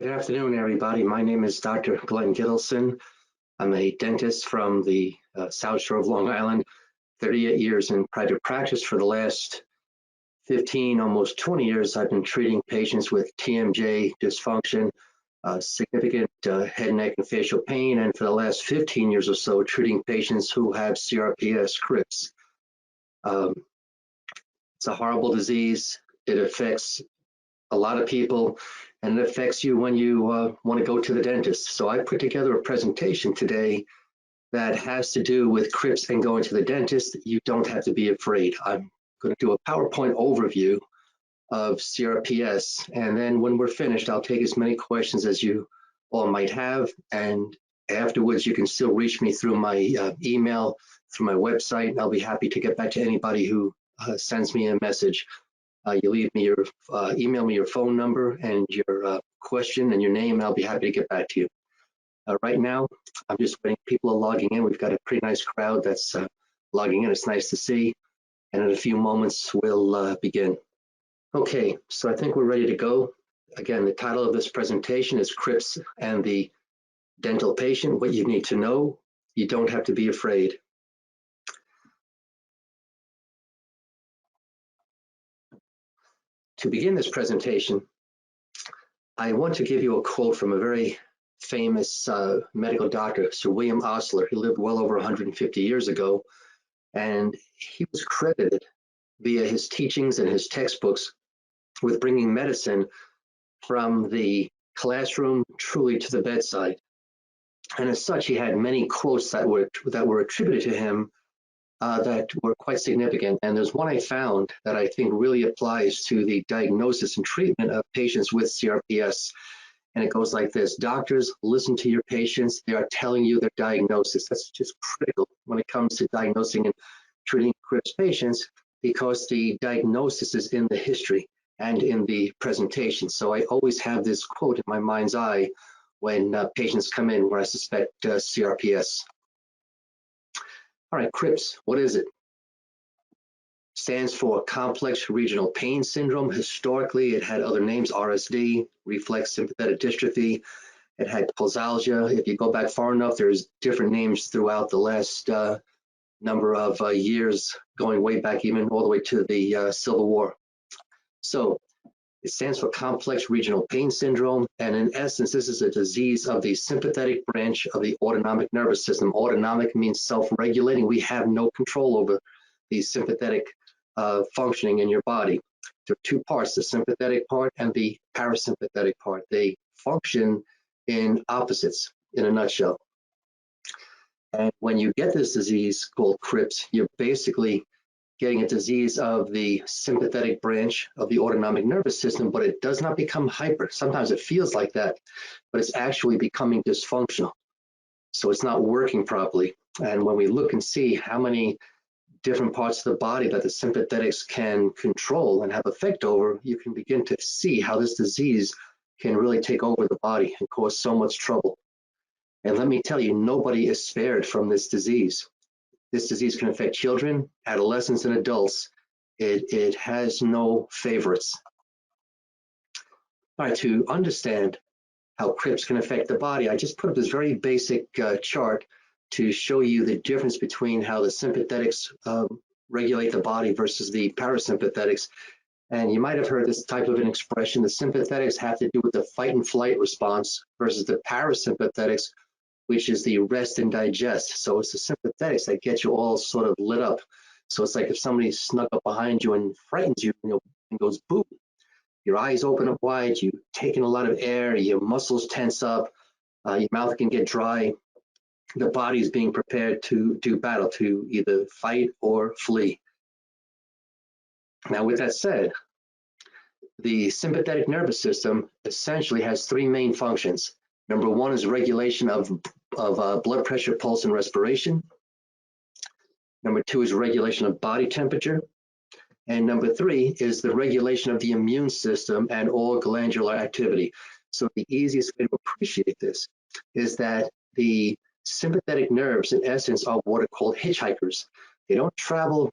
Good afternoon, everybody. My name is Dr. Glenn Gittleson. I'm a dentist from the South Shore of Long Island, 38 years in private practice. For the last 15, almost 20 years, I've been treating patients with TMJ dysfunction, significant head, neck, and facial pain, and for the last 15 years or so, treating patients who have CRPS, CRPS. It's a horrible disease. It affects a lot of people, and it affects you when you want to go to the dentist. So I put together a presentation today that has to do with CRPS and going to the dentist. You don't have to be afraid. I'm going to do a PowerPoint overview of CRPS, and then when we're finished, I'll take as many questions as you all might have, and afterwards you can still reach me through my email, through my website, and I'll be happy to get back to anybody who sends me a message. You leave me your, email me your phone number and your question and your name, and I'll be happy to get back to you. Right now, I'm just waiting. People are logging in. We've got a pretty nice crowd that's logging in. It's nice to see. And in a few moments, we'll begin. Okay, so I think we're ready to go. Again, the title of this presentation is CRPS and the Dental Patient, What You Need to Know. You don't have to be afraid. To begin this presentation, I want to give you a quote from a very famous medical doctor, Sir William Osler. He lived well over 150 years ago, and he was credited via his teachings and his textbooks with bringing medicine from the classroom truly to the bedside. And as such, he had many quotes that were attributed to him that were quite significant. And there's one I found that I think really applies to the diagnosis and treatment of patients with CRPS. And it goes like this: doctors, listen to your patients. They are telling you their diagnosis. That's just critical when it comes to diagnosing and treating CRPS patients, because the diagnosis is in the history and in the presentation. So I always have this quote in my mind's eye when patients come in where I suspect CRPS. All right, CRPS, what is it? Stands for Complex Regional Pain Syndrome. Historically, it had other names: RSD, reflex sympathetic dystrophy. It had pulsalgia. If you go back far enough, there's different names throughout the last number of years, going way back, even all the way to the Civil War. So it stands for Complex Regional Pain Syndrome, and in essence, this is a disease of the sympathetic branch of the autonomic nervous system. Autonomic means self-regulating. We have no control over the sympathetic functioning in your body. There are two parts: the sympathetic part and the parasympathetic part. They function in opposites, in a nutshell. And when you get this disease called CRPS, you're basically getting a disease of the sympathetic branch of the autonomic nervous system, but it does not become hyper. Sometimes it feels like that, but it's actually becoming dysfunctional. So it's not working properly. And when we look and see how many different parts of the body that the sympathetics can control and have effect over, you can begin to see how this disease can really take over the body and cause so much trouble. And let me tell you, nobody is spared from this disease. This disease can affect children, adolescents, and adults. It has no favorites. All right, to understand how CRPS can affect the body, I just put up this very basic chart to show you the difference between how the sympathetics regulate the body versus the parasympathetics. And you might have heard this type of an expression: the sympathetics have to do with the fight and flight response versus the parasympathetics, which is the rest and digest. So it's the sympathetics that get you all sort of lit up. So it's like if somebody snuck up behind you and frightens you, and goes boom. Your eyes open up wide, you take in a lot of air, your muscles tense up, your mouth can get dry. The body is being prepared to do battle, to either fight or flee. Now, with that said, the sympathetic nervous system essentially has three main functions. Number one is regulation of blood pressure, pulse, and respiration. Number two is regulation of body temperature. And number three is the regulation of the immune system and all glandular activity. So the easiest way to appreciate this is that the sympathetic nerves, in essence, are what are called hitchhikers. They don't travel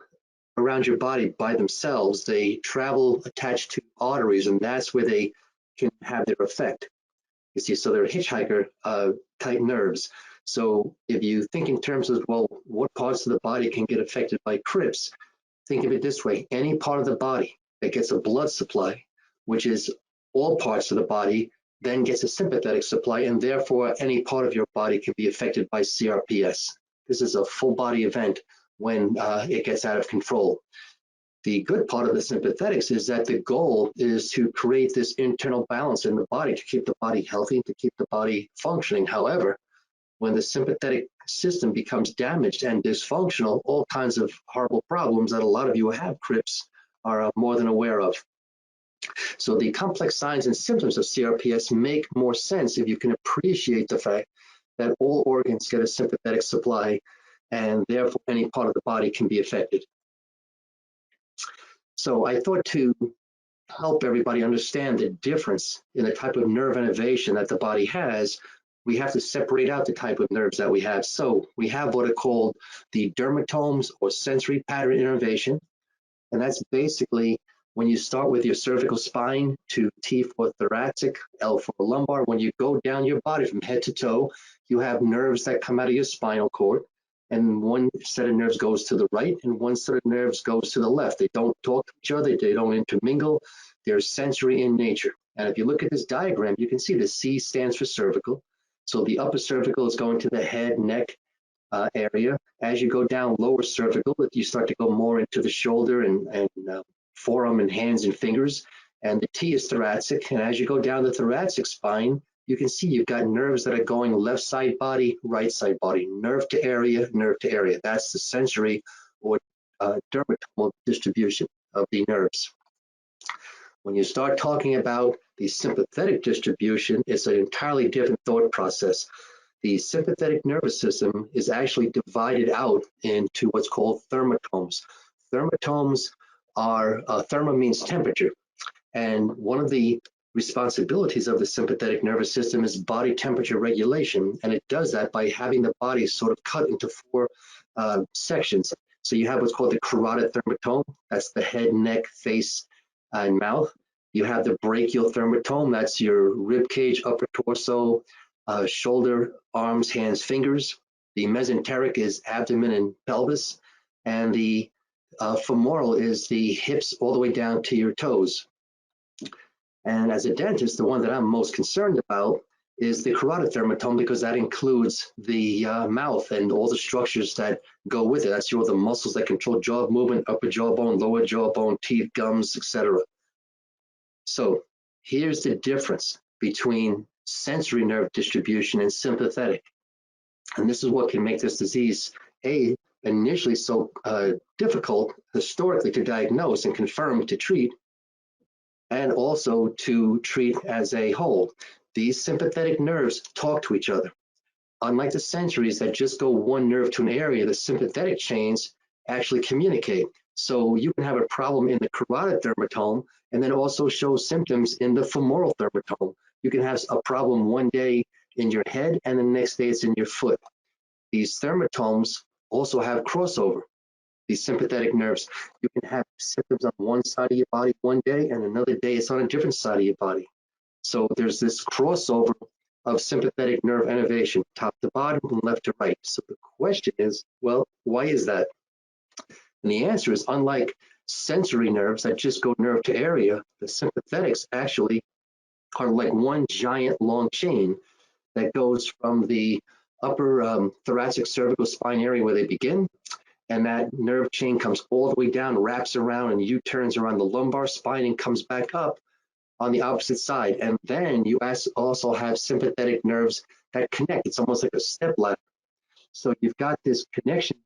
around your body by themselves. They travel attached to arteries, and that's where they can have their effect. You see, so they're hitchhiker type nerves. So if you think in terms of, well, what parts of the body can get affected by CRPS, think of it this way: any part of the body that gets a blood supply, which is all parts of the body, then gets a sympathetic supply, and therefore any part of your body can be affected by CRPS. This is a full body event when it gets out of control. The good part of the sympathetics is that the goal is to create this internal balance in the body, to keep the body healthy, to keep the body functioning. However, when the sympathetic system becomes damaged and dysfunctional, all kinds of horrible problems that a lot of you who have CRPS are more than aware of. So the complex signs and symptoms of CRPS make more sense if you can appreciate the fact that all organs get a sympathetic supply, and therefore any part of the body can be affected. So I thought to help everybody understand the difference in the type of nerve innervation that the body has, we have to separate out the type of nerves that we have. So we have what are called the dermatomes, or sensory pattern innervation. And that's basically when you start with your cervical spine to T for thoracic, L for lumbar. When you go down your body from head to toe, you have nerves that come out of your spinal cord. And one set of nerves goes to the right and one set of nerves goes to the left. They don't talk to each other, they don't intermingle, they're sensory in nature. And if you look at this diagram, you can see the C stands for cervical. So the upper cervical is going to the head, neck area. As you go down lower cervical, you start to go more into the shoulder and forearm and hands and fingers. And the T is thoracic. And as you go down the thoracic spine, you can see you've got nerves that are going left side body, right side body, nerve to area, nerve to area. That's the sensory or dermatomal distribution of the nerves. When you start talking about the sympathetic distribution, it's an entirely different thought process. The sympathetic nervous system is actually divided out into what's called thermatomes. Thermatomes are, therma means temperature, and one of the responsibilities of the sympathetic nervous system is body temperature regulation, and it does that by having the body sort of cut into four sections. So you have what's called the carotid thermatome, that's the head, neck, face, and mouth. You have the brachial thermatome, that's your rib cage, upper torso, shoulder, arms, hands, fingers. The mesenteric is abdomen and pelvis, and the femoral is the hips all the way down to your toes. And as a dentist, the one that I'm most concerned about is the carotid thermatome, because that includes the mouth and all the structures that go with it. That's all the muscles that control jaw movement, upper jawbone, lower jawbone, teeth, gums, etc. So here's the difference between sensory nerve distribution and sympathetic. And this is what can make this disease, initially so difficult historically to diagnose and confirm to treat, and also to treat as a whole. These sympathetic nerves talk to each other. Unlike the sensories that just go one nerve to an area, the sympathetic chains actually communicate. So you can have a problem in the carotid thermatome and then also show symptoms in the femoral thermatome. You can have a problem one day in your head and the next day it's in your foot. These thermatomes also have crossover. These sympathetic nerves, you can have symptoms on one side of your body one day and another day it's on a different side of your body. So there's this crossover of sympathetic nerve innervation, top to bottom and left to right. So the question is, well, why is that? And the answer is, unlike sensory nerves that just go nerve to area, the sympathetics actually are like one giant long chain that goes from the upper thoracic cervical spine area where they begin, and that nerve chain comes all the way down, wraps around, and U-turns around the lumbar spine and comes back up on the opposite side. And then you also have sympathetic nerves that connect. It's almost like a step ladder. So you've got this connection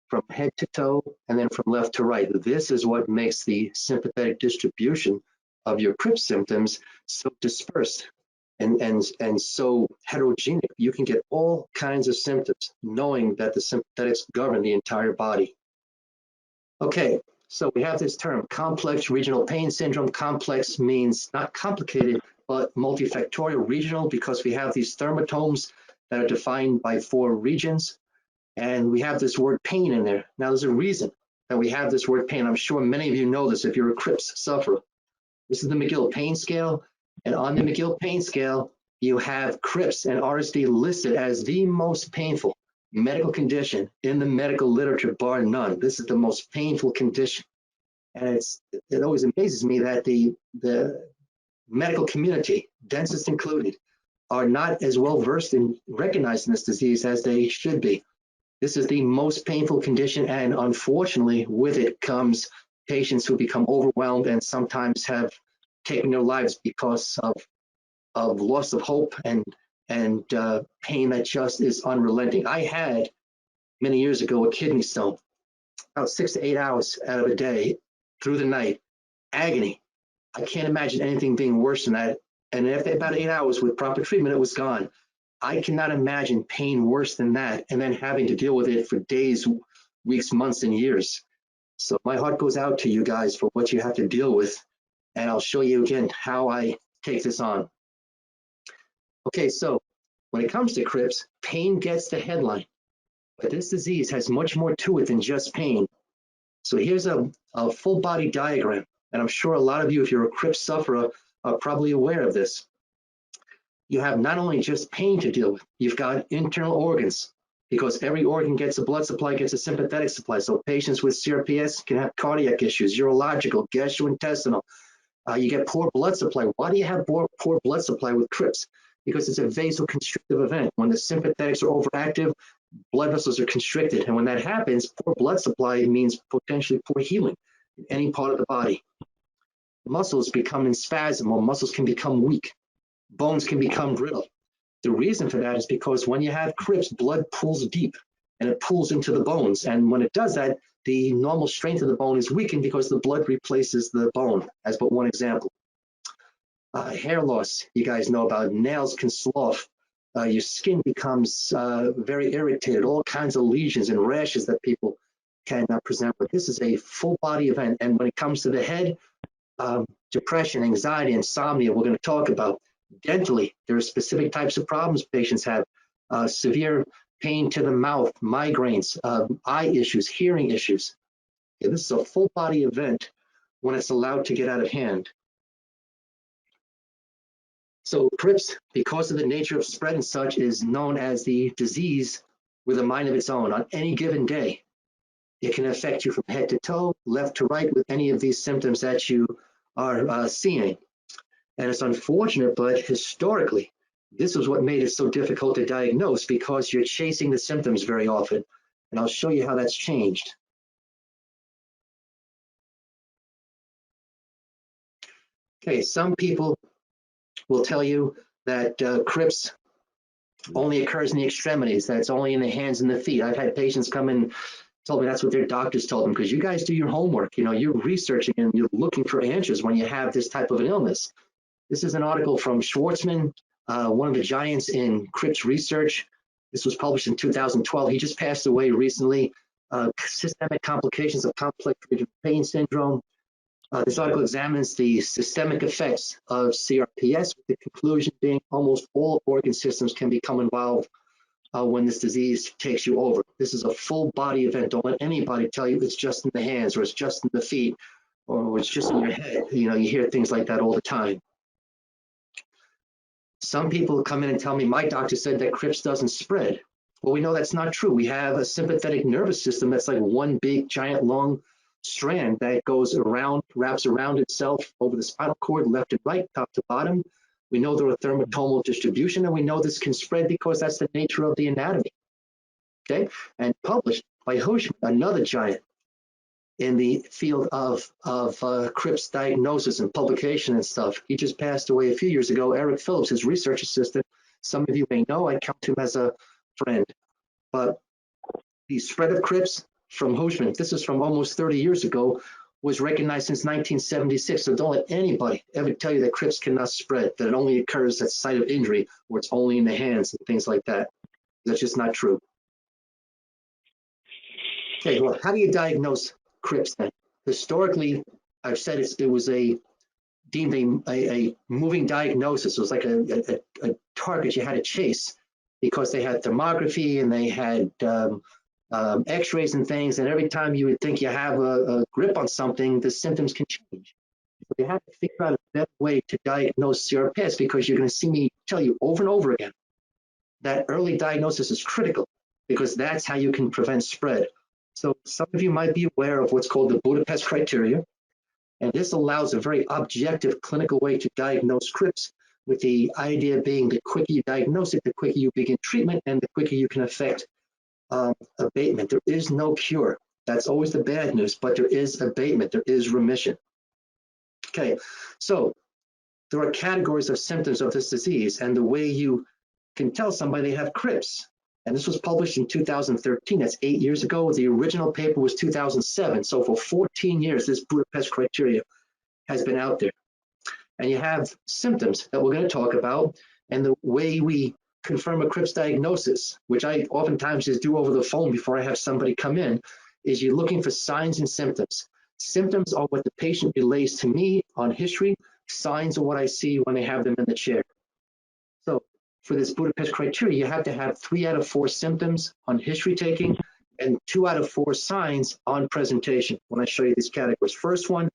from head to toe and then from left to right. This is what makes the sympathetic distribution of your CRPS symptoms so dispersed and so heterogeneous. You can get all kinds of symptoms knowing that the sympathetics govern the entire body. Okay, so we have this term, complex regional pain syndrome. Complex means not complicated, but multifactorial. Regional because we have these thermatomes that are defined by four regions, and we have this word pain in there. Now there's a reason that we have this word pain. I'm sure many of you know this if you're a CRPS sufferer. This is the McGill pain scale, and on the McGill pain scale, you have CRPS and RSD listed as the most painful medical condition in the medical literature, bar none. This is the most painful condition. And it always amazes me that the medical community, dentists included, are not as well versed in recognizing this disease as they should be. This is the most painful condition, and unfortunately, with it comes patients who become overwhelmed and sometimes have taken their lives because of loss of hope and pain that just is unrelenting. I had many years ago a kidney stone, about 6 to 8 hours out of a day through the night, agony. I can't imagine anything being worse than that. And after about 8 hours with proper treatment, it was gone. I cannot imagine pain worse than that, and then having to deal with it for days, weeks, months, and years. So my heart goes out to you guys for what you have to deal with, and I'll show you again how I take this on. Okay, so when it comes to CRPS, pain gets the headline, but this disease has much more to it than just pain. So here's a full body diagram, and I'm sure a lot of you, if you're a CRPS sufferer, are probably aware of this. You have not only just pain to deal with, you've got internal organs, because every organ gets a blood supply, gets a sympathetic supply. So patients with CRPS can have cardiac issues, urological, gastrointestinal. You get poor blood supply. Why do you have poor blood supply with CRPS? Because it's a vasoconstrictive event. When the sympathetics are overactive, blood vessels are constricted. And when that happens, poor blood supply means potentially poor healing in any part of the body. Muscles become in spasm, or muscles can become weak. Bones can become brittle. The reason for that is because when you have CRPS, blood pulls deep and it pulls into the bones. And when it does that, the normal strength of the bone is weakened because the blood replaces the bone, as but one example. Hair loss, you guys know about. Nails can slough. Your skin becomes very irritated, all kinds of lesions and rashes that people can present with. This is a full body event. And when it comes to the head, depression, anxiety, insomnia, we're going to talk about. Dentally, there are specific types of problems patients have. Severe pain to the mouth, migraines, eye issues, hearing issues. Okay, this is a full body event when it's allowed to get out of hand. So CRPS, because of the nature of spread and such, is known as the disease with a mind of its own. On any given day, it can affect you from head to toe, left to right, with any of these symptoms that you are seeing. And it's unfortunate, but historically, this is what made it so difficult to diagnose, because you're chasing the symptoms very often. And I'll show you how that's changed. Okay, some people will tell you that CRPS only occurs in the extremities, that it's only in the hands and the feet. I've had patients come in, told me that's what their doctors told them, because you guys do your homework. You know, you're researching and you're looking for answers when you have this type of an illness. This is an article from Schwartzman, one of the giants in CRPS research. This was published in 2012. He just passed away recently. Systemic complications of complex regional pain syndrome. This article examines the systemic effects of CRPS, with the conclusion being almost all organ systems can become involved when this disease takes you over. This is a full body event. Don't let anybody tell you it's just in the hands, or it's just in the feet, or it's just in your head. You know, you hear things like that all the time. Some people come in and tell me, my doctor said that CRPS doesn't spread. Well, we know that's not true. We have a sympathetic nervous system that's like one big, giant, long strand that goes around, wraps around itself over the spinal cord, left and right, top to bottom. We know there are thermotomal distribution, and we know this can spread because that's the nature of the anatomy. Okay, and published by Hushman, another giant in the field of CRPS diagnosis and publication and stuff. He just passed away a few years ago. Eric Phillips, his research assistant, some of you may know, I count him as a friend. But the spread of CRPS from Hushman, this is from almost 30 years ago, was recognized since 1976. So don't let anybody ever tell you that CRPS cannot spread, that it only occurs at site of injury, or it's only in the hands and things like that. That's just not true. Okay, well, how do you diagnose CRPS then? Historically, I've said it was deemed a moving diagnosis. It was like a target you had to chase, because they had thermography and they had x-rays and things, and every time you would think you have a grip on something, the symptoms can change. So you have to figure out a better way to diagnose CRPS, because you're going to see me tell you over and over again that early diagnosis is critical because that's how you can prevent spread. So some of you might be aware of what's called the Budapest criteria, and this allows a very objective clinical way to diagnose CRPS, with the idea being the quicker you diagnose it, the quicker you begin treatment, and the quicker you can affect abatement. There is no cure. That's always the bad news, but there is abatement, there is remission. Okay, so there are categories of symptoms of this disease, and the way you can tell somebody they have CRPS, and this was published in 2013, that's 8 years ago. The original paper was 2007, so for 14 years, this Budapest criteria has been out there. And you have symptoms that we're going to talk about, and the way we confirm a CRPS diagnosis, which I oftentimes just do over the phone before I have somebody come in, is you're looking for signs and symptoms. Symptoms are what the patient relays to me on history. Signs are what I see when they have them in the chair. So for this Budapest criteria, you have to have 3 out of 4 symptoms on history taking and 2 out of 4 signs on presentation when I show you these categories. First one,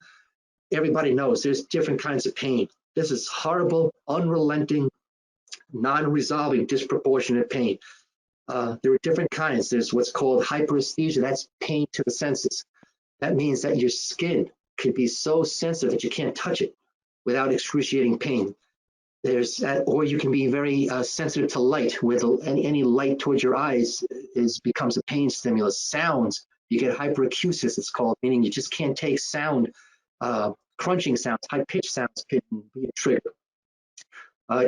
everybody knows there's different kinds of pain. This is horrible, unrelenting, non-resolving, disproportionate pain. There are different kinds. There's what's called hyperesthesia. That's pain to the senses. That means that your skin could be so sensitive that you can't touch it without excruciating pain. Or you can be very sensitive to light, where any light towards your eyes becomes a pain stimulus. Sounds, you get hyperacusis, it's called, meaning you just can't take sound. Crunching sounds, high-pitched sounds can be a trigger.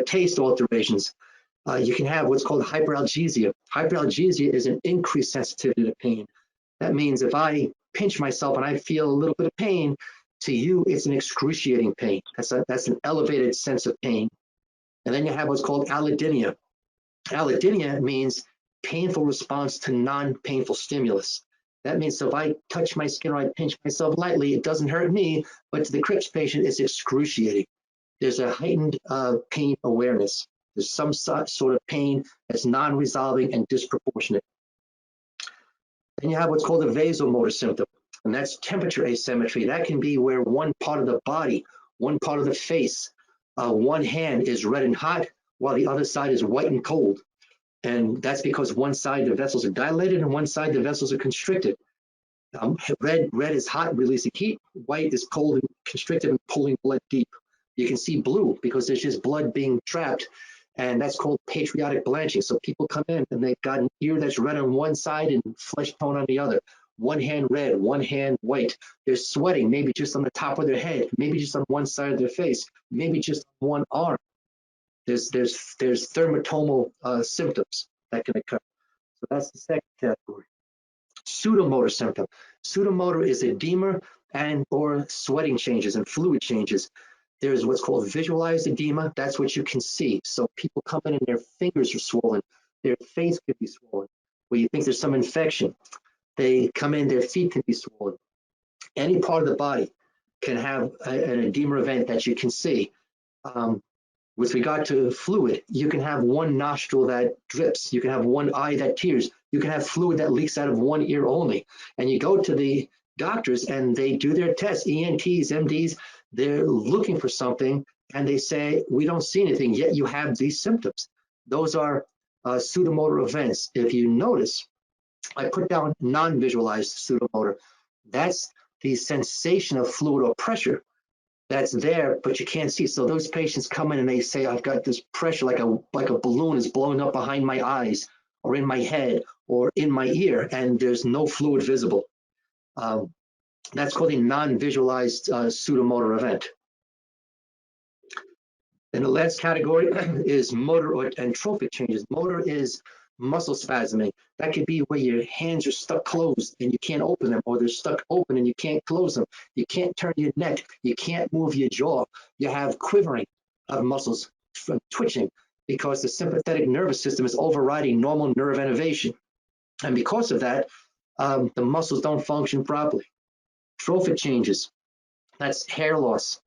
Taste alterations. You can have what's called hyperalgesia. Hyperalgesia is an increased sensitivity to pain. That means if I pinch myself and I feel a little bit of pain, to you, it's an excruciating pain. That's an elevated sense of pain. And then you have what's called allodynia. Allodynia means painful response to non-painful stimulus. That means so if I touch my skin or I pinch myself lightly, it doesn't hurt me, but to the CRPS patient, it's excruciating. There's a heightened pain awareness. There's some sort of pain that's non-resolving and disproportionate. Then you have what's called a vasomotor symptom, and that's temperature asymmetry. That can be where one part of the body, one part of the face, one hand is red and hot, while the other side is white and cold. And that's because one side the vessels are dilated and one side the vessels are constricted. Red is hot, releasing heat. White is cold and constricted and pulling blood deep. You can see blue because there's just blood being trapped, and that's called patriotic blanching. So people come in and they've got an ear that's red on one side and flesh tone on the other. One hand red, one hand white. They're sweating, maybe just on the top of their head, maybe just on one side of their face, maybe just on one arm. There's thermatomal symptoms that can occur. So that's the second category. Pseudomotor symptom. Pseudomotor is edema and or sweating changes and fluid changes. There's what's called visualized edema. That's what you can see. So people come in and their fingers are swollen. Their face could be swollen. Where you think there's some infection. They come in, their feet can be swollen. Any part of the body can have an edema event that you can see. With regard to fluid, you can have one nostril that drips. You can have one eye that tears. You can have fluid that leaks out of one ear only. And you go to the doctors and they do their tests, ENTs, MDs, they're looking for something and they say, we don't see anything, yet you have these symptoms. Those are pseudomotor events. If you notice, I put down non-visualized pseudomotor. That's the sensation of fluid or pressure that's there, but you can't see. So those patients come in and they say, I've got this pressure like a balloon is blowing up behind my eyes or in my head or in my ear, and there's no fluid visible. That's called a non-visualized pseudomotor event. And the last category is motor and trophic changes. Motor is muscle spasming. That could be where your hands are stuck closed and you can't open them, or they're stuck open and you can't close them. You can't turn your neck. You can't move your jaw. You have quivering of muscles from twitching because the sympathetic nervous system is overriding normal nerve innervation. And because of that, the muscles don't function properly. Trophic changes, that's hair loss,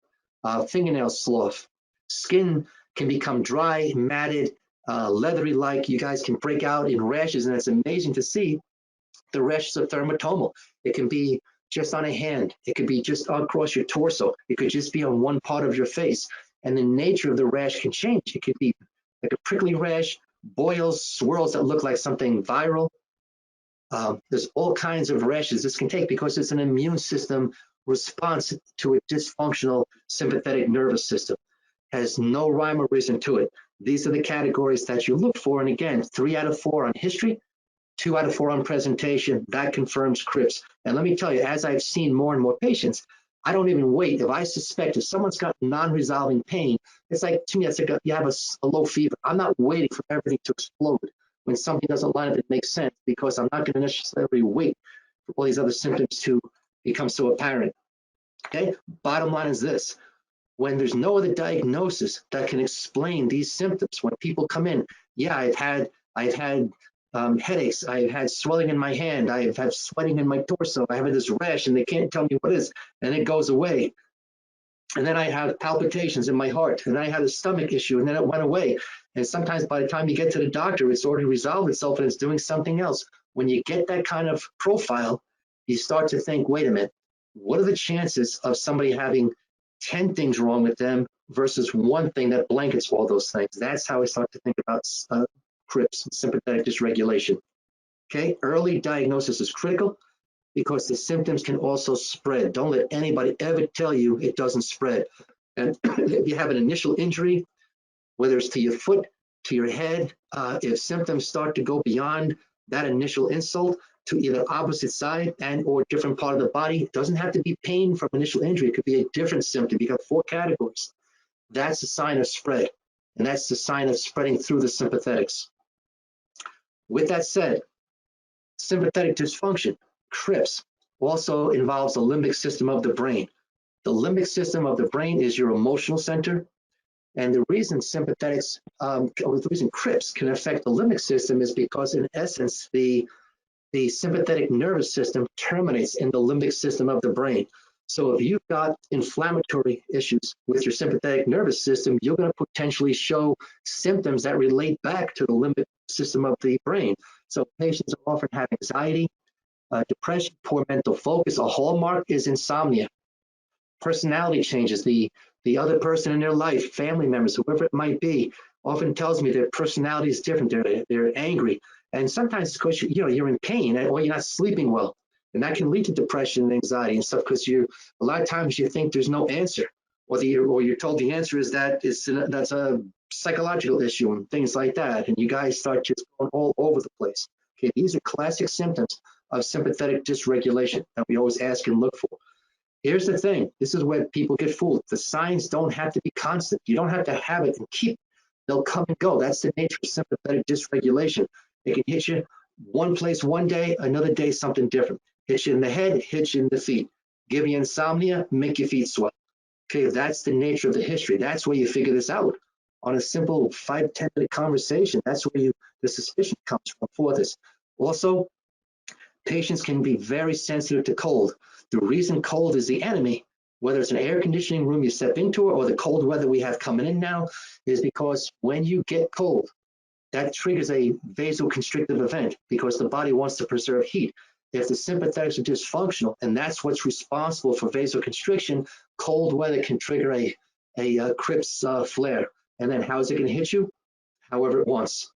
fingernail slough. Skin can become dry, matted, leathery-like. You guys can break out in rashes, and it's amazing to see. The rashes are thermatomal. It can be just on a hand. It could be just across your torso. It could just be on one part of your face. And the nature of the rash can change. It could be like a prickly rash, boils, swirls that look like something viral. There's all kinds of rashes this can take because it's an immune system response to a dysfunctional sympathetic nervous system. Has no rhyme or reason to it. These are the categories that you look for. And again, 3 out of 4 on history, 2 out of 4 on presentation. That confirms CRPS. And let me tell you, as I've seen more and more patients, I don't even wait. If I suspect if someone's got non-resolving pain, it's like, to me, it's like you have a low fever. I'm not waiting for everything to explode when something doesn't line up that makes sense, because I'm not going to necessarily wait for all these other symptoms to become so apparent. Okay, bottom line is this. When there's no other diagnosis that can explain these symptoms, when people come in, yeah, I've had headaches, I've had swelling in my hand, I've had sweating in my torso, I have this rash and they can't tell me what it is, and it goes away. And then I have palpitations in my heart, and I had a stomach issue, and then it went away. And sometimes by the time you get to the doctor, it's already resolved itself and it's doing something else. When you get that kind of profile, you start to think, wait a minute, what are the chances of somebody having 10 things wrong with them versus one thing that blankets all those things? That's how I start to think about CRPS, sympathetic dysregulation. Okay, early diagnosis is critical because the symptoms can also spread. Don't let anybody ever tell you it doesn't spread. And if you have an initial injury, whether it's to your foot, to your head, if symptoms start to go beyond that initial insult to either opposite side and or different part of the body, it doesn't have to be pain from initial injury. It could be a different symptom. You got 4 categories. That's a sign of spread, and that's the sign of spreading through the sympathetics. With that said, sympathetic dysfunction, CRPS, also involves the limbic system of the brain. The limbic system of the brain is your emotional center. And the reason sympathetics, the reason CRPS can affect the limbic system is because, in essence, the sympathetic nervous system terminates in the limbic system of the brain. So if you've got inflammatory issues with your sympathetic nervous system, you're going to potentially show symptoms that relate back to the limbic system of the brain. So patients often have anxiety, depression, poor mental focus. A hallmark is insomnia. Personality changes. The other person in their life, family members, whoever it might be, often tells me their personality is different. They're angry. And sometimes it's because you're in pain or you're not sleeping well. And that can lead to depression and anxiety and stuff because a lot of times you think there's no answer. Or you're told the answer is that that's a psychological issue and things like that. And you guys start just going all over the place. Okay, these are classic symptoms of sympathetic dysregulation that we always ask and look for. Here's the thing. This is where people get fooled. The signs don't have to be constant. You don't have to have it and keep it. They'll come and go. That's the nature of sympathetic dysregulation. It can hit you one place one day, another day something different. Hit you in the head, hit you in the feet. Give you insomnia, make your feet swell. Okay, that's the nature of the history. That's where you figure this out. On a simple 5-10 minute conversation, that's where the suspicion comes from for this. Also, patients can be very sensitive to cold. The reason cold is the enemy, whether it's an air conditioning room you step into or the cold weather we have coming in now, is because when you get cold, that triggers a vasoconstrictive event because the body wants to preserve heat. If the sympathetics are dysfunctional, and that's what's responsible for vasoconstriction, cold weather can trigger a CRPS flare. And then how is it going to hit you? However it wants.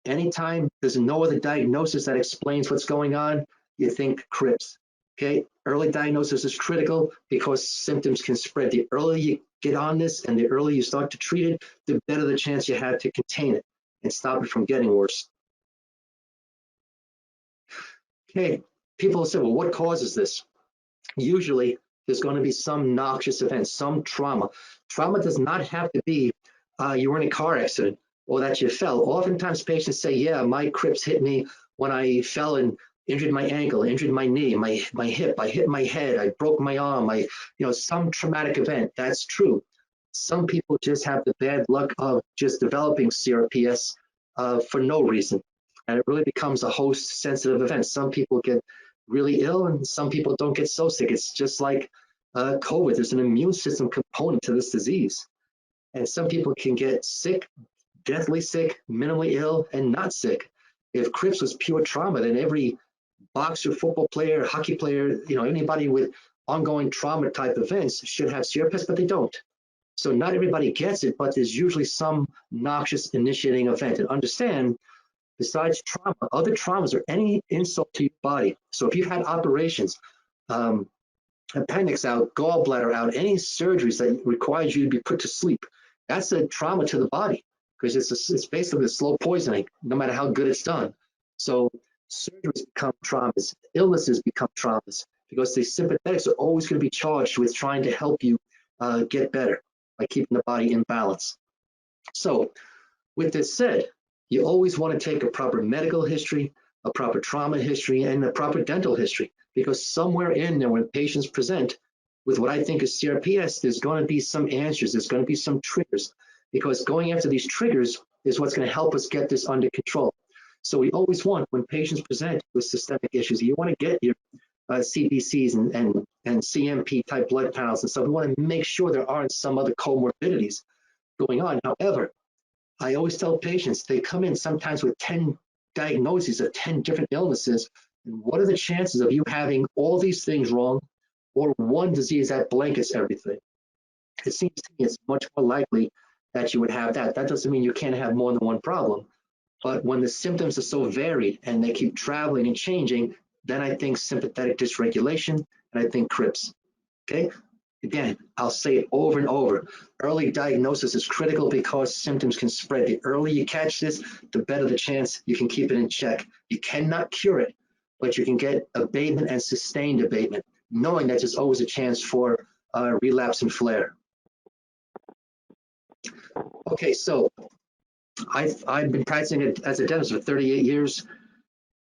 Anytime there's no other diagnosis that explains what's going on, you think CRPS. Okay, early diagnosis is critical because symptoms can spread. The earlier you get on this and the earlier you start to treat it, the better the chance you have to contain it and stop it from getting worse. Okay, people say, well, what causes this? Usually there's going to be some noxious event, some trauma. Trauma does not have to be you were in a car accident or that you fell. Oftentimes patients say, yeah, my CRPS hit me when I fell and injured my ankle, injured my knee, my hip, I hit my head, I broke my arm, some traumatic event. That's true. Some people just have the bad luck of just developing CRPS for no reason. And it really becomes a host sensitive event. Some people get really ill and some people don't get so sick. It's just like COVID. There's an immune system component to this disease. And some people can get sick, deathly sick, minimally ill, and not sick. If CRPS was pure trauma, then every boxer, football player, hockey player, anybody with ongoing trauma type events should have CRPS, but they don't. So not everybody gets it, but there's usually some noxious initiating event. And understand, besides trauma, other traumas are any insult to your body. So if you've had operations, um, appendix out, gallbladder out, any surgeries that requires you to be put to sleep, that's a trauma to the body because it's basically a slow poisoning, no matter how good it's done. So surgeries become traumas, illnesses become traumas because the sympathetics are always going to be charged with trying to help you get better by keeping the body in balance. So with this said, you always want to take a proper medical history, a proper trauma history, and a proper dental history, because somewhere in there when patients present with what I think is CRPS, there's going to be some answers, there's going to be some triggers, because going after these triggers is what's going to help us get this under control. So we always want, when patients present with systemic issues, you want to get your CBCs and CMP type blood panels and stuff. We want to make sure there aren't some other comorbidities going on. However, I always tell patients, they come in sometimes with 10 diagnoses of 10 different illnesses. And what are the chances of you having all these things wrong or one disease that blankets everything? It seems to me it's much more likely that you would have that. That doesn't mean you can't have more than one problem. But when the symptoms are so varied and they keep traveling and changing, then I think sympathetic dysregulation and I think CRPS. Okay? Again, I'll say it over and over. Early diagnosis is critical because symptoms can spread. The earlier you catch this, the better the chance you can keep it in check. You cannot cure it, but you can get abatement and sustained abatement, knowing that there's always a chance for relapse and flare. Okay, so I've been practicing as a dentist for 38 years.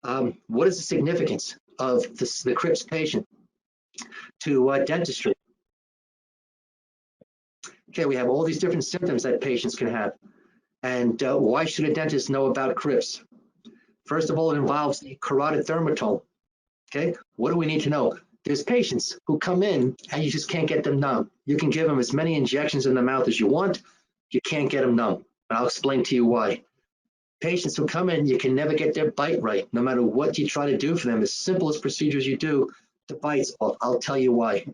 What is the significance of the CRPS patient to dentistry? Okay, we have all these different symptoms that patients can have. And why should a dentist know about CRPS? First of all, it involves the carotid dermatome. Okay, what do we need to know? There's patients who come in and you just can't get them numb. You can give them as many injections in the mouth as you want. You can't get them numb. And I'll explain to you why. Patients who come in, you can never get their bite right, no matter what you try to do for them. As simple as procedures you do, the bites, I'll tell you why.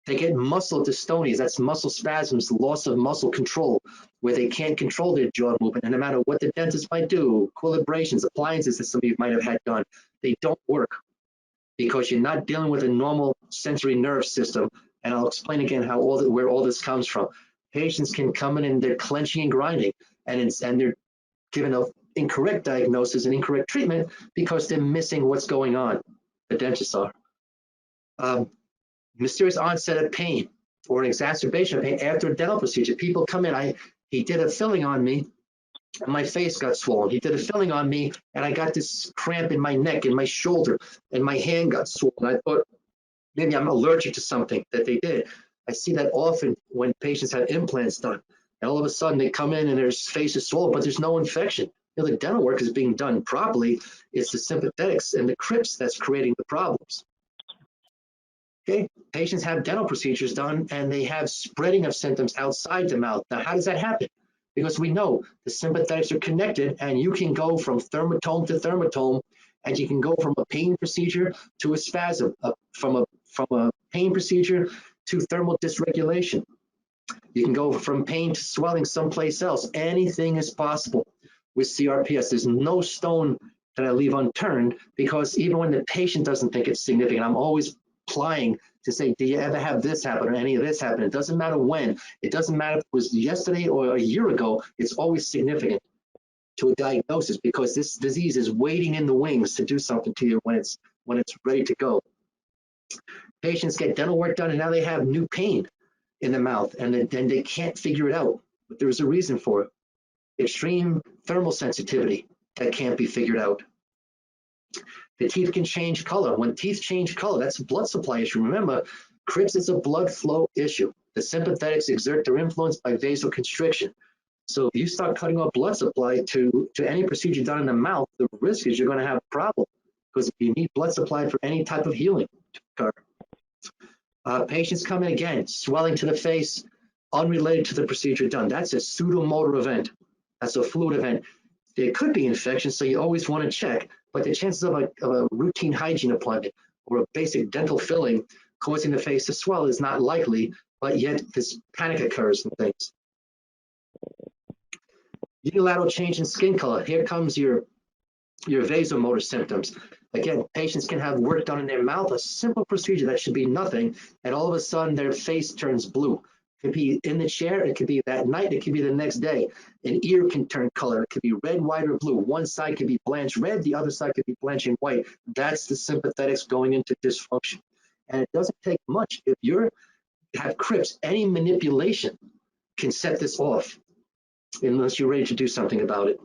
They get muscle dystonias, that's muscle spasms, loss of muscle control, where they can't control their jaw movement. And no matter what the dentist might do, equilibrations, appliances that some of you might have had done, they don't work because you're not dealing with a normal sensory nerve system. And I'll explain again how where all this comes from. Patients can come in and they're clenching and grinding, and they're given an incorrect diagnosis and incorrect treatment because they're missing what's going on. The dentists are. Mysterious onset of pain or an exacerbation of pain after a dental procedure. People come in, he did a filling on me and my face got swollen. He did a filling on me and I got this cramp in my neck and my shoulder and my hand got swollen. I thought maybe I'm allergic to something that they did. I see that often when patients have implants done. And all of a sudden they come in and their face is swollen, but there's no infection. You know, the dental work is being done properly. It's the sympathetics and the CRPS that's creating the problems. Okay, patients have dental procedures done and they have spreading of symptoms outside the mouth. Now, how does that happen? Because we know the sympathetics are connected and you can go from thermatome to thermatome and you can go from a pain procedure to a spasm, from a pain procedure to thermal dysregulation. You can go from pain to swelling someplace else. Anything is possible with CRPS. There's no stone that I leave unturned because even when the patient doesn't think it's significant, I'm always applying to say, do you ever have this happen or any of this happen? It doesn't matter when. It doesn't matter if it was yesterday or a year ago. It's always significant to a diagnosis because this disease is waiting in the wings to do something to you when it's ready to go. Patients get dental work done and now they have new pain in the mouth and then they can't figure it out. But there's a reason for it. Extreme thermal sensitivity that can't be figured out. The teeth can change color. When teeth change color, that's a blood supply issue. Remember, CRPS is a blood flow issue. The sympathetics exert their influence by vasoconstriction. So if you start cutting off blood supply to any procedure done in the mouth, the risk is you're going to have a problem because you need blood supply for any type of healing to occur. Patients come in again, swelling to the face, unrelated to the procedure done. That's a pseudomotor event. That's a fluid event. There could be infection, so you always want to check, but the chances of a routine hygiene appointment or a basic dental filling causing the face to swell is not likely but yet this panic occurs and things. Unilateral change in skin color. Here comes your vasomotor symptoms. Again, patients can have work done in their mouth, a simple procedure that should be nothing, and all of a sudden their face turns blue. It could be in the chair, it could be that night, it could be the next day. An ear can turn color, it could be red, white, or blue. One side could be blanched red, the other side could be blanching white. That's the sympathetics going into dysfunction. And it doesn't take much. If you have CRPS, any manipulation can set this off unless you're ready to do something about it.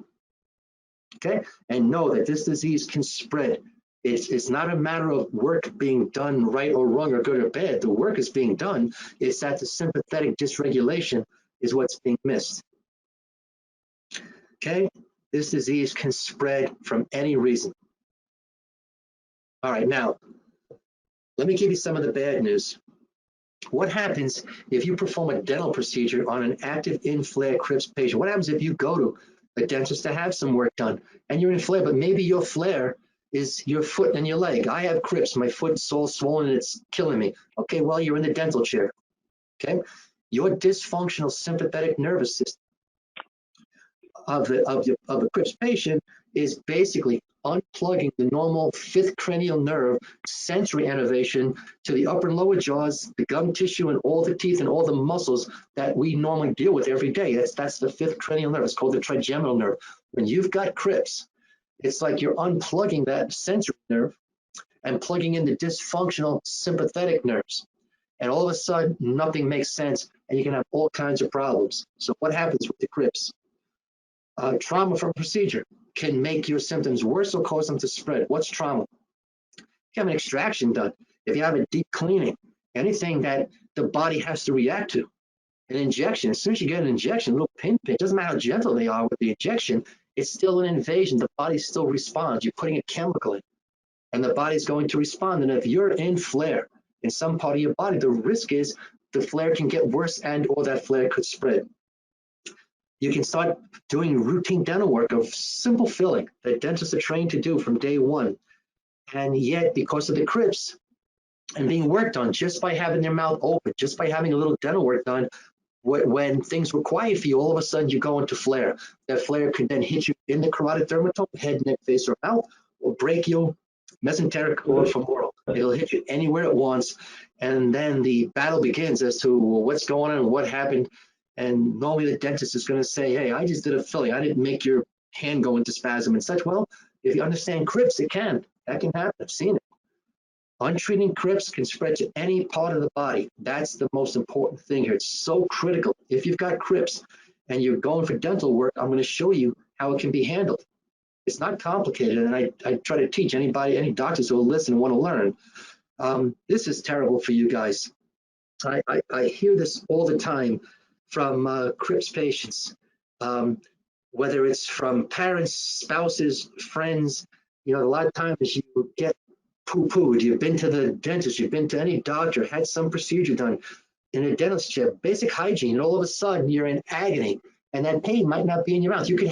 Okay, and know that this disease can spread. It's not a matter of work being done right or wrong or good or bad. The work is being done. It's that the sympathetic dysregulation is what's being missed. Okay, this disease can spread from any reason. All right, now, let me give you some of the bad news. What happens if you perform a dental procedure on an active in-flare CRPS patient? What happens if you go to a dentist to have some work done and you're in flare, but maybe your flare is your foot and your leg? I have CRPS, my foot's all swollen and it's killing me. Okay, well, you're in the dental chair. Okay, your dysfunctional sympathetic nervous system of a CRPS patient is basically unplugging the normal fifth cranial nerve sensory innervation to the upper and lower jaws, the gum tissue, and all the teeth and all the muscles that we normally deal with every day. That's the fifth cranial nerve. It's called the trigeminal nerve. When you've got CRPS, it's like you're unplugging that sensory nerve and plugging in the dysfunctional sympathetic nerves. And all of a sudden, nothing makes sense, and you can have all kinds of problems. So what happens with the CRPS? Trauma from procedure can make your symptoms worse or cause them to spread. What's trauma? If you have an extraction done, if you have a deep cleaning, anything that the body has to react to. An injection, as soon as you get an injection, a little pin, it doesn't matter how gentle they are with the injection, it's still an invasion. The body still responds. You're putting a chemical in, and the body's going to respond. And if you're in flare in some part of your body, the risk is the flare can get worse and or that flare could spread. You can start doing routine dental work of simple filling that dentists are trained to do from day one. And yet, because of the CRPS and being worked on just by having their mouth open, just by having a little dental work done, when things were quiet for you, all of a sudden you go into flare. That flare could then hit you in the carotid dermatome, head, neck, face, or mouth, or brachial, mesenteric, or femoral. It'll hit you anywhere at once. And then the battle begins as to what's going on and what happened. And normally the dentist is going to say, hey, I just did a filling. I didn't make your hand go into spasm and such. Well, if you understand CRPS, it can. That can happen. I've seen it. Untreated CRPS can spread to any part of the body. That's the most important thing here. It's so critical. If you've got CRPS and you're going for dental work, I'm going to show you how it can be handled. It's not complicated, and I try to teach anybody, any doctors who will listen and want to learn. This is terrible for you guys. I hear this all the time from CRPS patients, whether it's from parents, spouses, friends. You know, a lot of times you get poo-pooed. You've been to the dentist, you've been to any doctor, had some procedure done in a dentist chair, basic hygiene, and all of a sudden you're in agony, and that pain might not be in your mouth. You can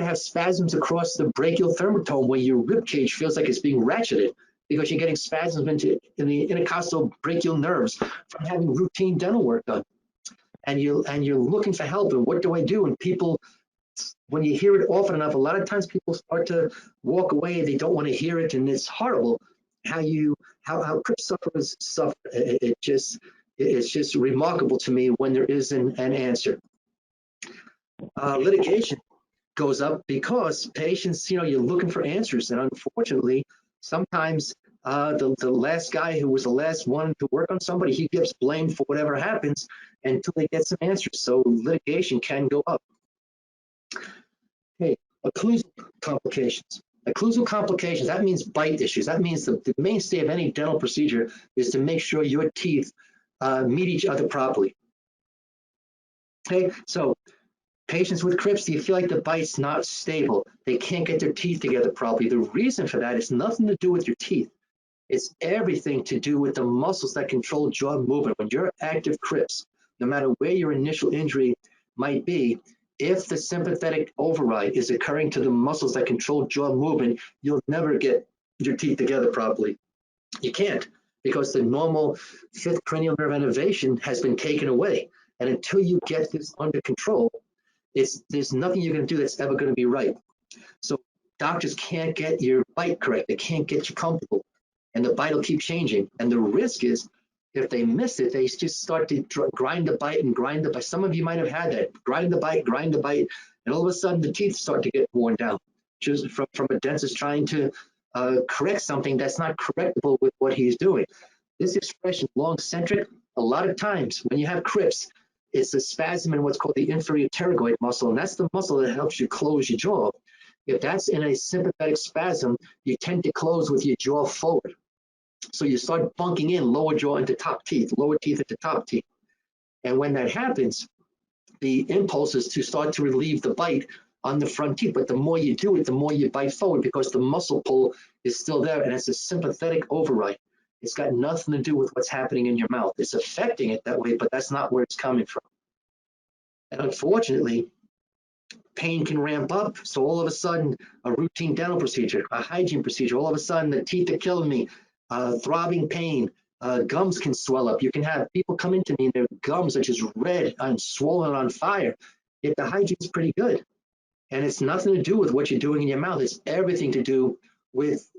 have spasms across the brachial dermatome where your rib cage feels like it's being ratcheted because you're getting spasms in the intercostal brachial nerves from having routine dental work done. And you're looking for help, and what do I do? And people, when you hear it often enough, a lot of times people start to walk away. They don't want to hear it, and it's horrible how CRPS sufferers suffer. It's just remarkable to me when there isn't an answer. Litigation goes up because patients, you're looking for answers, and unfortunately, sometimes the last guy who was the last one to work on somebody, he gets blamed for whatever happens until they get some answers. So litigation can go up. Okay, occlusal complications. Occlusal complications, that means bite issues. That means the mainstay of any dental procedure is to make sure your teeth meet each other properly. Okay, so patients with CRPS, do you feel like the bite's not stable? They can't get their teeth together properly. The reason for that is nothing to do with your teeth. It's everything to do with the muscles that control jaw movement. When you're active CRPS, no matter where your initial injury might be, if the sympathetic override is occurring to the muscles that control jaw movement, you'll never get your teeth together properly. You can't. because the normal fifth cranial nerve innervation has been taken away. And until you get this under control, there's nothing you're going to do that's ever going to be right. So doctors can't get your bite correct. They can't get you comfortable. And the bite will keep changing. And the risk is if they miss it, they just start to grind the bite and grind the bite. Some of you might have had that. Grind the bite, and all of a sudden the teeth start to get worn down. Just from a dentist trying to correct something that's not correctable with what he's doing. This expression, long centric, a lot of times when you have CRPS, it's a spasm in what's called the inferior pterygoid muscle, and that's the muscle that helps you close your jaw. If that's in a sympathetic spasm, you tend to close with your jaw forward. So you start bunking in lower jaw into top teeth, lower teeth into top teeth. And when that happens, the impulse is to start to relieve the bite on the front teeth. But the more you do it, the more you bite forward because the muscle pull is still there, and it's a sympathetic override. It's got nothing to do with what's happening in your mouth. It's affecting it that way, but that's not where it's coming from. And unfortunately, pain can ramp up. So all of a sudden, a routine dental procedure, a hygiene procedure, all of a sudden the teeth are killing me, throbbing pain, gums can swell up. You can have people come into me and their gums are just red and swollen on fire. Yet the hygiene is pretty good. And it's nothing to do with what you're doing in your mouth. It's everything to do with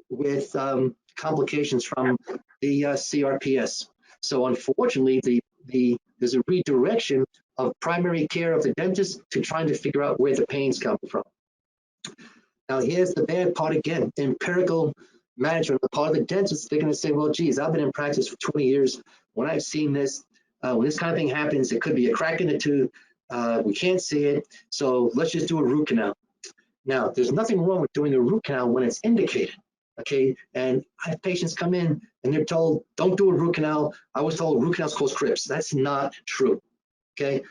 complications from the CRPS. So unfortunately, there's a redirection of primary care of the dentist to trying to figure out where the pain's coming from. Now, here's the bad part again, empirical management. The part of the dentist, they're going to say, well, geez, I've been in practice for 20 years. When I've seen this, when this kind of thing happens, it could be a crack in the tooth. We can't see it, so let's just do a root canal. Now, there's nothing wrong with doing a root canal when it's indicated, okay? And I have patients come in and they're told, don't do a root canal. I was told root canals cause CRPS. That's not true, okay?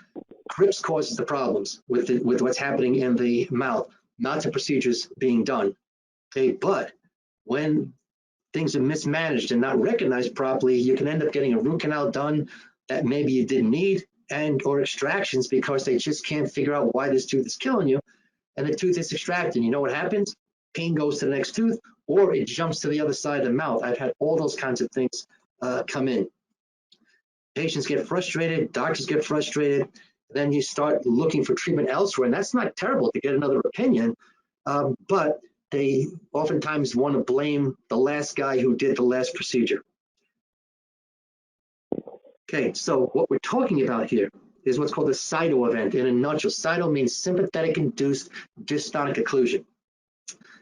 CRPS causes the problems with what's happening in the mouth, not the procedures being done, okay? But when things are mismanaged and not recognized properly, you can end up getting a root canal done that maybe you didn't need, and or extractions because they just can't figure out why this tooth is killing you, and the tooth is extracted. You know what happens? Pain goes to the next tooth, or it jumps to the other side of the mouth. I've had all those kinds of things come in. Patients get frustrated, doctors get frustrated, then you start looking for treatment elsewhere, and that's not terrible to get another opinion, but they oftentimes want to blame the last guy who did the last procedure. Okay, so what we're talking about here is what's called a cyto event. In a nutshell, cyto means sympathetic induced dystonic occlusion.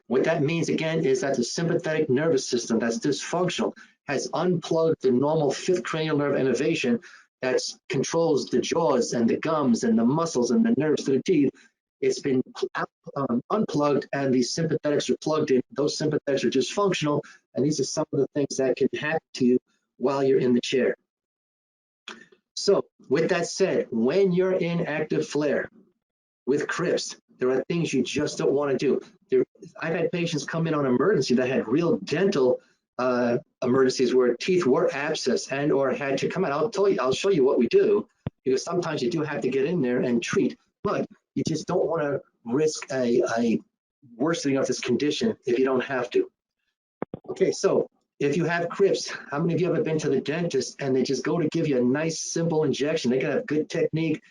What that means, again, is that the sympathetic nervous system that's dysfunctional has unplugged the normal fifth cranial nerve innervation that controls the jaws and the gums and the muscles and the nerves to the teeth. It's been unplugged, and these sympathetics are plugged in. Those sympathetics are dysfunctional, and these are some of the things that can happen to you while you're in the chair. So with that said, when you're in active flare with CRPS, there are things you just don't want to do. I've had patients come in on emergency that had real dental emergencies where teeth were abscessed and or had to come out. I'll show you what we do, because sometimes you do have to get in there and treat, but you just don't want to risk a worsening of this condition if you don't have to. Okay, so if you have CRPS, how many of you have ever been to the dentist and they just go to give you a nice simple injection? They can have good technique.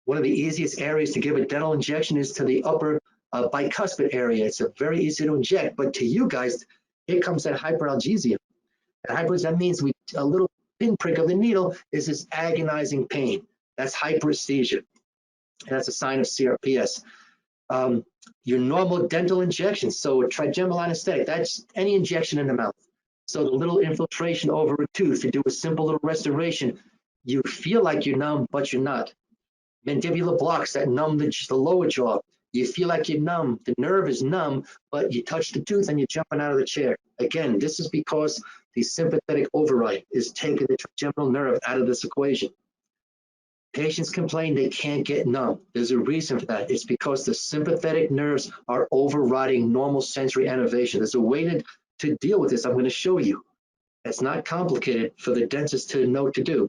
One of the easiest areas to give a dental injection is to the upper bicuspid area. It's very easy to inject, but to you guys, here comes that hyperalgesia. That means a little pinprick of the needle is this agonizing pain. That's hyperesthesia. That's a sign of CRPS. Your normal dental injections, so a trigeminal anesthetic, that's any injection in the mouth. So the little infiltration over a tooth, you do a simple little restoration. You feel like you're numb, but you're not. Mandibular blocks that numb the lower jaw. You feel like you're numb. The nerve is numb, but you touch the tooth and you're jumping out of the chair. Again, this is because the sympathetic override is taking the trigeminal nerve out of this equation. Patients complain they can't get numb. There's a reason for that. It's because the sympathetic nerves are overriding normal sensory innervation. There's a way to deal with this. I'm going to show you. It's not complicated for the dentist to know what to do.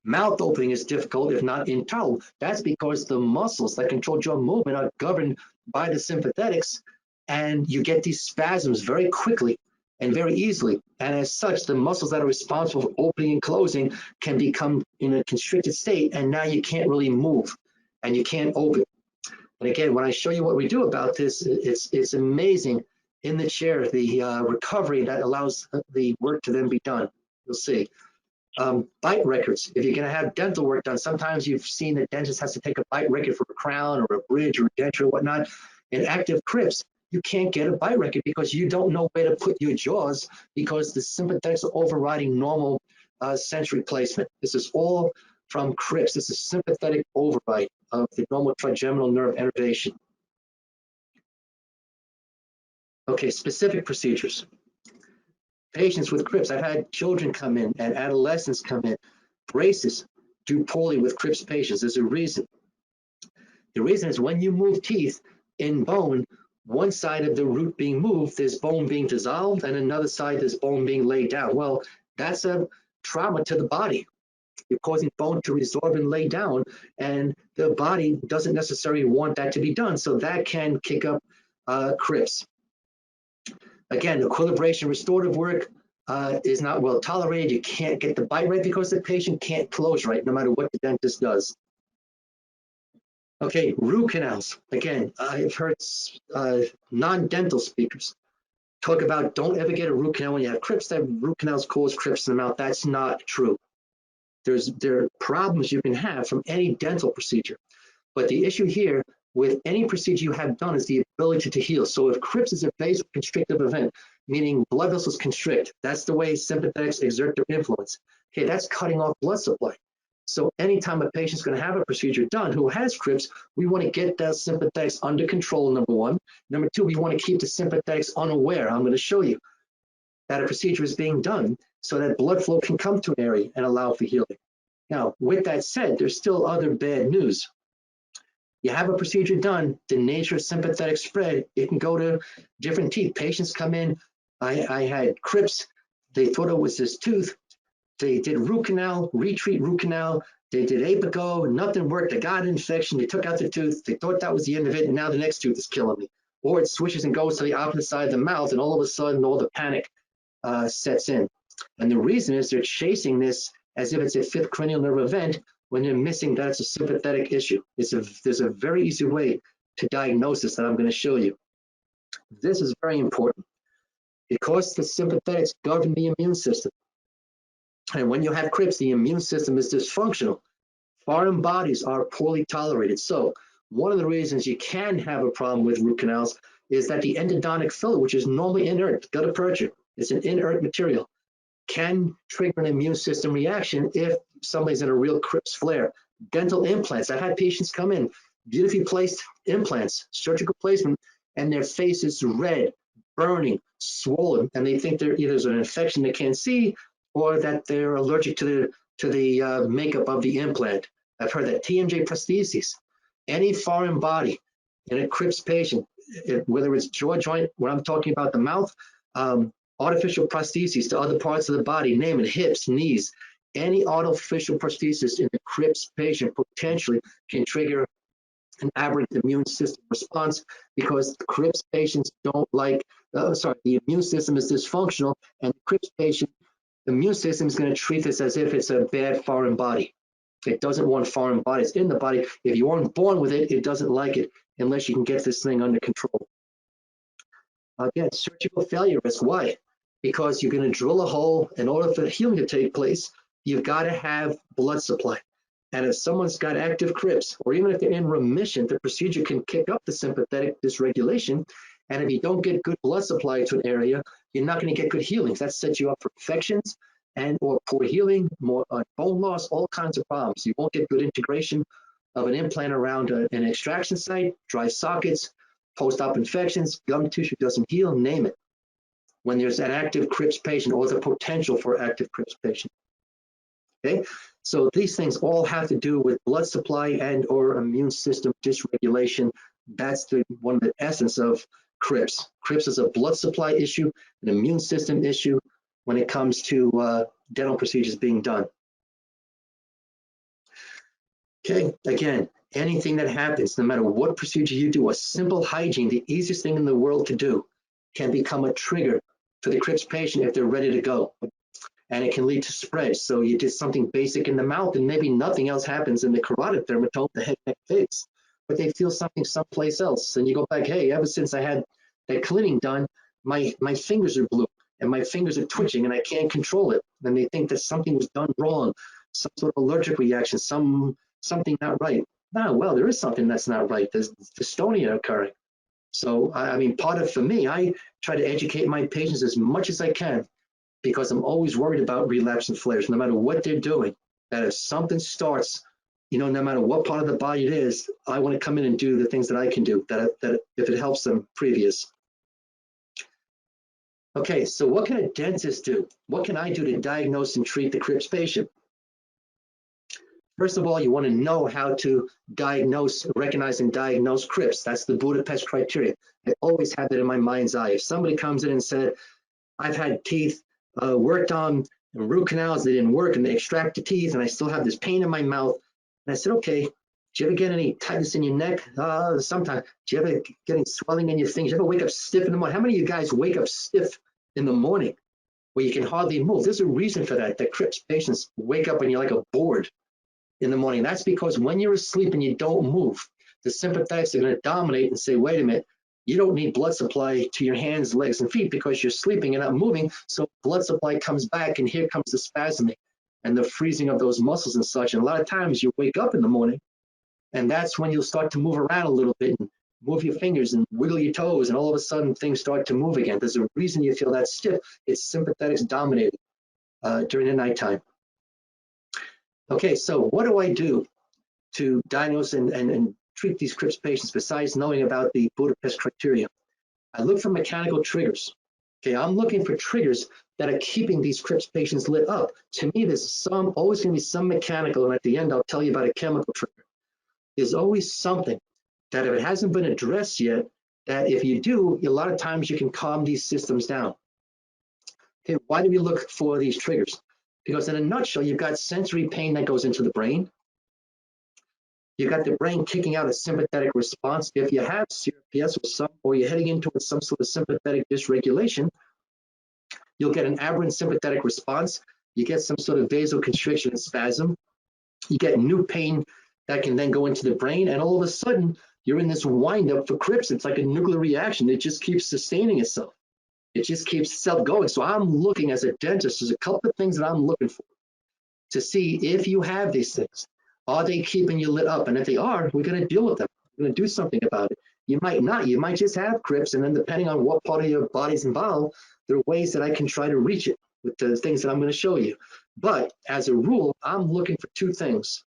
Mouth opening is difficult, if not intolerable. That's because the muscles that control jaw movement are governed by the sympathetics, and you get these spasms very quickly. and very easily. And as such, the muscles that are responsible for opening and closing can become in a constricted state, and now you can't really move and you can't open. And again, when I show you what we do about this, it's amazing in the chair, the recovery that allows the work to then be done. You'll see. Bite records. If you're going to have dental work done, sometimes you've seen the dentist has to take a bite record for a crown or a bridge or a denture or whatnot. In active CRPS, you can't get a bite record because you don't know where to put your jaws because the sympathetics are overriding normal sensory placement. This is all from CRPS. This is sympathetic override of the normal trigeminal nerve innervation. Okay, specific procedures. Patients with CRPS, I've had children come in and adolescents come in. Braces do poorly with CRPS patients. There's a reason. The reason is when you move teeth in bone, one side of the root being moved, there's bone being dissolved, and another side, there's bone being laid down. Well, that's a trauma to the body. You're causing bone to resorb and lay down, and the body doesn't necessarily want that to be done, so that can kick up CRPS. Again, equilibration restorative work is not well tolerated. You can't get the bite right because the patient can't close right, no matter what the dentist does. Okay, root canals. Again, I've heard non-dental speakers talk about don't ever get a root canal when you have CRPS. That root canals cause CRPS in the mouth. That's not true. There are problems you can have from any dental procedure. But the issue here with any procedure you have done is the ability to heal. So if CRPS is a vasoconstrictive event, meaning blood vessels constrict, that's the way sympathetics exert their influence. Okay, that's cutting off blood supply. So anytime a patient's going to have a procedure done who has CRPS, we want to get those sympathetics under control, number one. Number two, we want to keep the sympathetics unaware. I'm going to show you that a procedure is being done so that blood flow can come to an area and allow for healing. Now, with that said, there's still other bad news. You have a procedure done, the nature of sympathetic spread, it can go to different teeth. Patients come in, I had CRPS, they thought it was this tooth, they did root canal, retreat root canal, they did apico, nothing worked, they got an infection, they took out the tooth, they thought that was the end of it, and now the next tooth is killing me. Or it switches and goes to the opposite side of the mouth, and all of a sudden, all the panic sets in. And the reason is they're chasing this as if it's a fifth cranial nerve event, when they're missing that it's a sympathetic issue. There's a very easy way to diagnose this that I'm going to show you. This is very important because the sympathetics govern the immune system. And when you have CRPS, the immune system is dysfunctional. Foreign bodies are poorly tolerated. So one of the reasons you can have a problem with root canals is that the endodontic filler, which is normally inert, gutta percha, it's an inert material, can trigger an immune system reaction if somebody's in a real CRPS flare. Dental implants. I've had patients come in, beautifully placed implants, surgical placement, and their face is red, burning, swollen, and they think there either is an infection they can't see or that they're allergic to the makeup of the implant. I've heard that TMJ prostheses, any foreign body in a CRPS patient, whether it's jaw joint, when I'm talking about the mouth, artificial prostheses to other parts of the body, name it, hips, knees, any artificial prosthesis in the CRPS patient potentially can trigger an aberrant immune system response because the CRPS patients don't like, the immune system is dysfunctional, and the CRPS patient, the immune system is going to treat this as if it's a bad foreign body. It doesn't want foreign bodies in the body. If you aren't born with it, it doesn't like it unless you can get this thing under control. Again, surgical failure risk. Why? Because you're going to drill a hole. In order for the healing to take place, you've got to have blood supply. And if someone's got active CRPS, or even if they're in remission, the procedure can kick up the sympathetic dysregulation. And if you don't get good blood supply to an area, you're not going to get good healing. That sets you up for infections and or poor healing, more bone loss, all kinds of problems. You won't get good integration of an implant around an extraction site, dry sockets, post-op infections, gum tissue doesn't heal, name it, when there's an active CRPS patient or the potential for active CRPS patient. Okay, so these things all have to do with blood supply and or immune system dysregulation. That's one of the essence of CRPS. CRPS is a blood supply issue, an immune system issue when it comes to dental procedures being done. Okay, again, anything that happens, no matter what procedure you do, a simple hygiene, the easiest thing in the world to do, can become a trigger for the CRPS patient if they're ready to go. And it can lead to spread. So you did something basic in the mouth and maybe nothing else happens in the carotid dermatome, the head, neck, face, but they feel something someplace else. And you go back, hey, ever since I had that cleaning done, my fingers are blue and my fingers are twitching and I can't control it. And they think that something was done wrong, some sort of allergic reaction, something not right. No, well, there is something that's not right. There's dystonia occurring. So, I mean, for me, I try to educate my patients as much as I can because I'm always worried about relapse and flares, no matter what they're doing, that if something starts, no matter what part of the body it is, I want to come in and do the things that I can do, that if it helps them previous. Okay, so what can a dentist do? What can I do to diagnose and treat the CRPS patient? First of all, you want to know how to recognize and diagnose CRPS. That's the Budapest criteria. I always have that in my mind's eye. If somebody comes in and said, I've had teeth worked on, and root canals, they didn't work, and they extract the teeth, and I still have this pain in my mouth. And I said, okay, do you ever get any tightness in your neck? Sometimes. Do you ever get any swelling in your fingers? Do you ever wake up stiff in the morning? How many of you guys wake up stiff in the morning where you can hardly move? There's a reason for that. The CRPS patients wake up and you're like a board in the morning. That's because when you're asleep and you don't move, the sympathetics are going to dominate and say, wait a minute, you don't need blood supply to your hands, legs, and feet because you're sleeping and not moving. So blood supply comes back, and here comes the spasming and the freezing of those muscles and such. And a lot of times you wake up in the morning, and that's when you'll start to move around a little bit and move your fingers and wiggle your toes, and all of a sudden things start to move again. There's a reason you feel that stiff. It's sympathetics dominated during the nighttime. Okay, so what do I do to diagnose and treat these CRPS patients besides knowing about the Budapest criteria? I look for mechanical triggers. Okay, I'm looking for triggers that are keeping these CRPS patients lit up. To me, there's always going to be some mechanical, and at the end, I'll tell you about a chemical trigger. There's always something that if it hasn't been addressed yet, that if you do, a lot of times you can calm these systems down. Okay, why do we look for these triggers? Because in a nutshell, you've got sensory pain that goes into the brain. You've got the brain kicking out a sympathetic response. If you have CRPS or you're heading into some sort of sympathetic dysregulation, you'll get an aberrant sympathetic response. You get some sort of vasoconstriction and spasm. You get new pain that can then go into the brain, and all of a sudden, you're in this windup for CRPS. It's like a nuclear reaction. It just keeps sustaining itself. It just keeps itself going. So I'm looking as a dentist, there's a couple of things that I'm looking for to see if you have these things. Are they keeping you lit up? And if they are, we're going to deal with them. We're going to do something about it. You might not. You might just have CRPS, and then depending on what part of your body's involved, there are ways that I can try to reach it with the things that I'm going to show you. But as a rule, I'm looking for two things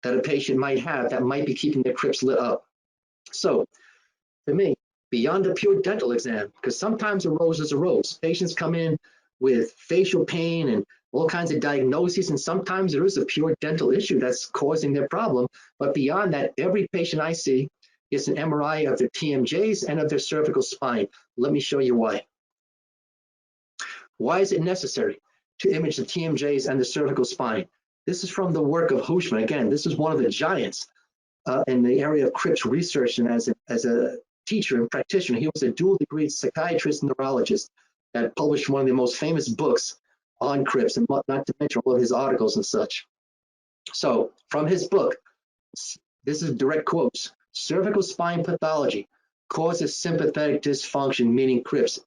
that a patient might have that might be keeping their CRPS lit up. So for me, beyond a pure dental exam, because sometimes a rose is a rose. Patients come in with facial pain and all kinds of diagnoses, and sometimes there is a pure dental issue that's causing their problem. But beyond that, every patient I see gets an MRI of their TMJs and of their cervical spine. Let me show you why. Why is it necessary to image the TMJs and the cervical spine? This is from the work of Hushman. Again, this is one of the giants in the area of CRPS research, and as a teacher and practitioner, he was a dual degree psychiatrist and neurologist that published one of the most famous books on CRPS, and not to mention all of his articles and such. So from his book, this is direct quotes: cervical spine pathology causes sympathetic dysfunction, meaning CRPS.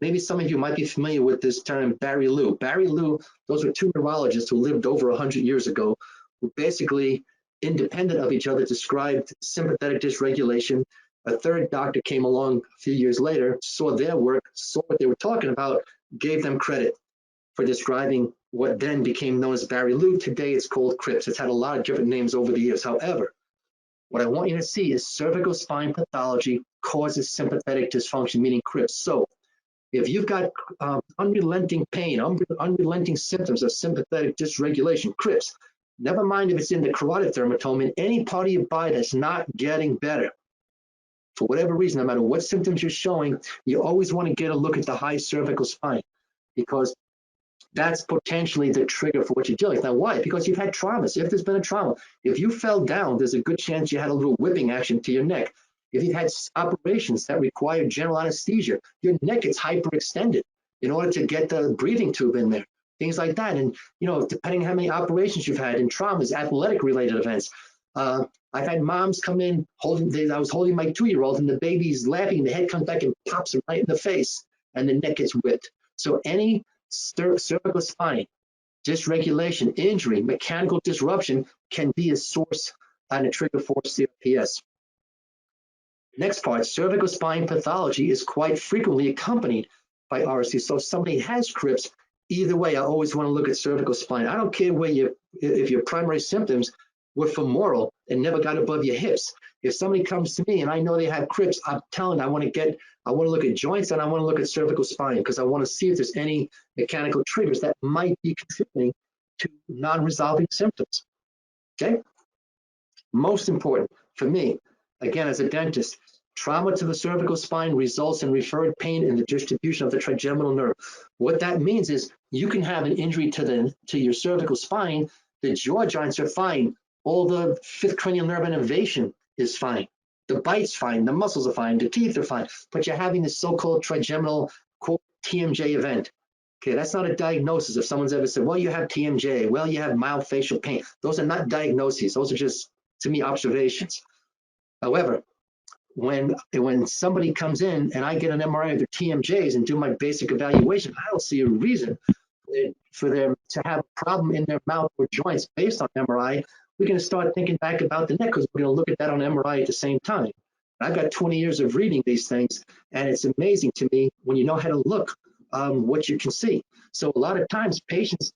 Maybe some of you might be familiar with this term, Barry Lew. Barry Lew, those were two neurologists who lived over 100 years ago, who basically, independent of each other, described sympathetic dysregulation. A third doctor came along a few years later, saw their work, saw what they were talking about, gave them credit for describing what then became known as Barry Lew. Today it's called CRPS. It's had a lot of different names over the years. However, what I want you to see is cervical spine pathology causes sympathetic dysfunction, meaning CRPS. So if you've got unrelenting pain, unrelenting symptoms of sympathetic dysregulation, CRPS, never mind if it's in the carotid dermatome, in any part of your body that's not getting better, for whatever reason, no matter what symptoms you're showing, you always want to get a look at the high cervical spine, because that's potentially the trigger for what you're dealing with. Now, why? Because you've had traumas. If there's been a trauma, if you fell down, there's a good chance you had a little whipping action to your neck. If you've had operations that require general anesthesia, your neck is hyperextended. in order to get the breathing tube in there, things like that. And, you know, depending on how many operations you've had and traumas, athletic related events. I've had moms come in I was holding my 2-year-old and the baby's laughing and the head comes back and pops her right in the face and the neck gets whipped. So any cervical spine dysregulation, injury, mechanical disruption can be a source and a trigger for CRPS. Next part, cervical spine pathology is quite frequently accompanied by RSC. So if somebody has CRPS, either way, I always want to look at cervical spine. I don't care if your primary symptoms were femoral and never got above your hips. If somebody comes to me and I know they have CRPS, I'm telling them I want to look at joints and I want to look at cervical spine because I want to see if there's any mechanical triggers that might be contributing to non-resolving symptoms. Okay? Most important for me, again, as a dentist, trauma to the cervical spine results in referred pain in the distribution of the trigeminal nerve. What that means is you can have an injury to your cervical spine, the jaw joints are fine, all the fifth cranial nerve innervation is fine, the bite's fine, the muscles are fine, the teeth are fine, but you're having this so-called trigeminal quote TMJ event. Okay, that's not a diagnosis. If someone's ever said, well, you have TMJ, well, you have mild facial pain. Those are not diagnoses. Those are just, to me, observations. However, when somebody comes in and I get an MRI of their TMJs and do my basic evaluation, I don't see a reason for them to have a problem in their mouth or joints based on MRI. We're going to start thinking back about the neck because we're going to look at that on MRI at the same time. I've got 20 years of reading these things, and it's amazing to me when you know how to look what you can see. So a lot of times patients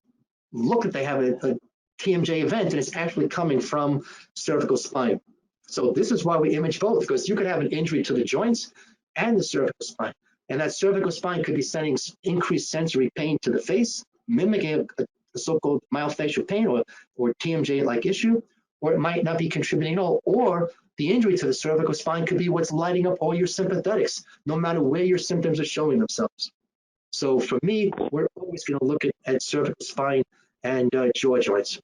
look at they have a TMJ event, and it's actually coming from cervical spine. So this is why we image both, because you could have an injury to the joints and the cervical spine. And that cervical spine could be sending increased sensory pain to the face, mimicking a so-called myofascial pain or TMJ-like issue, or it might not be contributing at all. Or the injury to the cervical spine could be what's lighting up all your sympathetics, no matter where your symptoms are showing themselves. So for me, we're always going to look at cervical spine and jaw joints.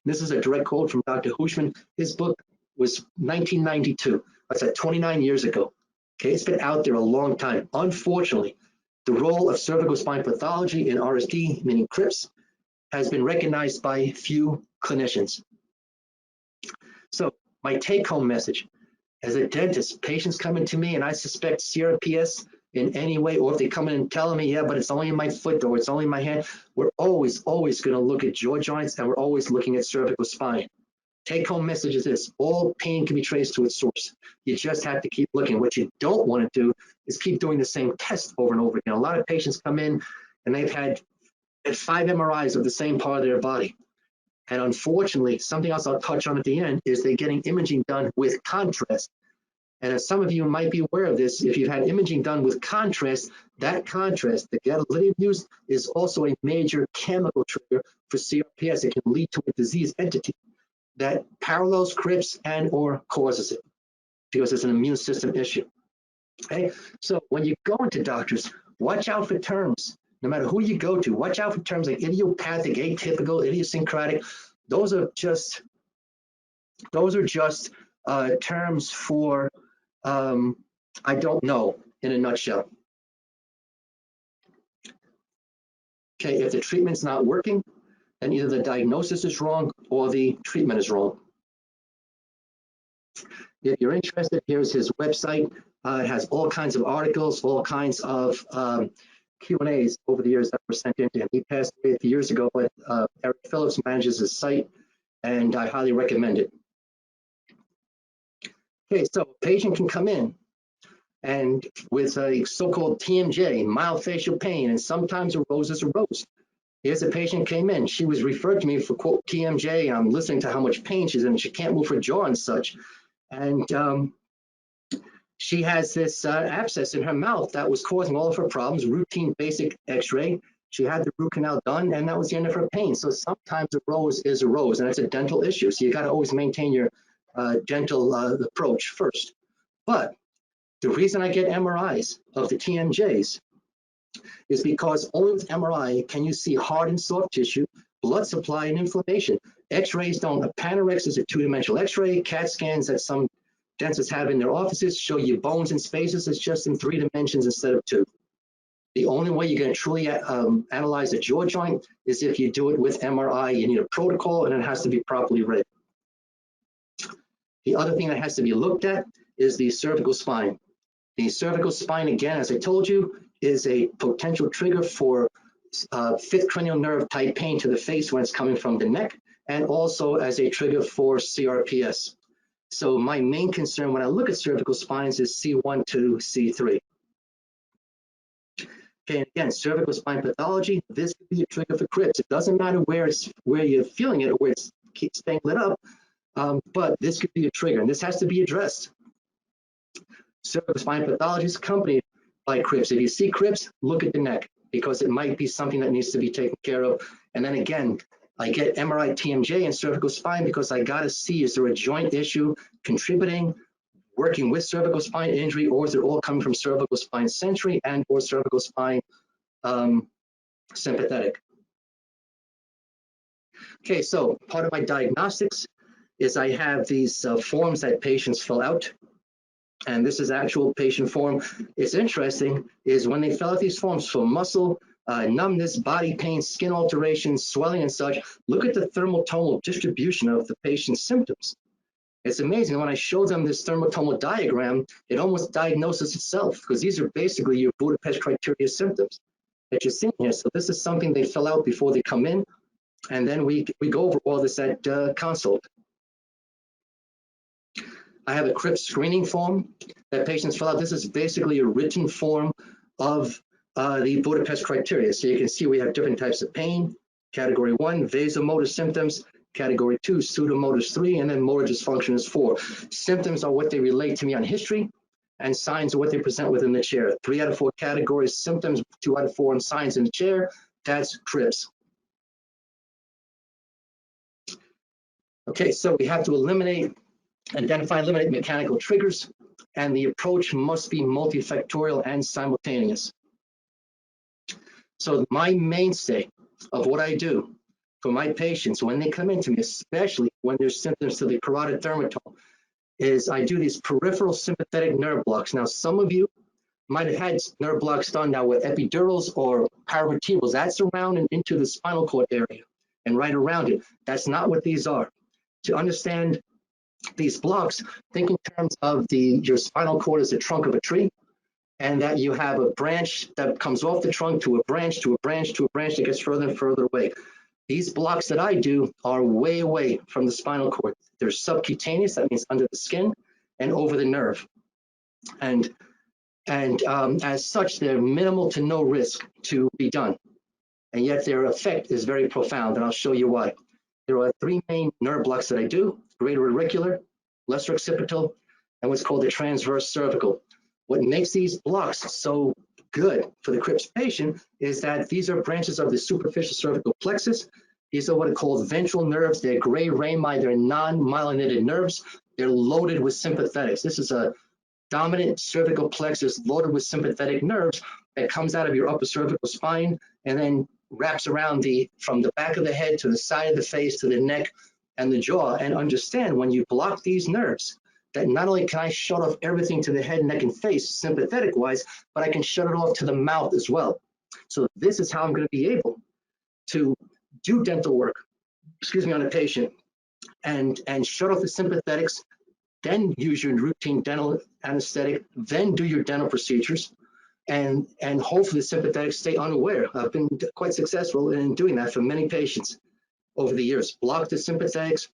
This is a direct quote from Dr. Hushman. His book was 1992. That's at 29 years ago. Okay, it's been out there a long time. Unfortunately, the role of cervical spine pathology in RSD, meaning CRPS, has been recognized by few clinicians. So my take-home message, as a dentist, patients coming to me and I suspect CRPS in any way, or if they come in and tell me, yeah, but it's only in my foot or it's only in my hand, we're always going to look at jaw joints and we're always looking at cervical spine. Take-home message is this: all pain can be traced to its source. You just have to keep looking. What you don't want to do is keep doing the same test over and over again. A lot of patients come in and they've had 5 MRIs of the same part of their body. And unfortunately, something else I'll touch on at the end is they're getting imaging done with contrast. And as some of you might be aware of this, if you've had imaging done with contrast, that contrast, the gadolinium used, is also a major chemical trigger for CRPS. It can lead to a disease entity that parallels CRPS and or causes it because it's an immune system issue. Okay, so when you go into doctors, watch out for terms. No matter who you go to, watch out for terms like idiopathic, atypical, idiosyncratic. Those are just terms for I don't know in a nutshell. Okay, if the treatment's not working, then either the diagnosis is wrong or the treatment is wrong. If you're interested, here's his website. It has all kinds of articles, all kinds of Q&As over the years that were sent in to him. He passed away a few years ago, but Eric Phillips manages his site, and I highly recommend it. Okay, so a patient can come in and with a so-called TMJ, mild facial pain, and sometimes a rose is a rose. Here's a patient came in. She was referred to me for, quote, TMJ, and I'm listening to how much pain she's in. She can't move her jaw and such. And she has this abscess in her mouth that was causing all of her problems, routine basic x-ray. She had the root canal done, and that was the end of her pain. So sometimes a rose is a rose, and it's a dental issue. So you got to always maintain your dental approach first. But the reason I get MRIs of the TMJs is because only with MRI can you see hard and soft tissue, blood supply, and inflammation. X-rays don't. A Panorex is a 2-dimensional X-ray. CAT scans that some dentists have in their offices show you bones and spaces. It's just in 3 dimensions instead of 2. The only way you're going to truly analyze a jaw joint is if you do it with MRI. You need a protocol, and it has to be properly read. The other thing that has to be looked at is the cervical spine. The cervical spine, again, as I told you, is a potential trigger for fifth cranial nerve type pain to the face when it's coming from the neck, and also as a trigger for CRPS. So my main concern when I look at cervical spines is C1 to C3. Okay, and again, cervical spine pathology, this could be a trigger for CRPS. It doesn't matter where you're feeling it or where it's staying lit up, but this could be a trigger, and this has to be addressed. Cervical spine pathology is accompanied by CRPS. If you see CRPS, look at the neck, because it might be something that needs to be taken care of. And then again, I get MRI TMJ and cervical spine because I got to see, is there a joint issue contributing, working with cervical spine injury, or is it all coming from cervical spine sensory and or cervical spine sympathetic? Okay, so part of my diagnostics is I have these forms that patients fill out. And this is actual patient form. It's interesting is when they fill out these forms for muscle, numbness, body pain, skin alterations, swelling and such, look at the thermotonal distribution of the patient's symptoms. It's amazing. When I show them this thermotonal diagram, it almost diagnoses itself, because these are basically your Budapest criteria symptoms that you're seeing here. So this is something they fill out before they come in, and then we go over all this at consult. I have a CRPS screening form that patients fill out. This is basically a written form of the Budapest criteria. So you can see we have different types of pain. Category 1, vasomotor symptoms. Category 2, pseudomotor 3, and then motor dysfunction is 4. Symptoms are what they relate to me on history, and signs are what they present within the chair. 3 out of 4 categories, symptoms, 2 out of 4 on signs in the chair. That's CRPS. Okay, so we have to identify and eliminate mechanical triggers, and the approach must be multifactorial and simultaneous. So my mainstay of what I do for my patients when they come into me, especially when there's symptoms to the carotid dermatome, is I do these peripheral sympathetic nerve blocks. Now, some of you might have had nerve blocks done now with epidurals or paravertebrals. That's around and into the spinal cord area and right around it. That's not what these are. To understand these blocks, think in terms of your spinal cord as the trunk of a tree, and that you have a branch that comes off the trunk to a branch, to a branch, to a branch that gets further and further away. These blocks that I do are way away from the spinal cord. They're subcutaneous, that means under the skin and over the nerve. And as such, they're minimal to no risk to be done. And yet their effect is very profound, and I'll show you why. There are 3 main nerve blocks that I do: greater auricular, lesser occipital, and what's called the transverse cervical. What makes these blocks so good for the CRPS patient is that these are branches of the superficial cervical plexus. These are what are called ventral nerves. They're gray rami, they're non-myelinated nerves. They're loaded with sympathetics. This is a dominant cervical plexus loaded with sympathetic nerves that comes out of your upper cervical spine and then wraps around from the back of the head to the side of the face to the neck and the jaw. And understand, when you block these nerves, that not only can I shut off everything to the head, neck, and face sympathetic wise, but I can shut it off to the mouth as well. So this is how I'm going to be able to do dental work, on a patient and shut off the sympathetics, then use your routine dental anesthetic, then do your dental procedures, and hopefully the sympathetics stay unaware. I've been quite successful in doing that for many patients over the years. Block the sympathetics,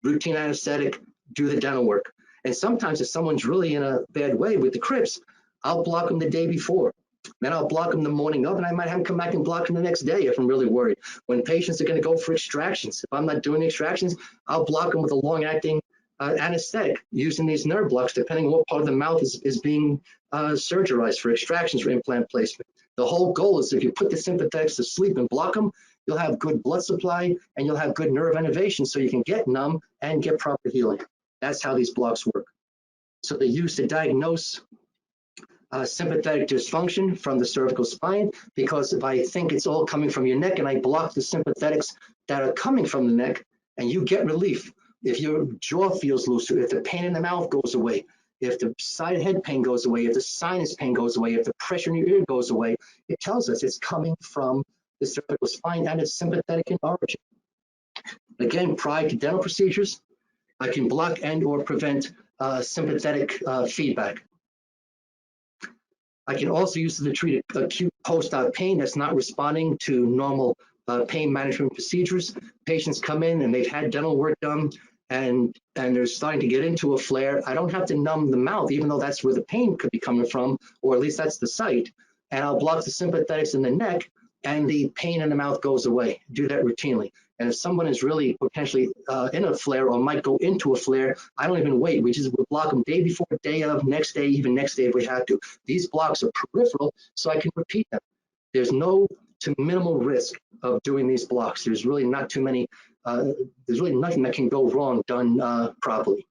routine anesthetic, do the dental work. And sometimes if someone's really in a bad way with the CRPS, I'll block them the day before. Then I'll block them the morning of, and I might have them come back and block them the next day if I'm really worried. When patients are going to go for extractions, if I'm not doing the extractions, I'll block them with a long-acting anesthetic using these nerve blocks, depending on what part of the mouth is being surgerized for extractions or implant placement. The whole goal is if you put the sympathetics to sleep and block them, you'll have good blood supply and you'll have good nerve innervation so you can get numb and get proper healing. That's how these blocks work. So they're used to diagnose sympathetic dysfunction from the cervical spine, because if I think it's all coming from your neck and I block the sympathetics that are coming from the neck, and you get relief. If your jaw feels looser, if the pain in the mouth goes away, if the side head pain goes away, if the sinus pain goes away, if the pressure in your ear goes away, it tells us it's coming from the cervical spine and it's sympathetic in origin. Again, prior to dental procedures, I can block and or prevent sympathetic feedback. I can also use it to treat acute post-op pain that's not responding to normal pain management procedures. Patients come in and they've had dental work done and they're starting to get into a flare. I don't have to numb the mouth, even though that's where the pain could be coming from, or at least that's the site. And I'll block the sympathetics in the neck and the pain in the mouth goes away. Do that routinely. And if someone is really potentially in a flare or might go into a flare, I don't even wait. We just block them day before, day of, next day, even next day if we have to. These blocks are peripheral, so I can repeat them. There's no to minimal risk of doing these blocks. There's really not too many, there's really nothing that can go wrong done properly.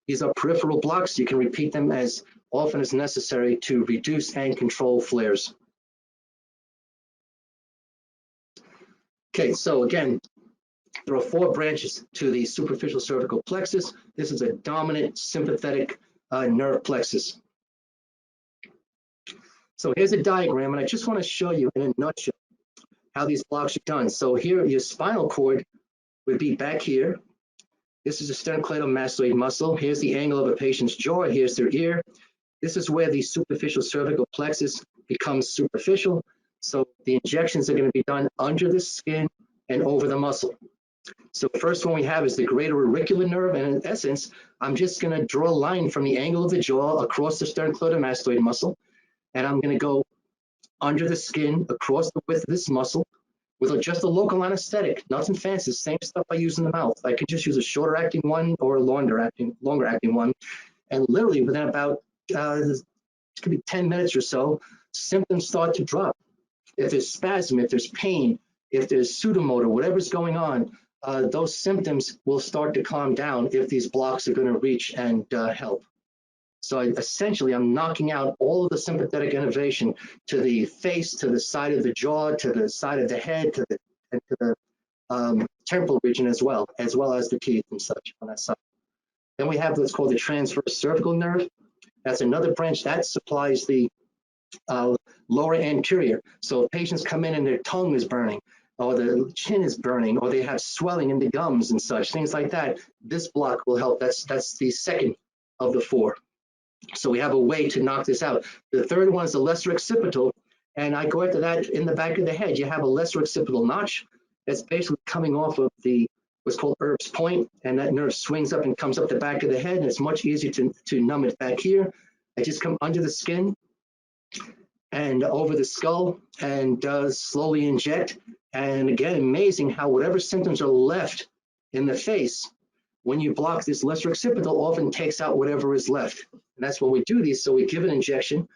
These are peripheral blocks. You can repeat them as often as necessary to reduce and control flares. Okay, so again, there are 4 branches to the superficial cervical plexus. This is a dominant sympathetic nerve plexus. So here's a diagram, and I just want to show you in a nutshell how these blocks are done. So here, your spinal cord would be back here. This is a sternocleidomastoid muscle. Here's the angle of a patient's jaw. Here's their ear. This is where the superficial cervical plexus becomes superficial. So the injections are going to be done under the skin and over the muscle. So the first one we have is the greater auricular nerve, and in essence, I'm just going to draw a line from the angle of the jaw across the sternocleidomastoid muscle, and I'm going to go under the skin across the width of this muscle with just a local anesthetic, nothing fancy, same stuff I use in the mouth. I could just use a shorter acting one or a longer acting one, and literally within about it could be 10 minutes or so, symptoms start to drop. If there's spasm, if there's pain, if there's pseudomotor, whatever's going on, those symptoms will start to calm down if these blocks are going to reach and help. So essentially, I'm knocking out all of the sympathetic innervation to the face, to the side of the jaw, to the side of the head, to the temporal region as well as the teeth and such on that side. Then we have what's called the transverse cervical nerve. That's another branch that supplies the lower anterior. So if patients come in and their tongue is burning, or the chin is burning, or they have swelling in the gums and such, things like that, this block will help. That's the second of the 4. So we have a way to knock this out. The third one is the lesser occipital, and I go after that in the back of the head. You have a lesser occipital notch that's basically coming off of the what's called Erb's point, and that nerve swings up and comes up the back of the head, and it's much easier to numb it back here. I just come under the skin and over the skull and slowly inject. And again, amazing how whatever symptoms are left in the face, when you block this lesser occipital, often takes out whatever is left. And that's when we do these. So we give an injection,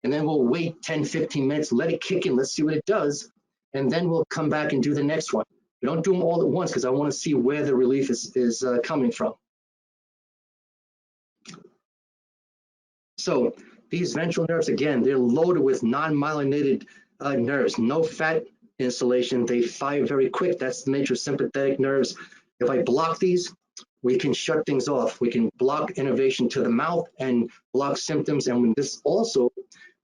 and then we'll wait 10, 15 minutes, let it kick in, let's see what it does, and then we'll come back and do the next one. We don't do them all at once because I want to see where the relief is coming from. So these ventral nerves, again, they're loaded with non-myelinated nerves, no fat insulation. They fire very quick. That's the nature of sympathetic nerves. If I block these, we can shut things off. We can block innervation to the mouth and block symptoms. And this also,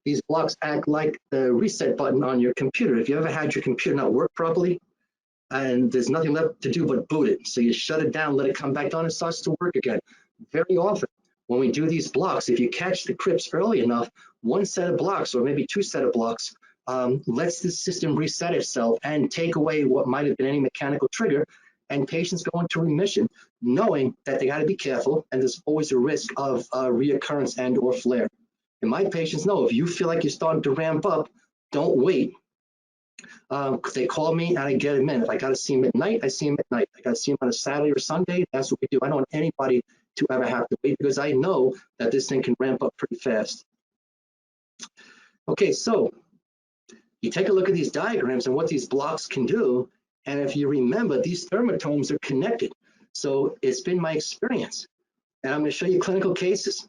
these blocks act like the reset button on your computer. If you ever had your computer not work properly and there's nothing left to do but boot it, so you shut it down, let it come back on, it starts to work again. Very often, when we do these blocks, if you catch the crips early enough, one set of blocks or maybe 2 set of blocks lets the system reset itself and take away what might have been any mechanical trigger, and patients go into remission, knowing that they got to be careful, and there's always a risk of reoccurrence and or flare. And my patients know, if you feel like you're starting to ramp up, don't wait. They call me and I get them in. If I got to see them at night, I see them at night. I got to see them on a Saturday or Sunday, that's what we do. I don't want anybody to ever have to wait because I know that this thing can ramp up pretty fast. Okay, so you take a look at these diagrams and what these blocks can do, and if you remember, these thermatomes are connected. So it's been my experience, and I'm going to show you clinical cases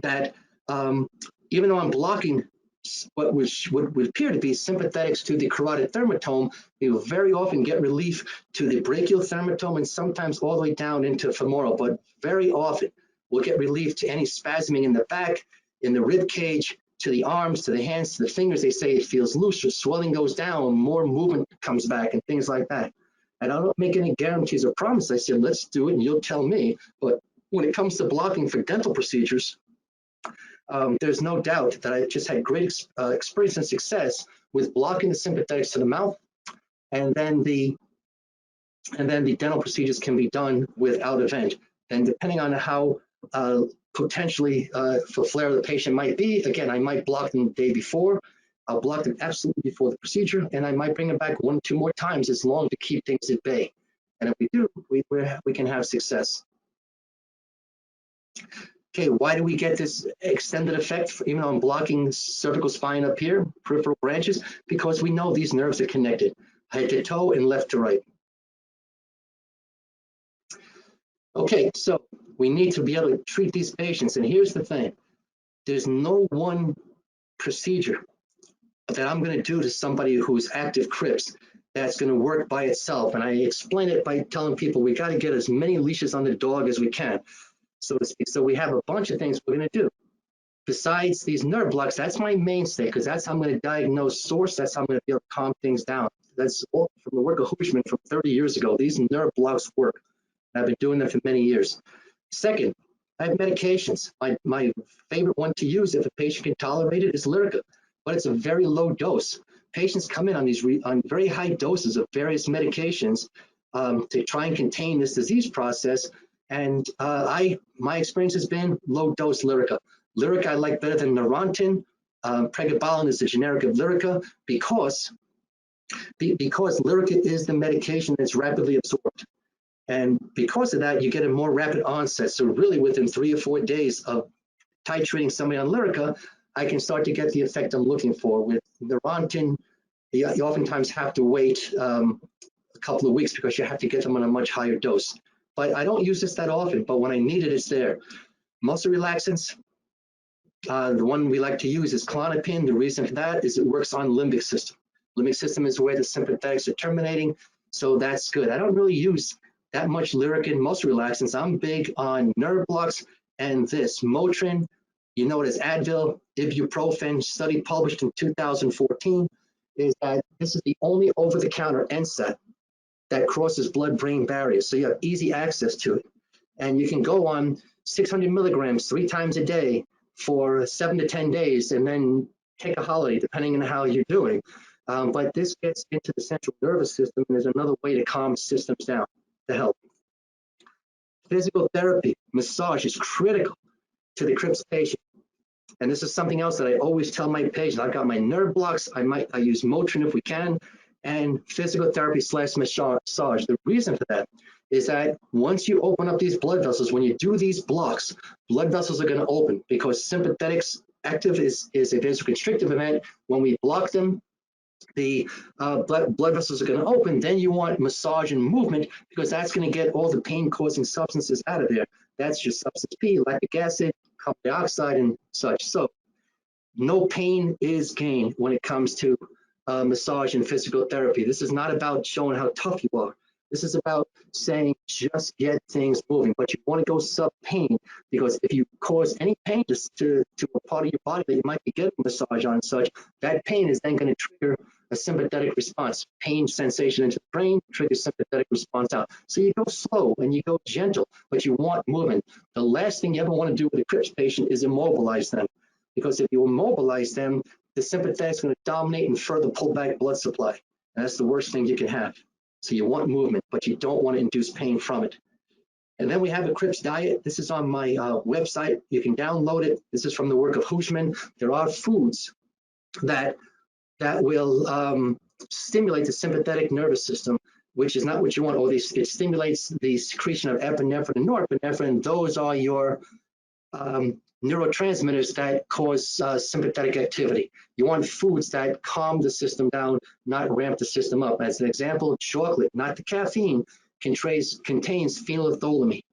that even though I'm blocking what would appear to be sympathetics to the carotid thermatome, we will very often get relief to the brachial thermatome and sometimes all the way down into femoral, but very often will get relief to any spasming in the back, in the rib cage, to the arms, to the hands, to the fingers. They say it feels looser, swelling goes down, more movement comes back, and things like that. And I don't make any guarantees or promises. I said, let's do it and you'll tell me. But when it comes to blocking for dental procedures, there's no doubt that I just had great experience and success with blocking the sympathetics to the mouth, and then the dental procedures can be done without event. And depending on how potentially for flare the patient might be, again, I might block them the day before. I'll block them absolutely before the procedure, and I might bring them back 1 or 2 more times as long to keep things at bay. And if we do, we can have success. Okay, why do we get this extended effect, even though I'm blocking cervical spine up here, peripheral branches? Because we know these nerves are connected, head to toe and left to right. Okay, so we need to be able to treat these patients. And here's the thing. There's no one procedure that I'm going to do to somebody who's active CRPS that's going to work by itself. And I explain it by telling people we got to get as many leashes on the dog as we can, so to speak. So we have a bunch of things we're going to do. Besides these nerve blocks, that's my mainstay, because that's how I'm going to diagnose source. That's how I'm going to be able to calm things down. That's all from the work of Hushman from 30 years ago. These nerve blocks work. I've been doing them for many years. Second, I have medications. My favorite one to use if a patient can tolerate it is Lyrica, but it's a very low dose. Patients come in on very high doses of various medications to try and contain this disease process. And my experience has been low dose Lyrica. Lyrica I like better than Neurontin. Pregabalin is the generic of Lyrica because Lyrica is the medication that's rapidly absorbed. And because of that, you get a more rapid onset. So really within 3 or 4 days of titrating somebody on Lyrica, I can start to get the effect I'm looking for. With Neurontin, you oftentimes have to wait a couple of weeks because you have to get them on a much higher dose. But I don't use this that often, but when I need it, it's there. Muscle relaxants, the one we like to use is Klonopin. The reason for that is it works on limbic system. Limbic system is where the sympathetics are terminating, so that's good. I don't really use that much Lyrica and muscle relaxants. I'm big on nerve blocks and this. Motrin, you know it as Advil, ibuprofen, study published in 2014, is that this is the only over-the-counter NSAID that crosses blood-brain barriers, so you have easy access to it. And you can go on 600 milligrams 3 times a day for 7 to 10 days and then take a holiday, depending on how you're doing. But this gets into the central nervous system, and there's another way to calm systems down to help. Physical therapy, massage is critical to the CRPS patient. And this is something else that I always tell my patients. I've got my nerve blocks. I use Motrin if we can, and physical therapy / massage. The reason for that is that once you open up these blood vessels, when you do these blocks, blood vessels are going to open because sympathetics active is a vasoconstrictive event. When we block them, the blood vessels are going to open. Then you want massage and movement because that's going to get all the pain-causing substances out of there. That's your substance P, lactic acid, carbon dioxide, and such. So no pain is gain when it comes to massage and physical therapy. This is not about showing how tough you are. This is about saying just get things moving, but you want to go sub-pain, because if you cause any pain to a part of your body that you might be getting massage on and such, that pain is then going to trigger a sympathetic response. Pain sensation into the brain triggers sympathetic response out. So you go slow and you go gentle, but you want movement. The last thing you ever want to do with a CRPS patient is immobilize them, because if you immobilize them, the sympathetic is going to dominate and further pull back blood supply. And that's the worst thing you can have. So you want movement, but you don't want to induce pain from it. And then we have a CRPS diet. This is on my website. You can download it. This is from the work of Hushman. There are foods that will stimulate the sympathetic nervous system, which is not what you want. It stimulates the secretion of epinephrine and norepinephrine. Those are your neurotransmitters that cause sympathetic activity. You want foods that calm the system down, not ramp the system up. As an example, chocolate, not the caffeine, contains phenethylamine.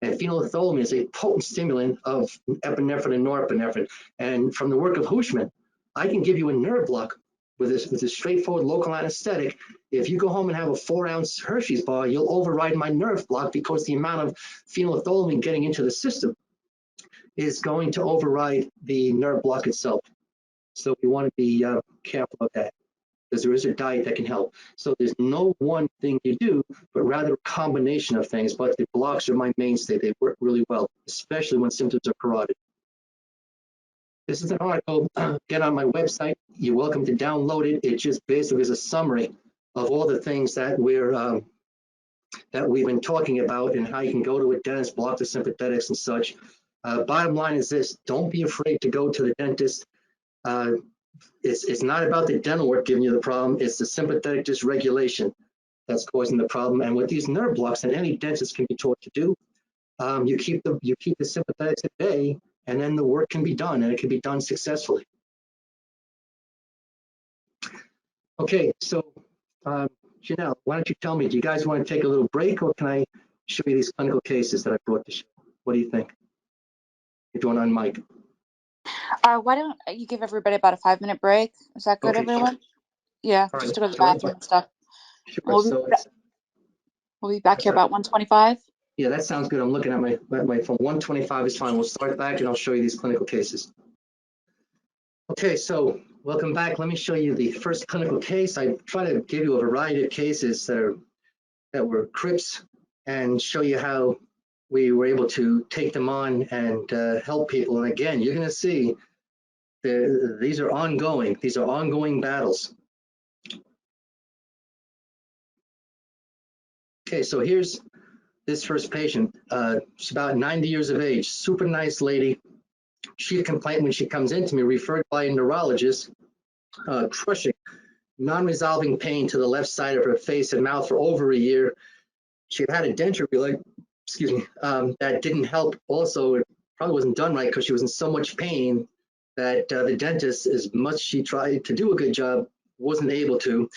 And phenethylamine is a potent stimulant of epinephrine and norepinephrine. And from the work of Hushman, I can give you a nerve block with a straightforward local anesthetic. If you go home and have a 4-ounce Hershey's bar, you'll override my nerve block because the amount of phenethylamine getting into the system is going to override the nerve block itself. So we want to be careful of that, because there is a diet that can help. So there's no one thing you do, but rather a combination of things. But the blocks are my mainstay. They work really well, especially when symptoms are carotid. This is an article, get on my website. You're welcome to download it. It just basically is a summary of all the things that we've been talking about and how you can go to a dentist, block the sympathetics and such. Bottom line is this: don't be afraid to go to the dentist. It's not about the dental work giving you the problem. It's the sympathetic dysregulation that's causing the problem. And with these nerve blocks, and any dentist can be taught to do, you keep the sympathetics at bay, and then the work can be done, and it can be done successfully. Okay, so Janelle, why don't you tell me, do you guys want to take a little break, or can I show you these clinical cases that I brought to show? What do you think? You're doing on mic. Why don't you give everybody about a 5-minute break? Is that good, Okay, everyone? Yeah, all just right. to go to the bathroom and stuff. Sure. We'll be back here about 1:25. Yeah, that sounds good. I'm looking at my phone. 1:25 is fine. We'll start back and I'll show you these clinical cases. Okay, so welcome back. Let me show you the first clinical case. I try to give you a variety of cases that were CRPS and show you how we were able to take them on and help people. And again, you're going to see these are ongoing. These are ongoing battles. Okay, so here's this first patient. She's about 90 years of age, super nice lady. She had a complaint when she comes into me, referred by a neurologist, crushing, non-resolving pain to the left side of her face and mouth for over a year. She had a denture that didn't help. Also, it probably wasn't done right because she was in so much pain that the dentist, as much she tried to do a good job, wasn't able to.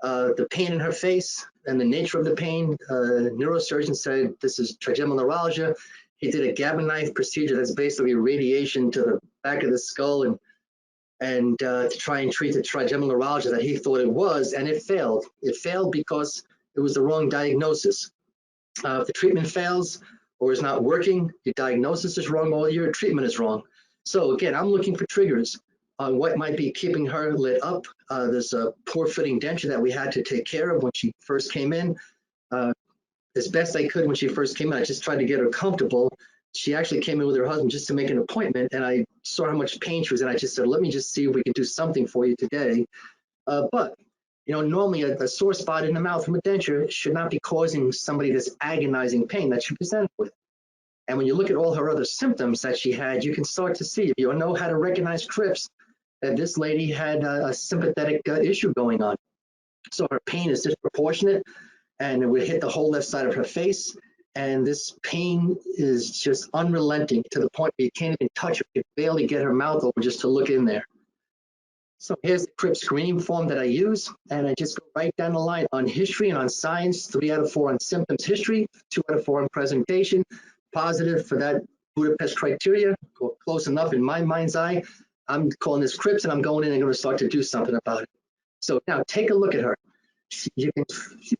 The pain in her face and the nature of the pain, neurosurgeon said this is trigeminal neuralgia. He did a Gabin knife procedure that's basically radiation to the back of the skull and to try and treat the trigeminal neuralgia that he thought it was, and it failed. It failed because it was the wrong diagnosis. If the treatment fails or is not working, your diagnosis is wrong or your treatment is wrong. So again, I'm looking for triggers on what might be keeping her lit up. There's a poor fitting denture that we had to take care of when she first came in. As best I could when she first came in, I just tried to get her comfortable. She actually came in with her husband just to make an appointment, and I saw how much pain she was in. I just said, let me just see if we can do something for you today. But you know, normally a sore spot in the mouth from a denture should not be causing somebody this agonizing pain that she presented with. And when you look at all her other symptoms that she had, you can start to see, if you know how to recognize CRPS, that this lady had a sympathetic issue going on. So her pain is disproportionate, and it would hit the whole left side of her face. And this pain is just unrelenting to the point where you can't even touch her. You can barely get her mouth open just to look in there. So here's the CRPS screening form that I use, and I just go right down the line on history and on signs. 3 out of 4 on symptoms history, 2 out of 4 on presentation. Positive for that Budapest criteria, close enough in my mind's eye. I'm calling this CRPS, and I'm going in and going to start to do something about it. So now take a look at her. You can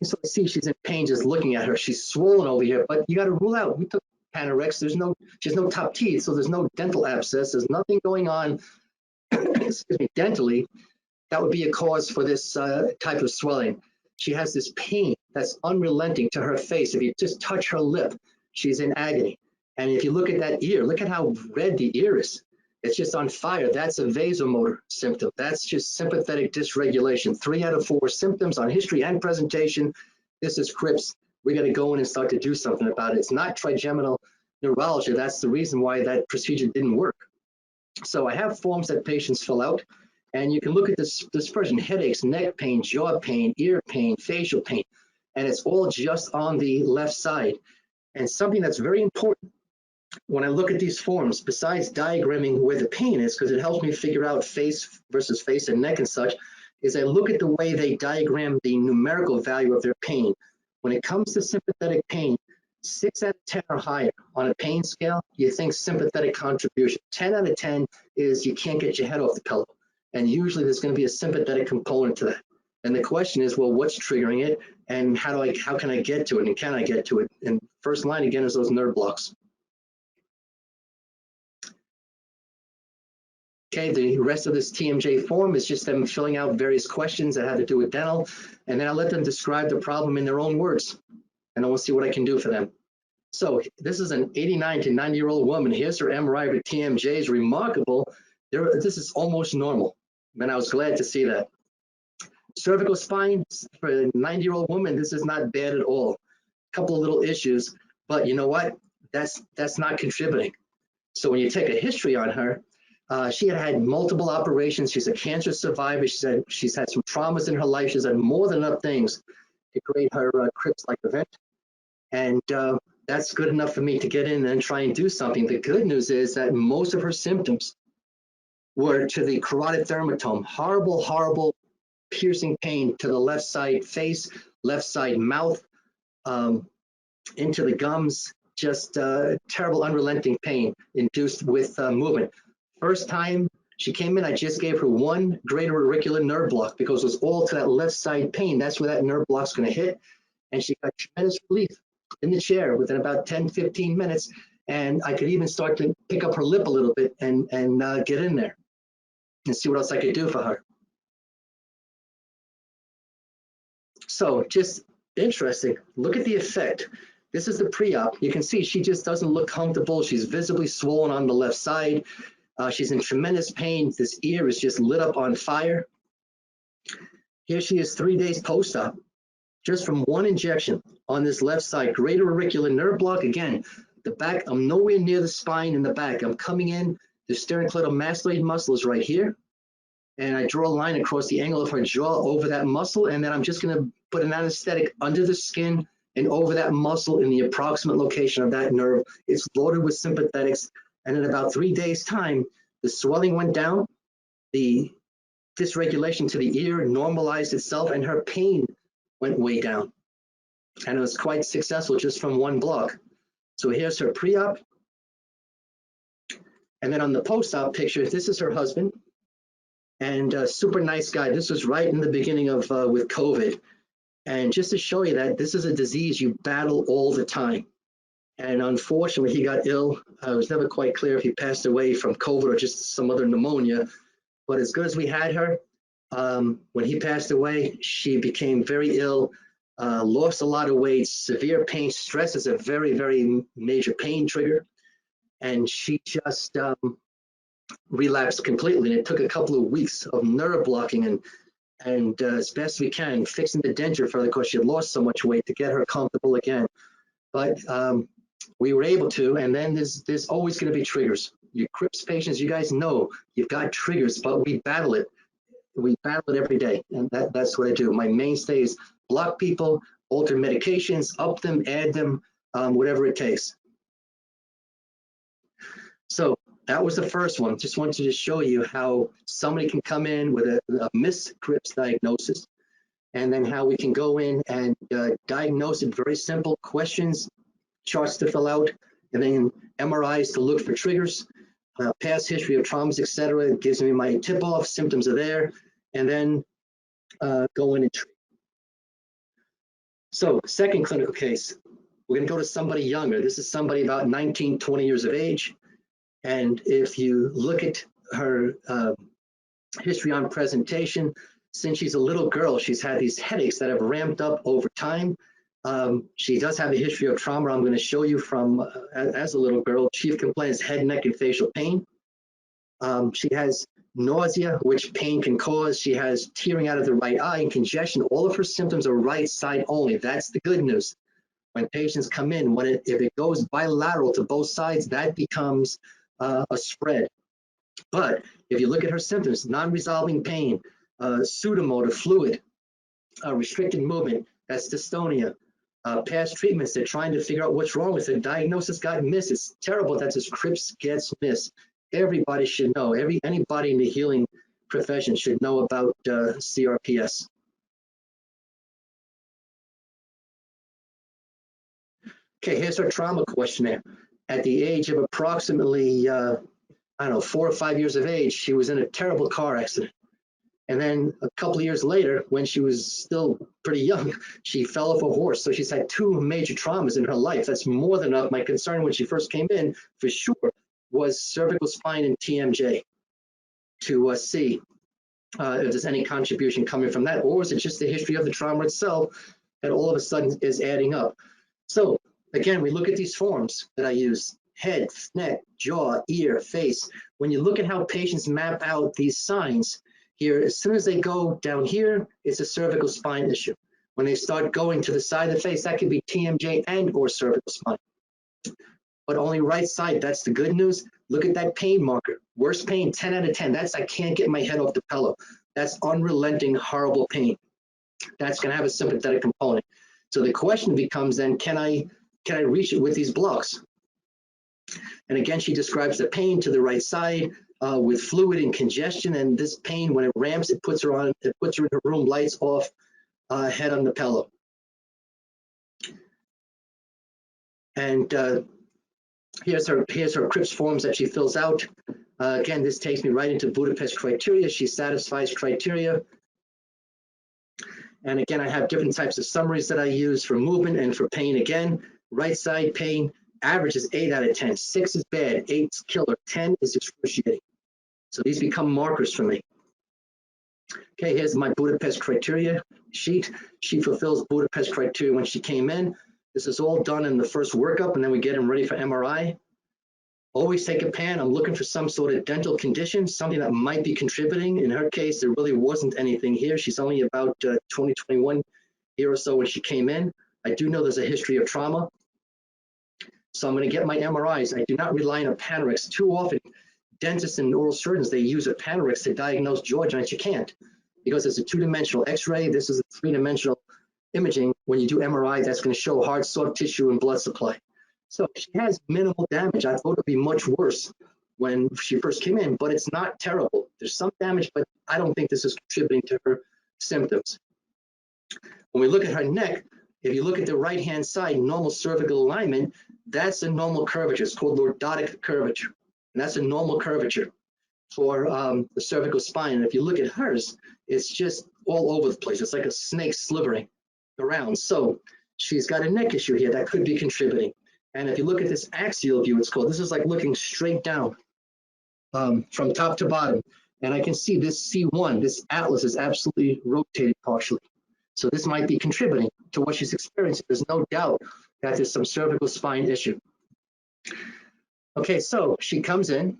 sort of see she's in pain just looking at her. She's swollen over here, but you got to rule out. We took Panorex. She has no top teeth, so there's no dental abscess. There's nothing going on, excuse me, dentally. That would be a cause for this type of swelling. She has this pain that's unrelenting to her face. If you just touch her lip, she's in agony. And if you look at that ear, look at how red the ear is. It's just on fire. That's a vasomotor symptom. That's just sympathetic dysregulation. 3 out of 4 symptoms on history and presentation. This is CRPS. We got to go in and start to do something about it. It's not trigeminal neuralgia. That's the reason why that procedure didn't work. So I have forms that patients fill out, and you can look at this person: headaches, neck pain, jaw pain, ear pain, facial pain, and it's all just on the left side. And something that's very important when I look at these forms, besides diagramming where the pain is, because it helps me figure out face versus face and neck and such, is I look at the way they diagram the numerical value of their pain. When it comes to sympathetic pain, 6 out of 10 or higher on a pain scale, you think sympathetic contribution. 10 out of 10 is you can't get your head off the pillow. And usually there's going to be a sympathetic component to that. And the question is, well, what's triggering it? And how can I get to it? And can I get to it? And first line again is those nerve blocks. Okay, the rest of this TMJ form is just them filling out various questions that have to do with dental, and then I let them describe the problem in their own words, and I will see what I can do for them. So this is an 89 to 90-year-old woman. Here's her MRI with TMJs, remarkable. This is almost normal, and I was glad to see that. Cervical spine for a 90-year-old woman, this is not bad at all. A couple of little issues, but you know what? That's not contributing. So when you take a history on her, she had multiple operations. She's a cancer survivor. She's had some traumas in her life. She's had more than enough things to create her CRPS-like event. And that's good enough for me to get in and try and do something. The good news is that most of her symptoms were to the carotid dermatome, horrible, horrible piercing pain to the left side face, left side mouth, into the gums, just terrible unrelenting pain induced with movement. First time she came in, I just gave her one greater auricular nerve block because it was all to that left side pain. That's where that nerve block's going to hit. And she got tremendous relief in the chair within about 10, 15 minutes. And I could even start to pick up her lip a little bit and get in there and see what else I could do for her. So just interesting. Look at the effect. This is the pre-op. You can see she just doesn't look comfortable. She's visibly swollen on the left side. She's in tremendous pain. This ear is just lit up on fire. Here she is 3 days post-op, just from one injection on this left side, greater auricular nerve block. Again, the back, I'm nowhere near the spine in the back. I'm coming in, the sternocleidomastoid muscle is right here. And I draw a line across the angle of her jaw over that muscle, and then I'm just going to put an anesthetic under the skin and over that muscle in the approximate location of that nerve. It's loaded with sympathetics, and in about 3 days' time, the swelling went down, the dysregulation to the ear normalized itself, and her pain went way down. And it was quite successful just from one block. So here's her pre-op. And then on the post-op picture, this is her husband. And a super nice guy. This was right in the beginning of with COVID. And just to show you that this is a disease you battle all the time. And unfortunately, he got ill. I was never quite clear if he passed away from COVID or just some other pneumonia. But as good as we had her, when he passed away, she became very ill, lost a lot of weight, severe pain. Stress is a very, very major pain trigger. And she just relapsed completely. And it took a couple of weeks of nerve blocking and as best we can, fixing the denture for her because she had lost so much weight to get her comfortable again. But we were able to, and then there's always going to be triggers. Your CRPS patients, you guys know you've got triggers, but we battle it. We battle it every day, and that's what I do. My mainstay is block people, alter medications, up them, add them, whatever it takes. So that was the first one. Just wanted to show you how somebody can come in with a missed CRPS diagnosis, and then how we can go in and diagnose it. Very simple questions, charts to fill out, and then MRIs to look for triggers, past history of traumas, etc. It gives me my tip-off, symptoms are there, and then go in and treat. So second clinical case, we're going to go to somebody younger. This is somebody about 19, 20 years of age. And if you look at her history on presentation, since she's a little girl, she's had these headaches that have ramped up over time. She does have a history of trauma. I'm going to show you from as a little girl. Chief complaint is head, neck, and facial pain. She has nausea, which pain can cause. She has tearing out of the right eye and congestion. All of her symptoms are right side only. That's the good news. When patients come in, if it goes bilateral to both sides, that becomes a spread. But if you look at her symptoms, non-resolving pain, pseudomotor fluid, restricted movement, that's dystonia. Past treatments, they're trying to figure out what's wrong with it. Diagnosis got missed. It's terrible that this CRPS gets missed. Everybody should know. Anybody in the healing profession should know about CRPS. Okay, here's our trauma questionnaire. At the age of approximately, I don't know, 4 or 5 years of age, she was in a terrible car accident. And then a couple of years later, when she was still pretty young, she fell off a horse. So she's had 2 major traumas in her life. That's more than enough. My concern when she first came in, for sure, was cervical spine and TMJ. to see if there's any contribution coming from that, or is it just the history of the trauma itself that all of a sudden is adding up? So again, we look at these forms that I use: head, neck, jaw, ear, face. When you look at how patients map out these signs here, as soon as they go down here, it's a cervical spine issue. When they start going to the side of the face, that could be TMJ and or cervical spine. But only right side, that's the good news. Look at that pain marker. Worst pain, 10 out of 10. That's I can't get my head off the pillow. That's unrelenting, horrible pain. That's going to have a sympathetic component. So the question becomes then, can I reach it with these blocks? And again, she describes the pain to the right side with fluid and congestion. And this pain, when it ramps, it puts her in her room, lights off, head on the pillow. And here's her CRPS forms that she fills out. Again, this takes me right into Budapest criteria. She satisfies criteria. And again, I have different types of summaries that I use for movement and for pain. Again, right side pain, average is 8 out of 10. 6 is bad, 8 is killer, 10 is excruciating. So these become markers for me. Okay, here's my Budapest criteria sheet. She fulfills Budapest criteria when she came in. This is all done in the first workup, and then we get them ready for MRI. Always take a pan. I'm looking for some sort of dental condition, something that might be contributing. In her case, there really wasn't anything here. She's only about 20, 21 year or so when she came in. I do know there's a history of trauma. So I'm going to get my MRIs. I do not rely on a Panorex. Too often, dentists and oral surgeons, they use a Panorex to diagnose jaw joints. You can't, because it's a two-dimensional X-ray. This is a three-dimensional imaging. When you do MRI, that's going to show hard, soft tissue and blood supply. So she has minimal damage. I thought it would be much worse when she first came in, but it's not terrible. There's some damage, but I don't think this is contributing to her symptoms. When we look at her neck, if you look at the right-hand side, normal cervical alignment, that's a normal curvature. It's called lordotic curvature. And that's a normal curvature for the cervical spine. And if you look at hers, it's just all over the place. It's like a snake slithering around. So she's got a neck issue here that could be contributing. And if you look at this axial view, it's called, this is like looking straight down from top to bottom. And I can see this C1, this atlas is absolutely rotated partially. So this might be contributing to what she's experiencing. There's no doubt that there's some cervical spine issue. Okay, so she comes in,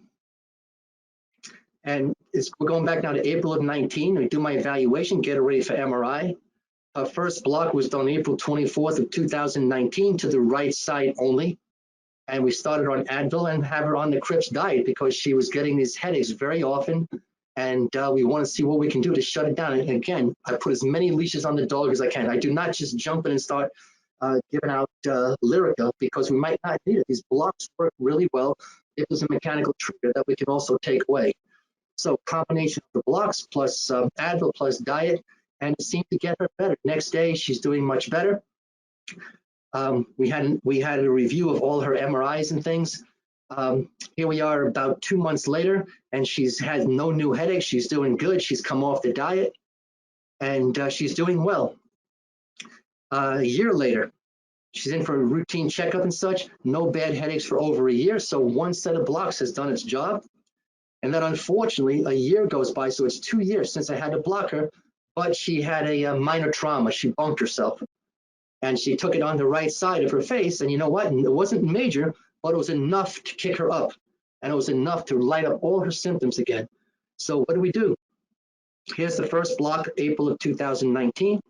and we're going back now to April of 19. We do my evaluation, get her ready for MRI. Her first block was done April 24th of 2019 to the right side only. And we started on Advil and have her on the CRPS diet because she was getting these headaches very often. And we want to see what we can do to shut it down. And again, I put as many leashes on the dog as I can. I do not just jump in and start giving out Lyrica because we might not need it. These blocks work really well if there's a mechanical trigger that we can also take away. So combination of the blocks plus Advil plus diet, and it seemed to get her better. Next day, she's doing much better. We had a review of all her MRIs and things. Here we are about 2 months later, and she's had no new headaches. She's doing good. She's come off the diet, and she's doing well. A year later, she's in for a routine checkup and such. No bad headaches for over a year. So one set of blocks has done its job. And then unfortunately, a year goes by, so it's 2 years since I had to block her, but she had a minor trauma. She bumped herself, and she took it on the right side of her face. And you know what? It wasn't major, but it was enough to kick her up, and it was enough to light up all her symptoms again. So what do? Here's the first block, April of 2019.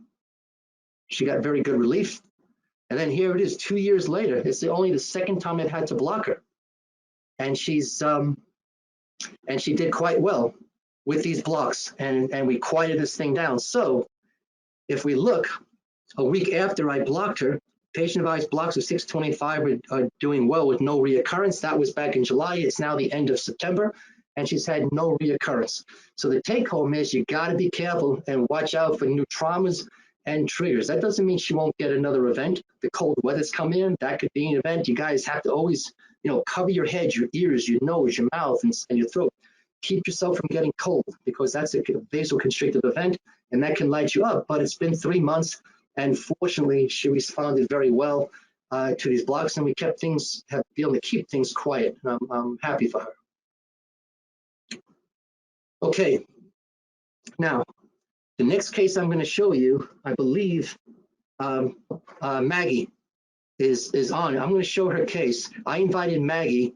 She got very good relief. And then here it is 2 years later. It's only the second time I've had to block her. And she did quite well with these blocks, and we quieted this thing down. So if we look, a week after I blocked her, patient-advised blocks of 625 are doing well with no reoccurrence. That was back in July. It's now the end of September, and she's had no reoccurrence. So the take-home is you got to be careful and watch out for new traumas and triggers. That doesn't mean she won't get another event. The cold weather's come in, that could be an event. You guys have to always, cover your head, your ears, your nose, your mouth, and your throat. Keep yourself from getting cold because that's a vasoconstrictive event, and that can light you up. But it's been 3 months, and fortunately, she responded very well to these blocks, and we have been able to keep things quiet. And I'm happy for her. Okay, now the next case I'm going to show you, I believe Maggie is on. I'm going to show her case. I invited Maggie,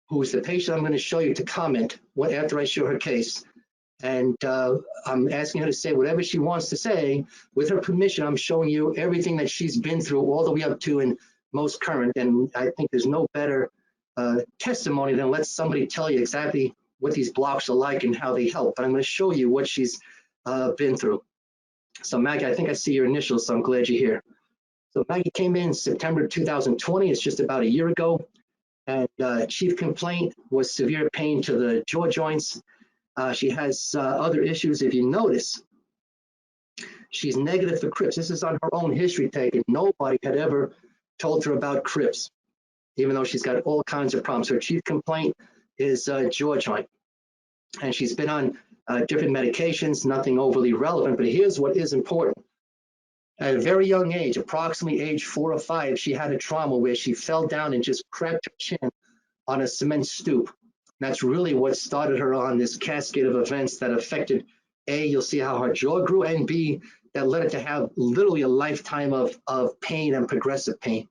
who is the patient I'm going to show you, to comment after I show her case. And I'm asking her to say whatever she wants to say. With her permission, I'm showing you everything that she's been through all the way up to and most current. And I think there's no better testimony than let somebody tell you exactly what these blocks are like and how they help. But I'm going to show you what she's been through. So Maggie, I think I see your initials, so I'm glad you're here. So Maggie came in September 2020. It's just about a year ago. And chief complaint was severe pain to the jaw joints. She has other issues. If you notice, she's negative for CRPS. This is on her own history taken. Nobody had ever told her about CRPS, even though she's got all kinds of problems. Her chief complaint is jaw joint. And she's been on different medications, nothing overly relevant. But here's what is important. At a very young age, approximately age 4 or 5, she had a trauma where she fell down and just cracked her chin on a cement stoop. That's really what started her on this cascade of events that affected, A, you'll see how her jaw grew, and B, that led her to have literally a lifetime of pain and progressive pain.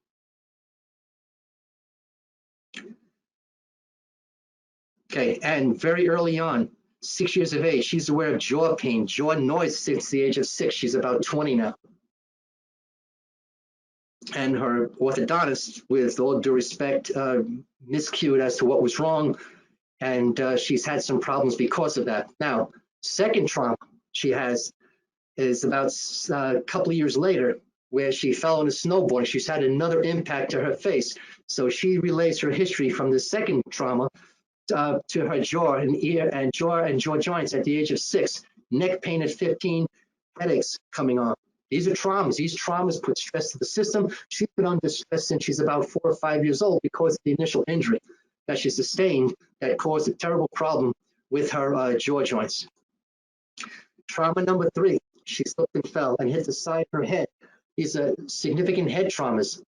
Okay, and very early on, 6 years of age, she's aware of jaw pain, jaw noise since the age of 6. She's about 20 now. And her orthodontist, with all due respect, miscued as to what was wrong, and she's had some problems because of that. Now, second trauma she has is about a couple of years later, where she fell on a snowboard. She's had another impact to her face. So she relays her history from the second trauma to her jaw and ear and jaw joints at the age of 6, neck pain at 15, headaches coming on. These are traumas. These traumas put stress to the system. She's been under stress since she's about 4 or 5 years old because of the initial injury that she sustained that caused a terrible problem with her jaw joints. Trauma number 3, she slipped and fell and hit the side of her head. These are significant head traumas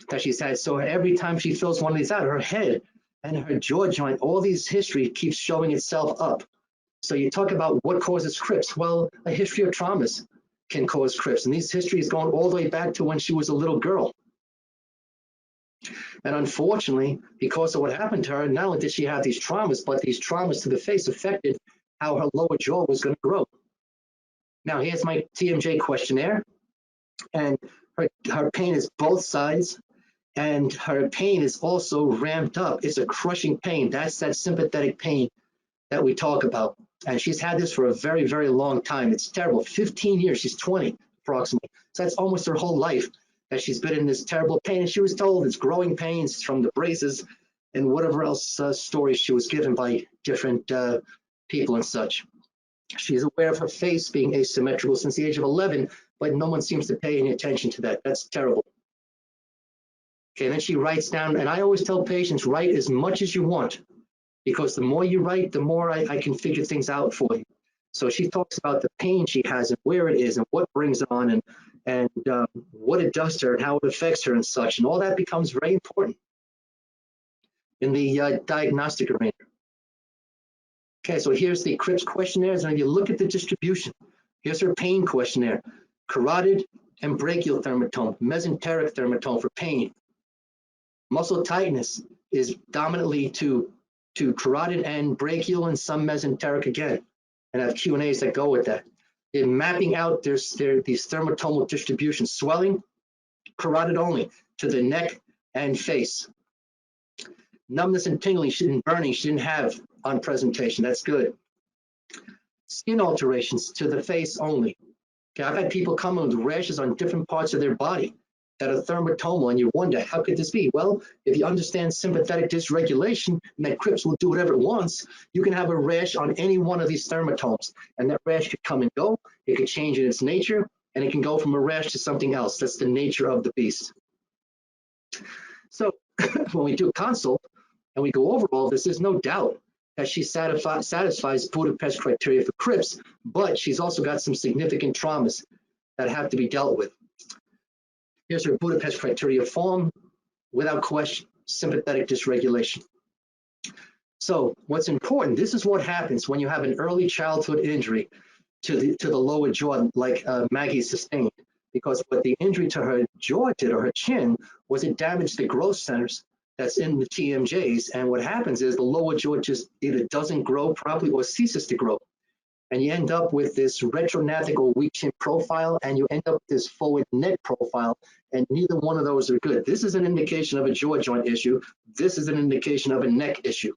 that she's had. So every time she fills one of these out, her head and her jaw joint, all these history keeps showing itself up. So you talk about what causes CRPS. Well, a history of traumas can cause CRPS. And these histories going all the way back to when she was a little girl. And unfortunately, because of what happened to her, not only did she have these traumas, but these traumas to the face affected how her lower jaw was going to grow. Now, here's my TMJ questionnaire. And her pain is both sides. And her pain is also ramped up. It's a crushing pain. That's that sympathetic pain that we talk about. And she's had this for a very, very long time. It's terrible. 15 years. She's 20 approximately. So that's almost her whole life that she's been in this terrible pain. And she was told it's growing pains from the braces and whatever else stories she was given by different people and such. She's aware of her face being asymmetrical since the age of 11, but no one seems to pay any attention to that. That's terrible. Okay, and then she writes down, and I always tell patients, write as much as you want, because the more you write, the more I can figure things out for you. So she talks about the pain she has and where it is and what brings it on and what it does to her and how it affects her and such. And all that becomes very important in the diagnostic arena. Okay, so here's the CRPS questionnaires. And if you look at the distribution, here's her pain questionnaire. Carotid and brachial dermatome, mesenteric dermatome for pain. Muscle tightness is dominantly to carotid and brachial and some mesenteric again. And I have Q&As that go with that. In mapping out, there's these dermatomal distributions, swelling, carotid only, to the neck and face. Numbness and tingling, burning, she didn't have on presentation. That's good. Skin alterations to the face only. Okay, I've had people come in with rashes on different parts of their body that are thermatomal, and you wonder, how could this be? Well, if you understand sympathetic dysregulation, and that CRPS will do whatever it wants, you can have a rash on any one of these thermatomes, and that rash could come and go, it could change in its nature, and it can go from a rash to something else. That's the nature of the beast. So when we do a consult, and we go over all this, there's no doubt that she satisfies Budapest criteria for CRPS, but she's also got some significant traumas that have to be dealt with. Here's her Budapest criteria form, without question, sympathetic dysregulation. So what's important, this is what happens when you have an early childhood injury to the lower jaw like Maggie sustained. Because what the injury to her jaw did, or her chin, was it damaged the growth centers that's in the TMJs. And what happens is the lower jaw just either doesn't grow properly or ceases to grow. And you end up with this retrognathic or weak chin profile, and you end up with this forward neck profile, and neither one of those are good. This is an indication of a jaw joint issue. This is an indication of a neck issue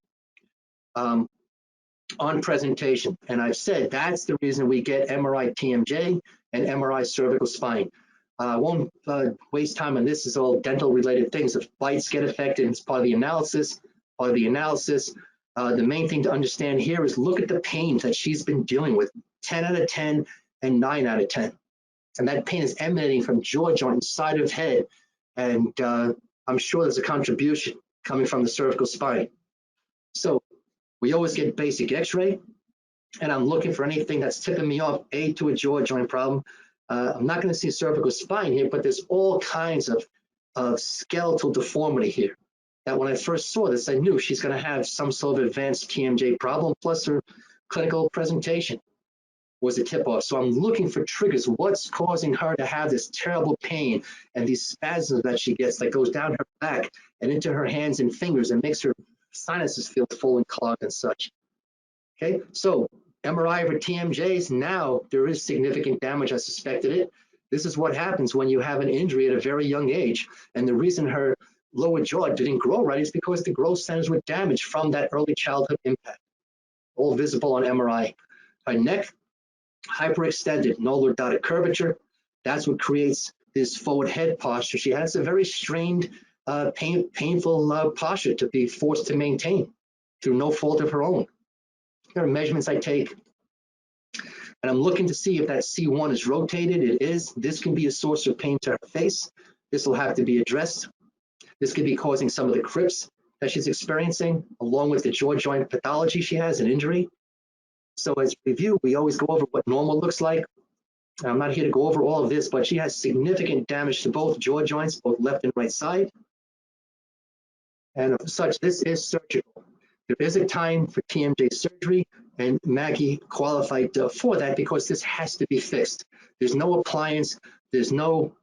on presentation. And I've said that's the reason we get MRI TMJ and MRI cervical spine. I won't waste time on this. It's all dental related things. If bites get affected, it's part of the analysis. The main thing to understand here is look at the pain that she's been dealing with, 10 out of 10 and 9 out of 10. And that pain is emanating from jaw joint, side of head. And I'm sure there's a contribution coming from the cervical spine. So we always get basic x-ray, and I'm looking for anything that's tipping me off, to a jaw joint problem. I'm not going to see cervical spine here, but there's all kinds of skeletal deformity here. That when I first saw this, I knew she's going to have some sort of advanced TMJ problem, plus her clinical presentation was a tip-off. So I'm looking for triggers. What's causing her to have this terrible pain and these spasms that she gets that goes down her back and into her hands and fingers and makes her sinuses feel full and clogged and such. Okay, so MRI over TMJs, now there is significant damage. I suspected it. This is what happens when you have an injury at a very young age. And the reason her lower jaw didn't grow right is because the growth centers were damaged from that early childhood impact, all visible on MRI. Her neck, hyperextended, no lordotic curvature. That's what creates this forward head posture. She has a very strained, painful posture to be forced to maintain through no fault of her own. There are measurements I take, and I'm looking to see if that C1 is rotated. It is. This can be a source of pain to her face. This will have to be addressed. This could be causing some of the crypts that she's experiencing, along with the jaw joint pathology she has, an injury. So as a review, we always go over what normal looks like. I'm not here to go over all of this, but she has significant damage to both jaw joints, both left and right side. And as such, this is surgical. There is a time for TMJ surgery, and Maggie qualified for that because this has to be fixed. There's no appliance, there's no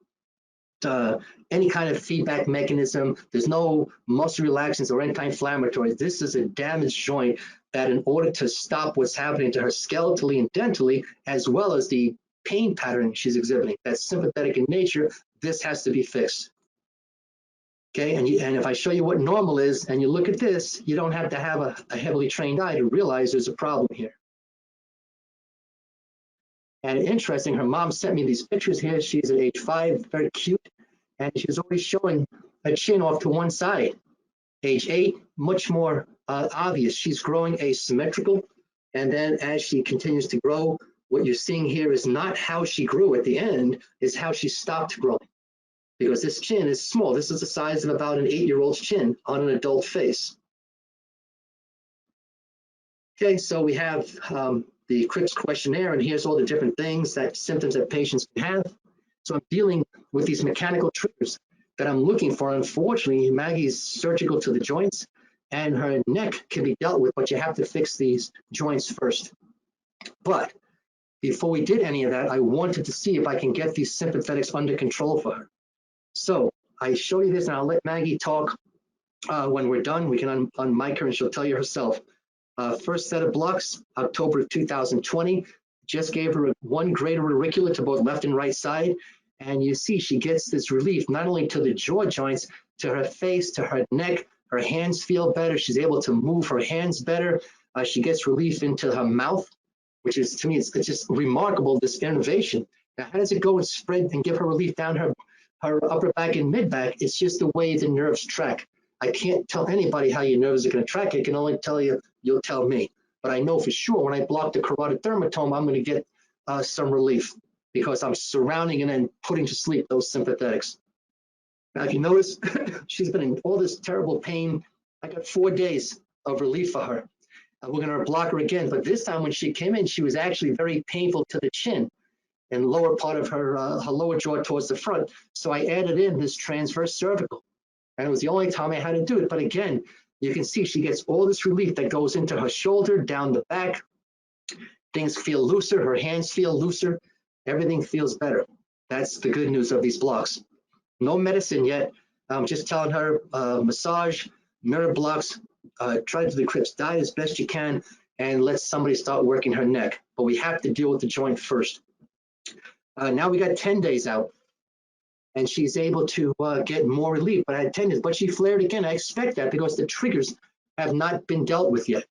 any kind of feedback mechanism, there's no muscle relaxants or anti-inflammatories. This is a damaged joint that, in order to stop what's happening to her skeletally and dentally, as well as the pain pattern she's exhibiting, that's sympathetic in nature, this has to be fixed. Okay, and if I show you what normal is, and you look at this, you don't have to have a heavily trained eye to realize there's a problem here. And interesting, her mom sent me these pictures here. She's at age 5, very cute, and she's always showing a chin off to one side. Age 8, much more obvious. She's growing asymmetrical, and then as she continues to grow, what you're seeing here is not how she grew at the end, is how she stopped growing. Because this chin is small. This is the size of about an 8-year-old's chin on an adult face. Okay, so we have the CRPS questionnaire, and here's all the different things, symptoms that patients can have. So I'm dealing with these mechanical triggers that I'm looking for. Unfortunately, Maggie's surgical to the joints, and her neck can be dealt with, but you have to fix these joints first. But before we did any of that, I wanted to see if I can get these sympathetics under control for her. So I show you this, and I'll let Maggie talk when we're done. We can unmic her, and she'll tell you herself. First set of blocks, October of 2020. Just gave her 1 greater auricular to both left and right side. And you see she gets this relief, not only to the jaw joints, to her face, to her neck. Her hands feel better. She's able to move her hands better. She gets relief into her mouth, which is, to me, it's just remarkable, this innovation. Now, how does it go and spread and give her relief down her upper back and mid back? It's just the way the nerves track. I can't tell anybody how your nerves are going to track. I can only tell you, you'll tell me. But I know for sure when I block the carotid dermatome, I'm going to get some relief because I'm surrounding and then putting to sleep those sympathetics. Now, if you notice, she's been in all this terrible pain. I got 4 days of relief for her. And we're going to block her again. But this time when she came in, she was actually very painful to the chin and lower part of her lower jaw towards the front. So I added in this transverse cervical. And it was the only time I had to do it. But again, You can see she gets all this relief that goes into her shoulder, down the back. Things feel looser, her hands feel looser, everything feels better. That's the good news of these blocks. No medicine yet. I'm just telling her massage, nerve blocks, try to do the CRPS diet as best you can, and let somebody start working her neck. But we have to deal with the joint first. Now we got 10 days out, and she's able to get more relief. But I had 10 days, but she flared again. I expect that because the triggers have not been dealt with yet.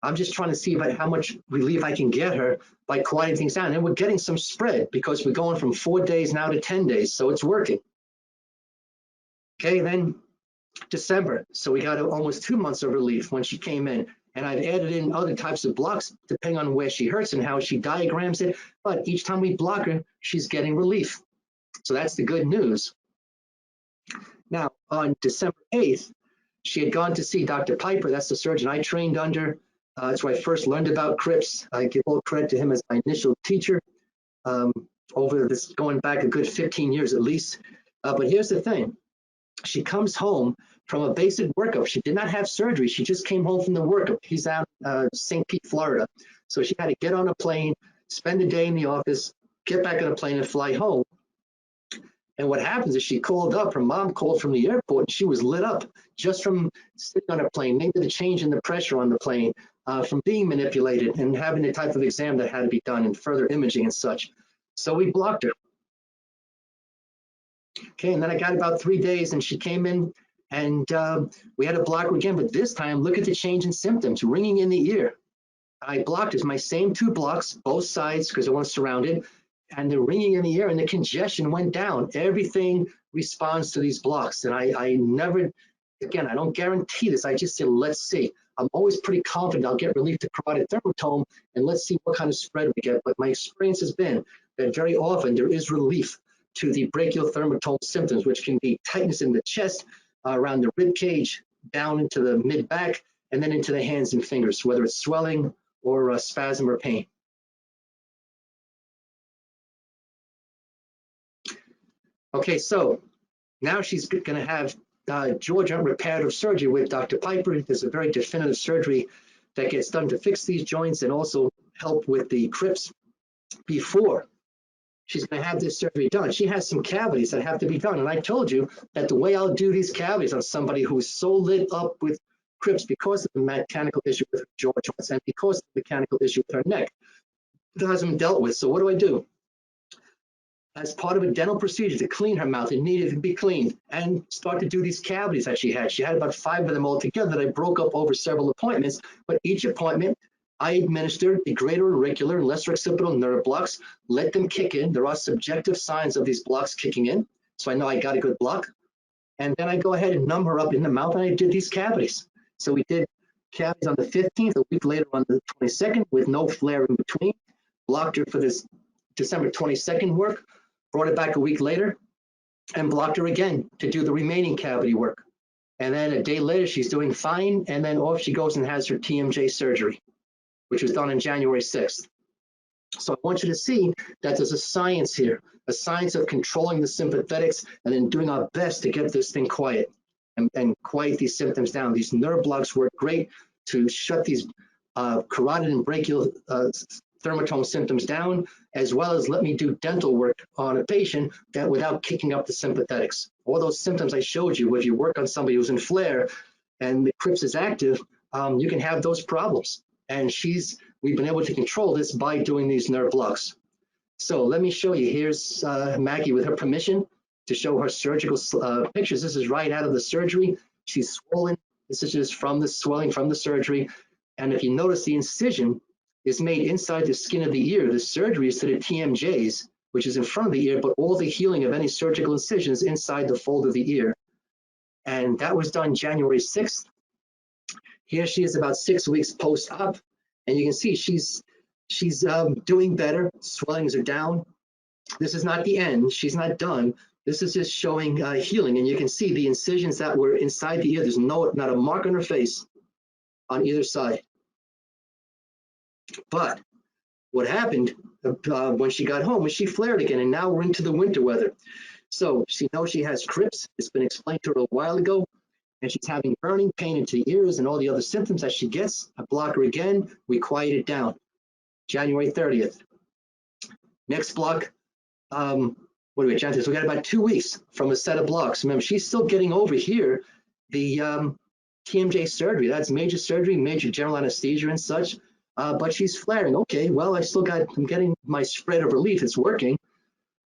I'm just trying to see about how much relief I can get her by quieting things down. And we're getting some spread because we're going from 4 days now to 10 days, so it's working. Okay, then December. So we got almost 2 months of relief when she came in. And I've added in other types of blocks depending on where she hurts and how she diagrams it. But each time we block her, she's getting relief. So that's the good news. Now, on December 8th, she had gone to see Dr. Piper. That's the surgeon I trained under. That's where I first learned about CRPS. I give all credit to him as my initial teacher over this, going back a good 15 years at least. But here's the thing. She comes home from a basic workup. She did not have surgery. She just came home from the workup. He's out St. Pete, Florida. So she had to get on a plane, spend a day in the office, get back on a plane and fly home. And what happens is she called up, her mom called from the airport, and she was lit up just from sitting on a plane, maybe the change in the pressure on the plane, from being manipulated and having the type of exam that had to be done and further imaging and such. So we blocked her. Okay, and then I got about 3 days and she came in and we had to block her again, but this time look at the change in symptoms, ringing in the ear. I blocked it, my same 2 blocks, both sides, because I want to surround it, and the ringing in the ear and the congestion went down. Everything responds to these blocks. And I never, again, I don't guarantee this. I just say, let's see. I'm always pretty confident I'll get relief to carotid thermatome, and let's see what kind of spread we get. But my experience has been that very often there is relief to the brachial thermatome symptoms, which can be tightness in the chest, around the rib cage, down into the mid back, and then into the hands and fingers, whether it's swelling or spasm or pain. Okay, so now she's going to have joint reparative surgery with Dr. Piper. There's a very definitive surgery that gets done to fix these joints and also help with the CRPS before she's going to have this surgery done. She has some cavities that have to be done. And I told you that the way I'll do these cavities on somebody who's so lit up with CRPS because of the mechanical issue with her jaw joints and because of the mechanical issue with her neck, it hasn't been dealt with. So what do? As part of a dental procedure to clean her mouth, it needed to be cleaned and start to do these cavities that she had. She had about 5 of them all together that I broke up over several appointments, but each appointment I administered the greater auricular and lesser occipital nerve blocks, let them kick in. There are subjective signs of these blocks kicking in, so I know I got a good block. And then I go ahead and numb her up in the mouth and I did these cavities. So we did cavities on the 15th, a week later on the 22nd with no flare in between, blocked her for this December 22nd work, brought it back a week later and blocked her again to do the remaining cavity work. And then a day later, she's doing fine. And then off she goes and has her TMJ surgery, which was done on January 6th. So I want you to see that there's a science here, a science of controlling the sympathetics and then doing our best to get this thing quiet and quiet these symptoms down. These nerve blocks work great to shut these carotid and brachial thermatome symptoms down, as well as let me do dental work on a patient that without kicking up the sympathetics. All those symptoms I showed you, if you work on somebody who's in flare and the CRPS is active, you can have those problems. And we've been able to control this by doing these nerve blocks. So let me show you. Here's Maggie with her permission to show her surgical pictures. This is right out of the surgery. She's swollen. This is just from the swelling from the surgery. And if you notice, the incision is made inside the skin of the ear. The surgery is to the TMJs, which is in front of the ear, but all the healing of any surgical incisions inside the fold of the ear. And that was done January 6th. Here she is about 6 weeks post-op, and you can see she's doing better. Swellings are down. This is not the end. She's not done. This is just showing healing, and you can see the incisions that were inside the ear. There's not a mark on her face on either side. But what happened when she got home was she flared again, and now we're into the winter weather. So she knows she has CRPS. It's been explained to her a while ago, and she's having burning pain into the ears and all the other symptoms that she gets. I block her again. We quiet it down. January 30th. Next block, what do we have? We got about 2 weeks from a set of blocks. Remember, she's still getting over here the TMJ surgery. That's major surgery, major general anesthesia and such. But she's flaring. Okay, well, I'm getting my spread of relief. It's working,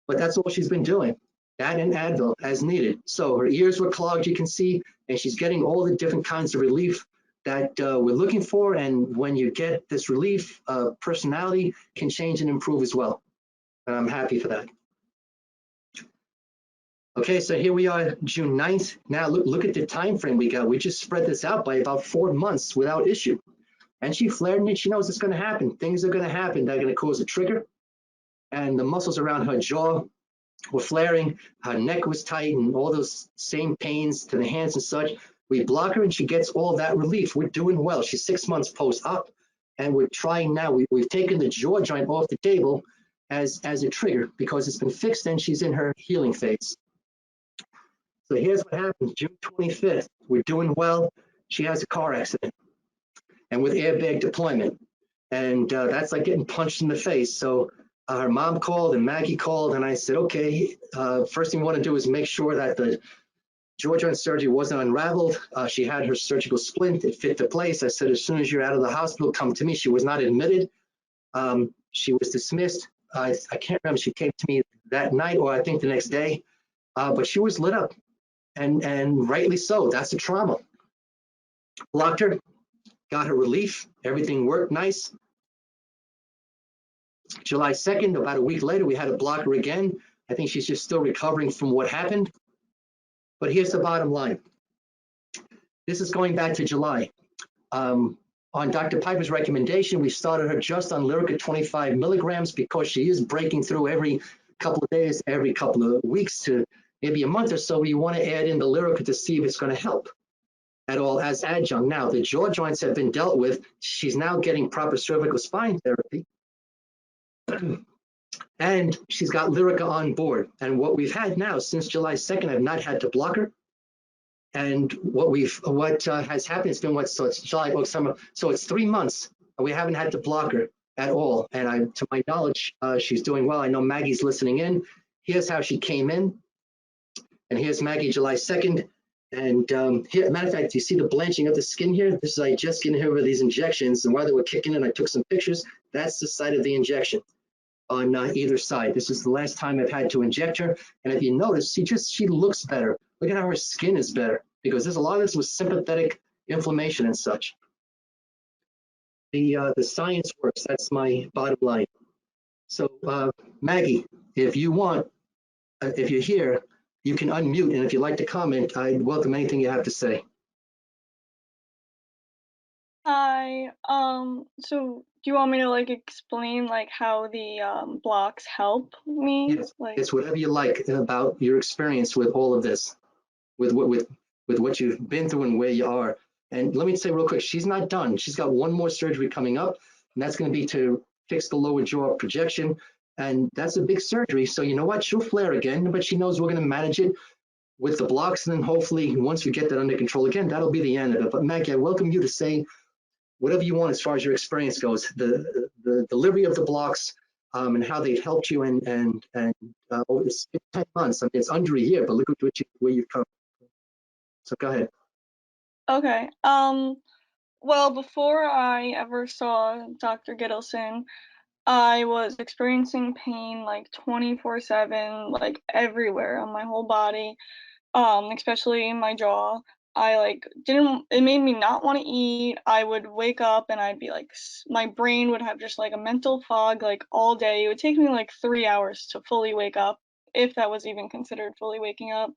but that's all she's been doing. That and Advil as needed. So her ears were clogged, you can see, and she's getting all the different kinds of relief that we're looking for. And when you get this relief, personality can change and improve as well. And I'm happy for that. Okay, so here we are, June 9th. Now look at the time frame we got. We just spread this out by about 4 months without issue. And she flared and she knows it's going to happen. Things are going to happen that are going to cause a trigger. And the muscles around her jaw were flaring. Her neck was tight and all those same pains to the hands and such. We block her and she gets all that relief. We're doing well. She's 6 months post-op. And we're trying now. We've taken the jaw joint off the table as a trigger because it's been fixed and she's in her healing phase. So here's what happens, June 25th, we're doing well. She has a car accident and with airbag deployment. And that's like getting punched in the face. So her mom called and Maggie called and I said, okay, first thing we want to do is make sure that the jaw joint surgery wasn't unraveled. She had her surgical splint, it fit to place. I said, as soon as you're out of the hospital, come to me. She was not admitted. She was dismissed. I can't remember, she came to me that night or I think the next day, but she was lit up. And rightly so, that's a trauma. Blocked her, got her relief, everything worked nice. July 2nd, about a week later, we had to block her again. I think she's just still recovering from what happened. But here's the bottom line. This is going back to July. On Dr. Piper's recommendation, we started her just on Lyrica 25 milligrams because she is breaking through every couple of days, every couple of weeks to maybe a month or so. You want to add in the Lyrica to see if it's going to help at all as adjunct. Now, the jaw joints have been dealt with. She's now getting proper cervical spine therapy. And she's got Lyrica on board. And what we've had now since July 2nd, I've not had to block her. And what has happened, it's been so it's July, August, summer. So it's 3 months and we haven't had to block her at all. And to my knowledge, she's doing well. I know Maggie's listening in. Here's how she came in. And here's Maggie, July 2nd. And here, matter of fact, you see the blanching of the skin here? This is I just getting over these injections. And while they were kicking in, I took some pictures. That's the site of the injection on either side. This is the last time I've had to inject her. And if you notice, she looks better. Look at how her skin is better because there's a lot of this with sympathetic inflammation and such. The science works. That's my bottom line. So Maggie, if you want, if you're here, you can unmute. And if you'd like to comment, I'd welcome anything you have to say. Hi. So do you want me to like explain like how the blocks help me? Yes, Like, it's whatever you like about your experience with all of this, with what you've been through and where you are. And let me say real quick, she's not done. She's got one more surgery coming up, and that's going to be to fix the lower jaw projection. And that's a big surgery. So you know what? She'll flare again, but she knows we're going to manage it with the blocks. And then hopefully once we get that under control again, that'll be the end of it. But Maggie, I welcome you to say whatever you want as far as your experience goes, the delivery of the blocks and how they've helped you and over 10 months. I mean, it's under a year, but look at where you've come. So go ahead. okay. Well, before I ever saw Dr. Gittleson, I was experiencing pain like 24/7, like everywhere on my whole body, especially in my jaw. I like didn't, it made me not want to eat. I would wake up and I'd be like, my brain would have just like a mental fog like all day. It would take me like 3 hours to fully wake up, if that was even considered fully waking up.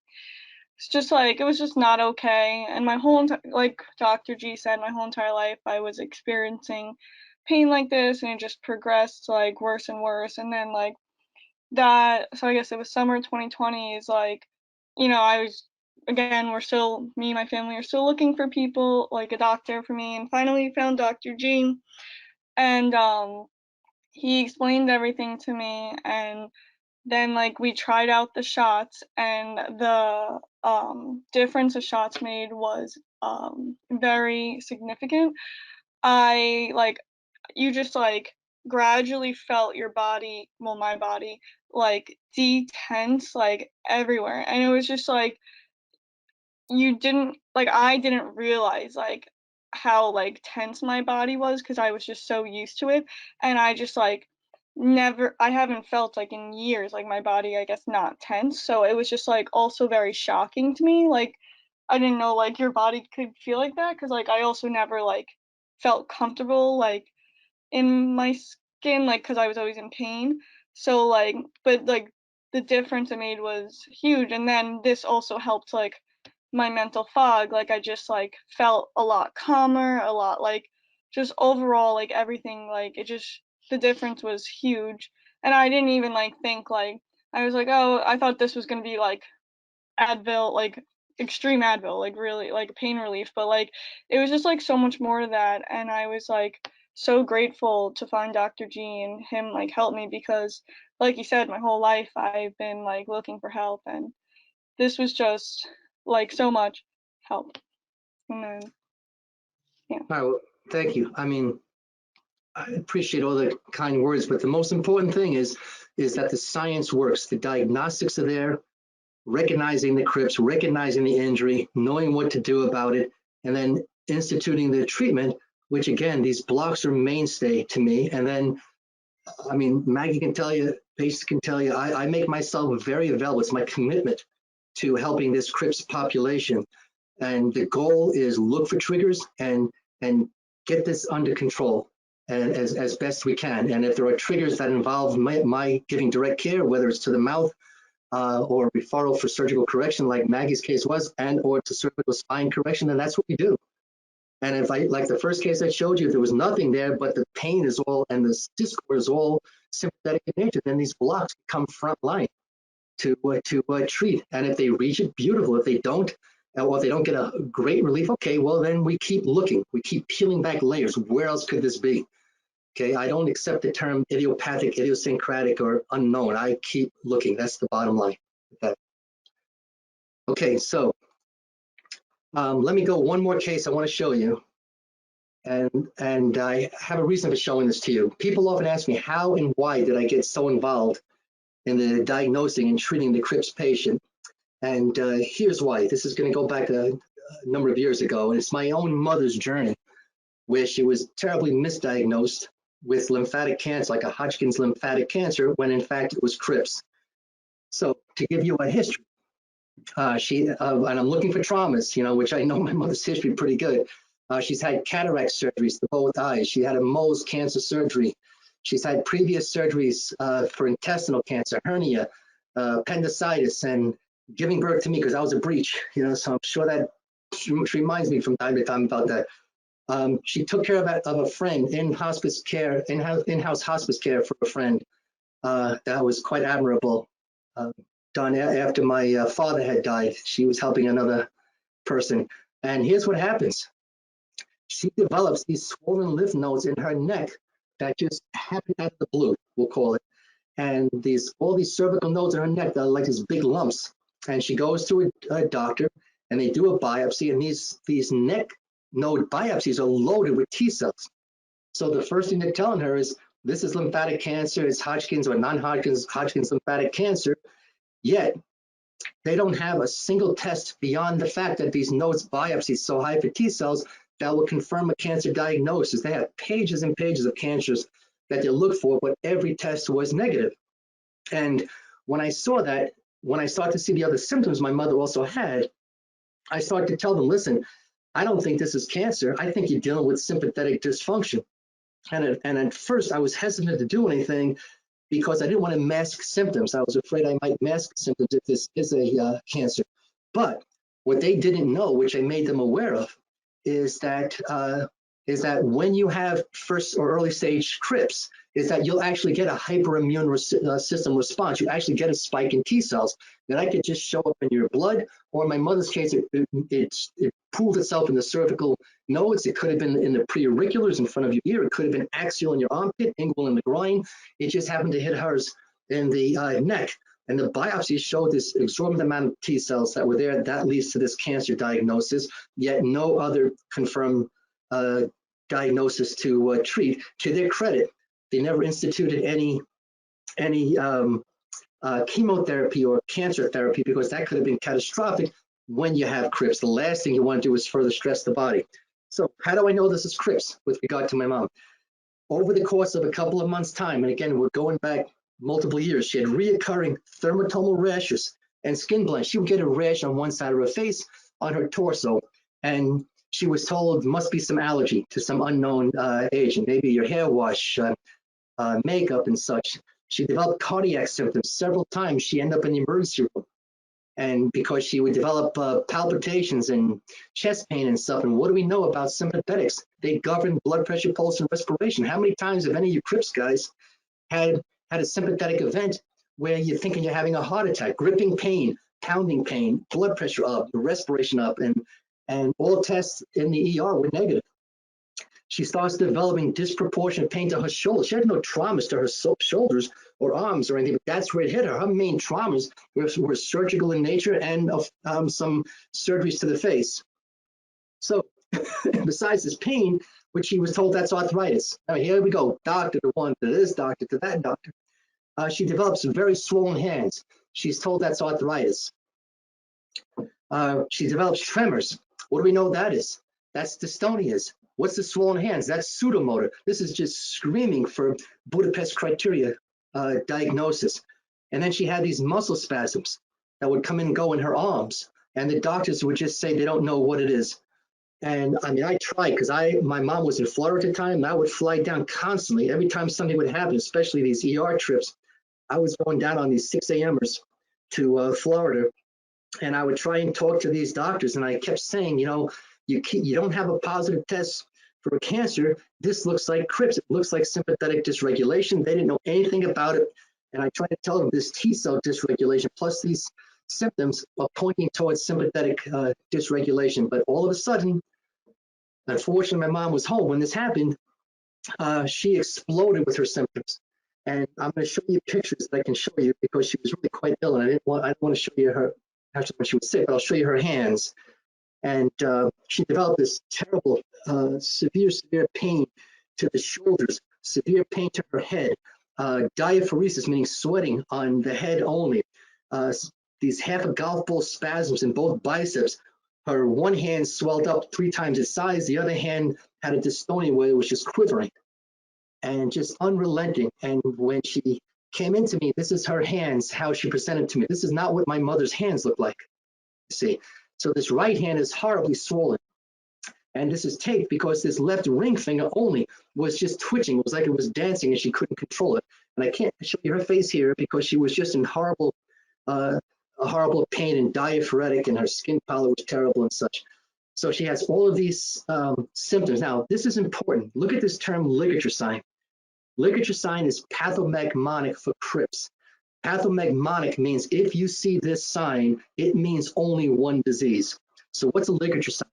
It's just like, it was just not okay. And my whole, like Dr. G said, my whole entire life I was experiencing pain like this and it just progressed like worse and worse. And then like that, so I guess it was summer 2020 is like, I was, again, me and my family are still looking for people, like a doctor for me, and finally found Dr. G. And he explained everything to me, and then like we tried out the shots, and the difference the shots made was very significant. I like you just like gradually felt your body, well, my body, like detense like everywhere, and it was just like you didn't like I didn't realize like how like tense my body was because I was just so used to it, and I just like never I haven't felt like in years like my body I guess not tense, so it was just like also very shocking to me. Like I didn't know like your body could feel like that because like I also never like felt comfortable like in my skin, like, because I was always in pain. So, like, but like the difference it made was huge. And then this also helped, like, my mental fog. Like, I just, like, felt a lot calmer, a lot, like, just overall, like, everything, like, it just, the difference was huge. And I didn't even, like, think, like, I was like, oh, I thought this was going to be, like, Advil, like, extreme Advil, like, really, like, pain relief. But, like, it was just, like, so much more to that. And I was, like, so grateful to find Dr. G and him like help me because like you said, my whole life I've been like looking for help, and this was just like so much help. And then yeah. All right, well, thank you. I mean, I appreciate all the kind words, but the most important thing is that the science works. The diagnostics are there, recognizing the CRPS, recognizing the injury, knowing what to do about it, and then instituting the treatment, which again, these blocks are mainstay to me. And then, I mean, Maggie can tell you, patients can tell you, I make myself very available. It's my commitment to helping this CRPS population. And the goal is look for triggers and get this under control and as best we can. And if there are triggers that involve my giving direct care, whether it's to the mouth or referral for surgical correction, like Maggie's case was, and or to cervical spine correction, then that's what we do. And if I, like the first case I showed you, if there was nothing there, but the pain is all, and the discord is all sympathetic in nature, then these blocks come front line to treat. And if they reach it, beautiful. If they don't, or if they don't get a great relief, okay, well, then we keep looking. We keep peeling back layers. Where else could this be? Okay, I don't accept the term idiopathic, idiosyncratic, or unknown. I keep looking. That's the bottom line. Okay, so let me go one more case I want to show you. And I have a reason for showing this to you. People often ask me, how and why did I get so involved in the diagnosing and treating the CRPS patient? And here's why. This is going to go back a number of years ago, and it's my own mother's journey, where she was terribly misdiagnosed with lymphatic cancer, like a Hodgkin's lymphatic cancer, when in fact it was CRPS. So to give you a history, and I'm looking for traumas, which I know my mother's history pretty good. She's had cataract surgeries to both eyes. She had a Mohs cancer surgery. She's had previous surgeries for intestinal cancer, hernia, appendicitis, and giving birth to me because I was a breech. So I'm sure that she reminds me from time to time about that. She took care of a friend in hospice care, in-house hospice care for a friend. That was quite admirable. Done after my father had died. She was helping another person. And here's what happens. She develops these swollen lymph nodes in her neck that just happen out of the blue, we'll call it. And all these cervical nodes in her neck that are like these big lumps. And she goes to a doctor and they do a biopsy, and these neck node biopsies are loaded with T cells. So the first thing they're telling her is, this is lymphatic cancer, it's Hodgkin's or non-Hodgkin's lymphatic cancer, yet they don't have a single test beyond the fact that these nodes biopsies so high for T cells that will confirm a cancer diagnosis. They have pages and pages of cancers that they look for, but every test was negative. And when I saw that, when I started to see the other symptoms my mother also had, I started to tell them, listen, I don't think this is cancer. I think you're dealing with sympathetic dysfunction. And at first I was hesitant to do anything because I didn't want to mask symptoms. I was afraid I might mask symptoms if this is a cancer. But what they didn't know, which I made them aware of, is that when you have first or early stage CRPS, is that you'll actually get a hyperimmune system response. You actually get a spike in T cells that could just show up in your blood, or in my mother's case, it proved itself in the cervical nodes. It could have been in the preauriculars in front of your ear. It could have been axial in your armpit, inguinal in the groin. It just happened to hit hers in the neck. And the biopsy showed this exorbitant amount of T cells that were there. That leads to this cancer diagnosis, yet no other confirmed diagnosis to treat. To their credit, they never instituted any chemotherapy or cancer therapy, because that could have been catastrophic when you have CRPS. The last thing you want to do is further stress the body. So how do I know this is CRPS with regard to my mom? Over the course of a couple of months' time, and again, we're going back multiple years, she had reoccurring thermatomal rashes and skin blemish. She would get a rash on one side of her face, on her torso, and she was told must be some allergy to some unknown agent, maybe your hair wash, makeup and such. She developed cardiac symptoms several times. She ended up in the emergency room. And because she would develop palpitations and chest pain and stuff. And what do we know about sympathetics? They govern blood pressure, pulse, and respiration. How many times have any of you CRPS guys had a sympathetic event where you're thinking you're having a heart attack, gripping pain, pounding pain, blood pressure up, respiration up, and all tests in the ER were negative. She starts developing disproportionate pain to her shoulders. She had no traumas to her shoulders or arms or anything, but that's where it hit her. Her main traumas were surgical in nature and some surgeries to the face. So besides this pain, which she was told that's arthritis. Now here we go, doctor to one, to this doctor, to that doctor. She develops very swollen hands. She's told that's arthritis. She develops tremors. What do we know that is? That's dystonias. What's the swollen hands? That's pseudomotor. This is just screaming for Budapest criteria diagnosis. And then she had these muscle spasms that would come and go in her arms. And the doctors would just say they don't know what it is. And I mean, I tried, because my mom was in Florida at the time, and I would fly down constantly. Every time something would happen, especially these ER trips, I was going down on these 6 a.m.ers to Florida. And I would try and talk to these doctors, and I kept saying, you know, you don't have a positive test for cancer. This looks like CRPS. It looks like sympathetic dysregulation. They didn't know anything about it. And I tried to tell them this T cell dysregulation plus these symptoms are pointing towards sympathetic dysregulation. But all of a sudden, unfortunately, my mom was home when this happened. She exploded with her symptoms. And I'm going to show you pictures that I can show you, because she was really quite ill, and I didn't want to show you her actually when she was sick, but I'll show you her hands. And she developed this terrible, severe pain to the shoulders, severe pain to her head, diaphoresis, meaning sweating on the head only, these half a golf ball spasms in both biceps. Her one hand swelled up 3 times its size. The other hand had a dystonia where it was just quivering and just unrelenting. And when she came into me, this is her hands, how she presented to me. This is not what my mother's hands look like, you see. So this right hand is horribly swollen. And this is taped because this left ring finger only was just twitching. It was like it was dancing and she couldn't control it. And I can't show you her face here because she was just in horrible pain and diaphoretic, and her skin color was terrible and such. So she has all of these symptoms. Now, this is important. Look at this term ligature sign. Ligature sign is pathomagmonic for CRPS. Pathomagmonic means if you see this sign, it means only one disease. So what's a ligature sign?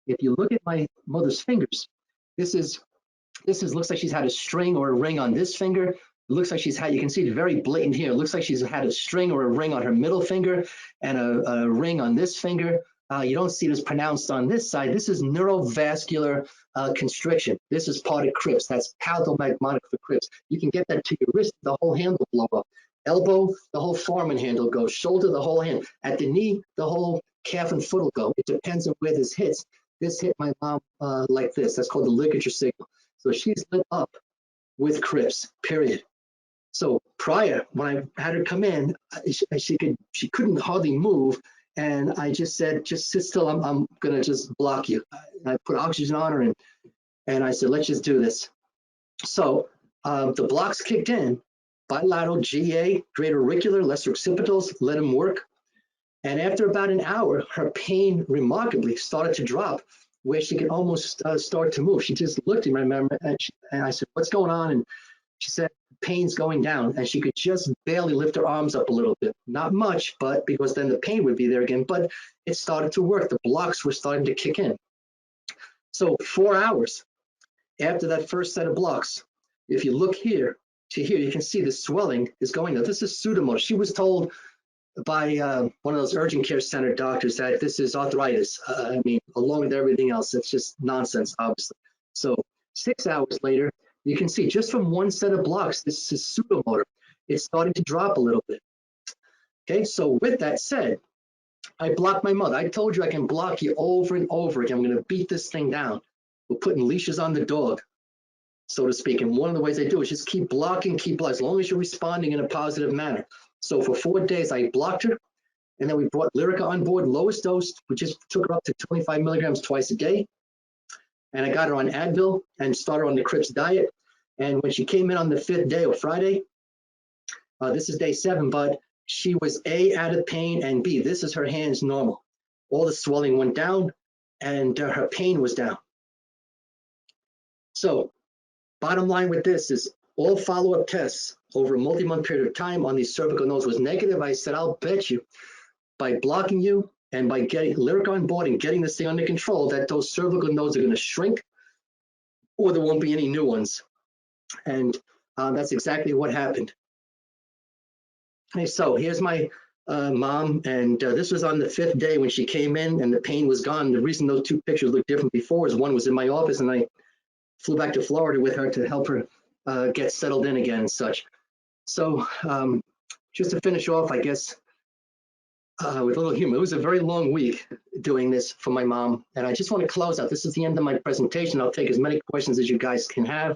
If you look at my mother's fingers, this looks like she's had a string or a ring on this finger. It looks like she's had, you can see it very blatant here. It looks like she's had a string or a ring on her middle finger and a ring on this finger. You don't see this pronounced on this side. This is neurovascular constriction. This is part of CRPS. That's pathomagmonic for CRPS. You can get that to your wrist, the whole handle blow up. Elbow, the whole forearm and handle goes. Shoulder, the whole hand. At the knee, the whole calf and foot will go. It depends on where this hits. This hit my mom like this. That's called the ligature signal. So she's lit up with CRPS, period. So prior, when I had her come in, she couldn't hardly move. And I just said, just sit still, I'm gonna just block you. I put oxygen on her and I said, let's just do this. So the blocks kicked in, bilateral GA, greater auricular, lesser occipitals, let them work. And after about an hour, her pain remarkably started to drop, where she could almost start to move. She just looked at me, remember, and I said, what's going on? And she said, pain's going down. And she could just barely lift her arms up a little bit. Not much, but because then the pain would be there again, but it started to work. The blocks were starting to kick in. So 4 hours after that first set of blocks, if you look here, to here, you can see the swelling is going up. This is pseudomotor. She was told by one of those urgent care center doctors that this is arthritis. I mean, along with everything else, it's just nonsense, obviously. So 6 hours later, you can see just from one set of blocks, this is pseudomotor. It's starting to drop a little bit. Okay, so with that said, I blocked my mother. I told you I can block you over and over again. I'm going to beat this thing down. We're putting leashes on the dog, so to speak. And one of the ways I do is just keep blocking, as long as you're responding in a positive manner. So for 4 days, I blocked her. And then we brought Lyrica on board, lowest dose. We just took her up to 25 milligrams twice a day. And I got her on Advil and started on the CRPS diet. And when she came in on the 5th day or Friday, this is day 7, but she was A, out of pain, and B, this is her hands normal. All the swelling went down and her pain was down. So bottom line with this is all follow-up tests over a multi-month period of time on these cervical nodes was negative. I said, I'll bet you by blocking you and by getting Lyrica on board and getting this thing under control that those cervical nodes are going to shrink or there won't be any new ones. And that's exactly what happened. Okay, so here's my mom, and this was on the 5th day when she came in and the pain was gone. The reason those 2 pictures look different before is one was in my office and I flew back to Florida with her to help her get settled in again and such. So just to finish off, I guess, with a little humor, it was a very long week doing this for my mom. And I just want to close out. This is the end of my presentation. I'll take as many questions as you guys can have.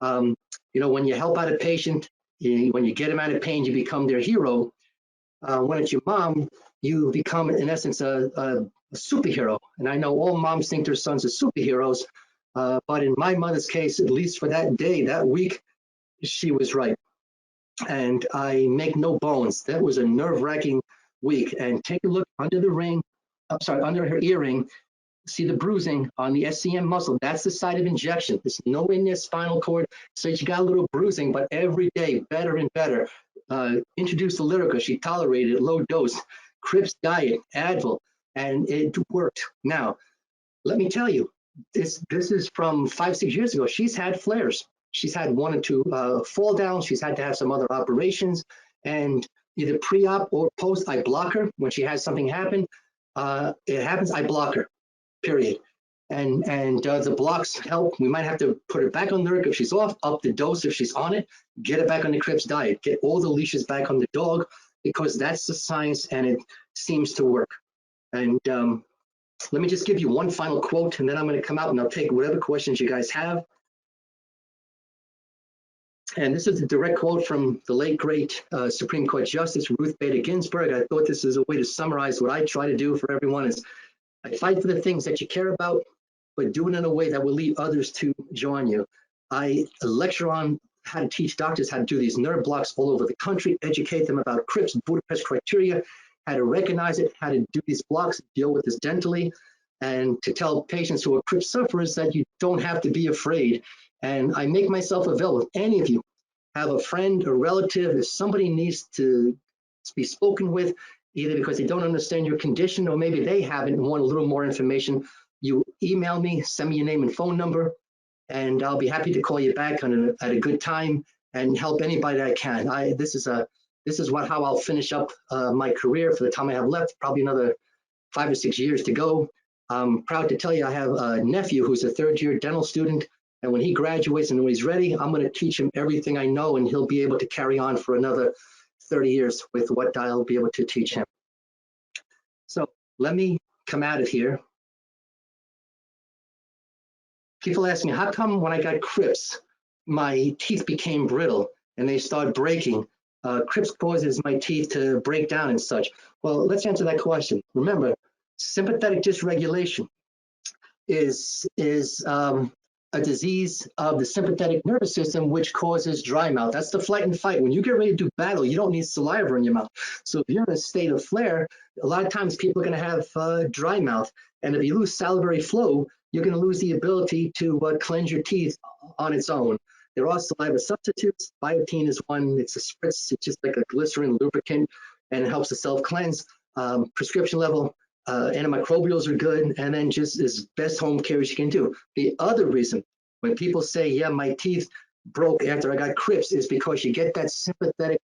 You know, when you help out a patient, when you get them out of pain, you become their hero. When it's your mom, you become, in essence, a superhero. And I know all moms think their sons are superheroes. But in my mother's case, at least for that day, that week, she was right. And I make no bones. That was a nerve-wracking week. And take a look under the ring, I'm sorry, under her earring, see the bruising on the SCM muscle. That's the site of injection. There's no in their spinal cord. So she got a little bruising, but every day, better and better. Introduced the Lyrica. She tolerated it, low dose, CRPS diet, Advil, and it worked. Now, let me tell you, this is from 5-6 years ago. She's had flares. She's had 1 or 2 fall downs. She's had to have some other operations, and either pre-op or post, I block her. When she has something happen, it happens, I block her, period. And the blocks help. We might have to put her back on Lyrica if she's off, up the dose if she's on it, get her back on the CRPS diet, get all the leashes back on the dog, because that's the science and it seems to work. And let me just give you one final quote, and then I'm going to come out and I'll take whatever questions you guys have. And this is a direct quote from the late, great Supreme Court Justice Ruth Bader Ginsburg. I thought this is a way to summarize what I try to do for everyone is I fight for the things that you care about, but do it in a way that will lead others to join you. I lecture on how to teach doctors how to do these nerve blocks all over the country, educate them about CRPS, Budapest criteria, how to recognize it, how to do these blocks, deal with this dentally, and to tell patients who are CRPS sufferers that you don't have to be afraid. And I make myself available. If any of you have a friend or relative, if somebody needs to be spoken with, either because they don't understand your condition or maybe they haven't and want a little more information, you email me, send me your name and phone number, and I'll be happy to call you back at a good time and help anybody that I can. This is how I'll finish up my career for the time I have left, probably another 5 or 6 years to go. I'm proud to tell you I have a nephew who's a 3rd-year dental student, and when he graduates and when he's ready, I'm going to teach him everything I know, and he'll be able to carry on for another 30 years with what I'll be able to teach him. So let me come out of here. People ask me, how come when I got CRPS, my teeth became brittle and they start breaking? CRPS causes my teeth to break down and such. Well, let's answer that question. Remember, sympathetic dysregulation is a disease of the sympathetic nervous system, which causes dry mouth. That's the flight and fight. When you get ready to do battle, you don't need saliva in your mouth. So if you're in a state of flare, a lot of times people are going to have dry mouth. And if you lose salivary flow, you're going to lose the ability to cleanse your teeth on its own. There are saliva substitutes. Biotine is one. It's a spritz. It's just like a glycerin lubricant, and it helps the self-cleanse. Prescription level antimicrobials are good, and then just as best home care as you can do. The other reason, when people say, yeah, my teeth broke after I got CRPS is because you get that sympathetic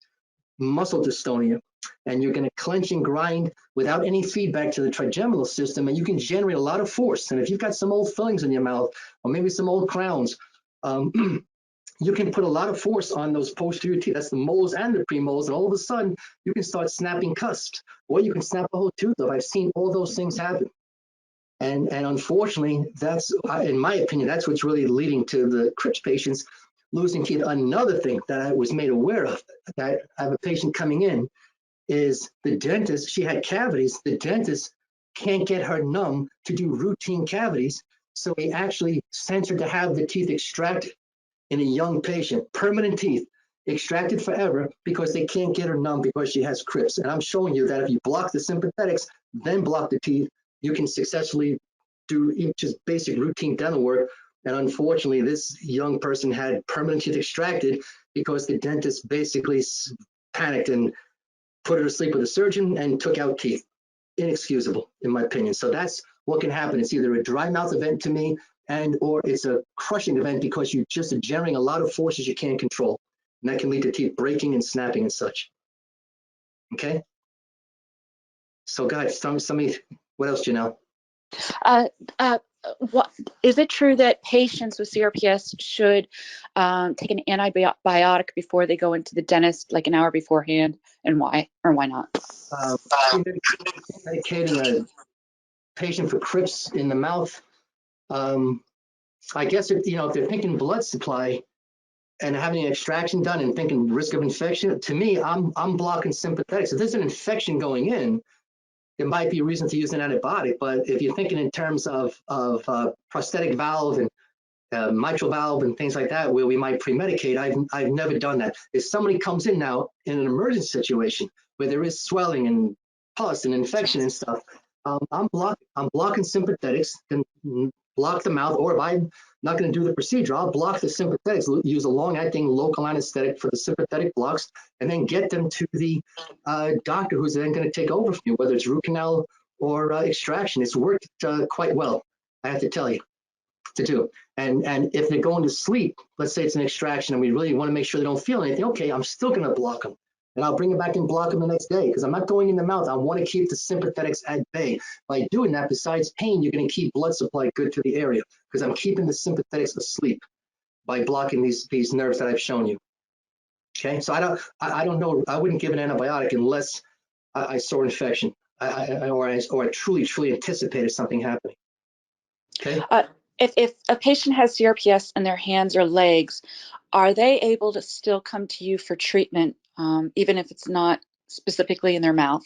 muscle dystonia, and you're going to clench and grind without any feedback to the trigeminal system, and you can generate a lot of force. And if you've got some old fillings in your mouth, or maybe some old crowns, you can put a lot of force on those posterior teeth. That's the molars and the premolars, and all of a sudden you can start snapping cusps, or you can snap a whole tooth off. I've seen all those things happen. And unfortunately, that's, in my opinion, that's what's really leading to the CRPS patients losing teeth. Another thing that I was made aware of, that I have a patient coming in, is the dentist, she had cavities, the dentist can't get her numb to do routine cavities, so he actually sent her to have the teeth extracted in a young patient, permanent teeth, extracted forever, because they can't get her numb because she has CRPS. And I'm showing you that if you block the sympathetics, then block the teeth, you can successfully do just basic routine dental work. And unfortunately, this young person had permanent teeth extracted because the dentist basically panicked and put her to sleep with a surgeon and took out teeth. Inexcusable, in my opinion. So that's what can happen. It's either a dry mouth event to me, or it's a crushing event because you just are generating a lot of forces you can't control. And that can lead to teeth breaking and snapping and such. Okay? So guys, somebody, what else, Janelle? Uh, uh, what is it true that patients with CRPS should take an antibiotic before they go into the dentist, like an hour beforehand, and why or why not? Medicating a patient for CRPS in the mouth. I guess if they're thinking blood supply and having an extraction done and thinking risk of infection, to me, I'm blocking sympathetics. If there's an infection going in, it might be a reason to use an antibiotic. But if you're thinking in terms of prosthetic valve and mitral valve and things like that, where we might pre-medicate, I've never done that. If somebody comes in now in an emergency situation where there is swelling and pus and infection and stuff, I'm blocking sympathetics, and block the mouth, or if I'm not going to do the procedure, I'll block the sympathetics, use a long-acting local anesthetic for the sympathetic blocks, and then get them to the doctor who's then going to take over from you, whether it's root canal or extraction. It's worked quite well, I have to tell you, to do. And if they're going to sleep, let's say it's an extraction and we really want to make sure they don't feel anything, okay, I'm still going to block them. And I'll bring it back and block them the next day, because I'm not going in the mouth. I want to keep the sympathetics at bay. By doing that, besides pain, you're going to keep blood supply good to the area, because I'm keeping the sympathetics asleep by blocking these nerves that I've shown you. Okay, so I don't know. I wouldn't give an antibiotic unless I saw infection, or I truly anticipated something happening. Okay. If a patient has CRPS in their hands or legs, are they able to still come to you for treatment, even if it's not specifically in their mouth?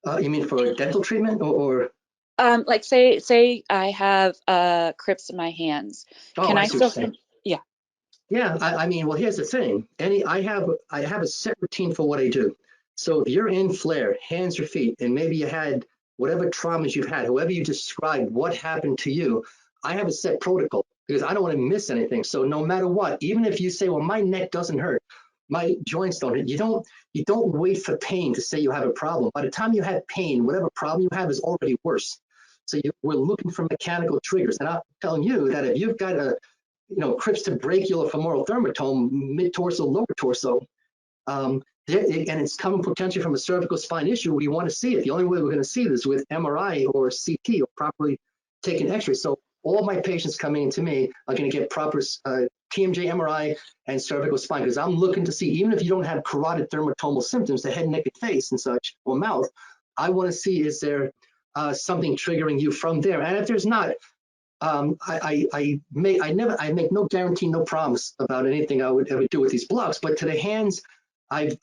You mean for dental treatment or? Like say I have CRPS in my hands. Oh, Can I I see what still? you're saying. Yeah. Yeah, I mean, well, here's the thing. I have a set routine for what I do. So if you're in flare, hands or feet, and maybe you had whatever traumas you've had, however you describe what happened to you, I have a set protocol because I don't want to miss anything. So no matter what, even if you say, well, my neck doesn't hurt, my joints don't hurt, you don't wait for pain to say you have a problem. By the time you have pain, whatever problem you have is already worse. So we're looking for mechanical triggers. And I'm telling you that if you've got a CRPS to brachial or femoral dermatome, mid-torso, lower torso, and it's coming potentially from a cervical spine issue, we want to see it. The only way we're going to see this is with MRI or CT or properly taken X-rays. So all my patients coming to me are going to get proper TMJ, MRI, and cervical spine, because I'm looking to see, even if you don't have carotid dermatomal symptoms, the head, neck, and face and such, or mouth, I want to see, is there something triggering you from there? And if there's not, I make no guarantee, no promise about anything I would ever do with these blocks. But to the hands, I've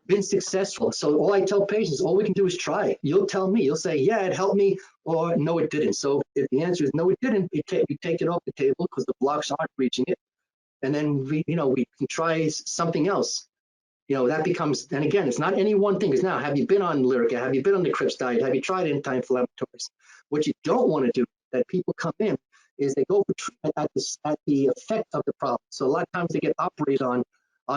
been successful. So all I tell patients, all we can do is try. You'll tell me, you'll say, yeah, it helped me, or no, it didn't. So if the answer is no, it didn't, we take it off the table because the blocks aren't reaching it, and then we can try something else. That becomes, and again, it's not any one thing. Because now, have you been on Lyrica? Have you been on the CRPS diet? Have you tried anti-inflammatories? What you don't want to do, that people come in, is they go for treatment at the effect of the problem. So a lot of times they get operated on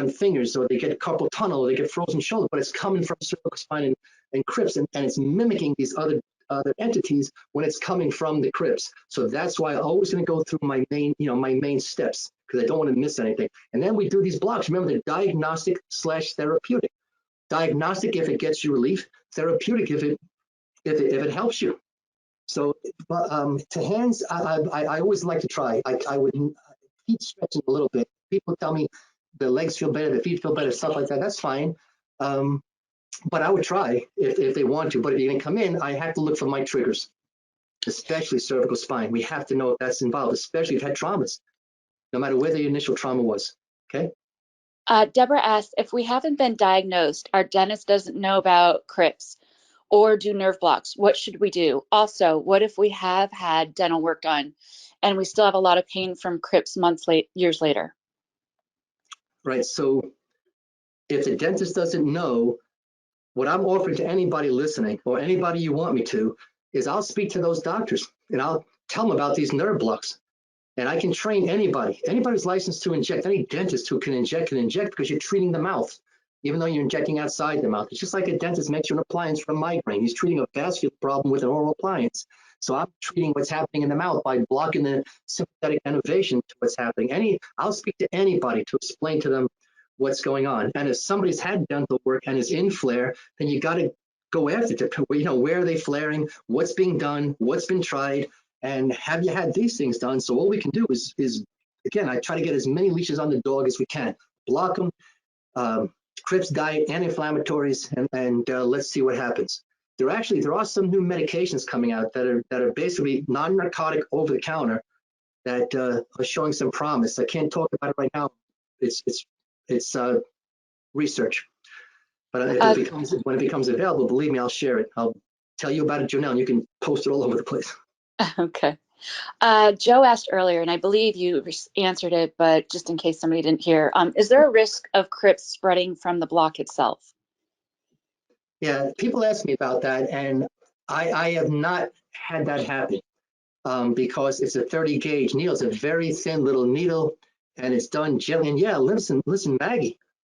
fingers, or they get carpal tunnel, or they get frozen shoulder, but it's coming from cervical spine and CRPS, and it's mimicking these other entities when it's coming from the CRPS. So that's why I'm always going to go through my main steps, because I don't want to miss anything. And then we do these blocks. Remember, they're diagnostic / therapeutic. Diagnostic if it gets you relief, therapeutic if it helps you. So to hands, I always like to try. I would feet stretching a little bit. People tell me the legs feel better, the feet feel better, stuff like that. That's fine. But I would try if they want to. But if you're going to come in, I have to look for my triggers, especially cervical spine. We have to know if that's involved, especially if you've had traumas, no matter where the initial trauma was. Okay. Deborah asked, if we haven't been diagnosed, our dentist doesn't know about CRPS or do nerve blocks, what should we do? Also, what if we have had dental work done and we still have a lot of pain from CRPS years later? Right. So if the dentist doesn't know, what I'm offering to anybody listening or anybody you want me to is I'll speak to those doctors and I'll tell them about these nerve blocks. And I can train anybody who's licensed to inject, any dentist who can inject because you're treating the mouth, even though you're injecting outside the mouth. It's just like a dentist makes you an appliance for a migraine. He's treating a vascular problem with an oral appliance. So I'm treating what's happening in the mouth by blocking the sympathetic innervation to what's happening. I'll speak to anybody to explain to them what's going on. And if somebody's had dental work and is in flare, then you got to go after it. Where are they flaring? What's being done? What's been tried? And have you had these things done? So all we can do is again, I try to get as many leashes on the dog as we can. Block them, CRPS diet, anti-inflammatories, and let's see what happens. There are some new medications coming out that are basically non-narcotic, over-the-counter that are showing some promise. I can't talk about it right now. It's research, but when it becomes available, believe me, I'll share it. I'll tell you about it, Janelle, and you can post it all over the place. Okay. Joe asked earlier, and I believe you answered it, but just in case somebody didn't hear, is there a risk of CRPS spreading from the block itself? Yeah, people ask me about that, and I have not had that happen because it's a 30 gauge needle. It's a very thin little needle, and it's done gently. And yeah, listen, Maggie,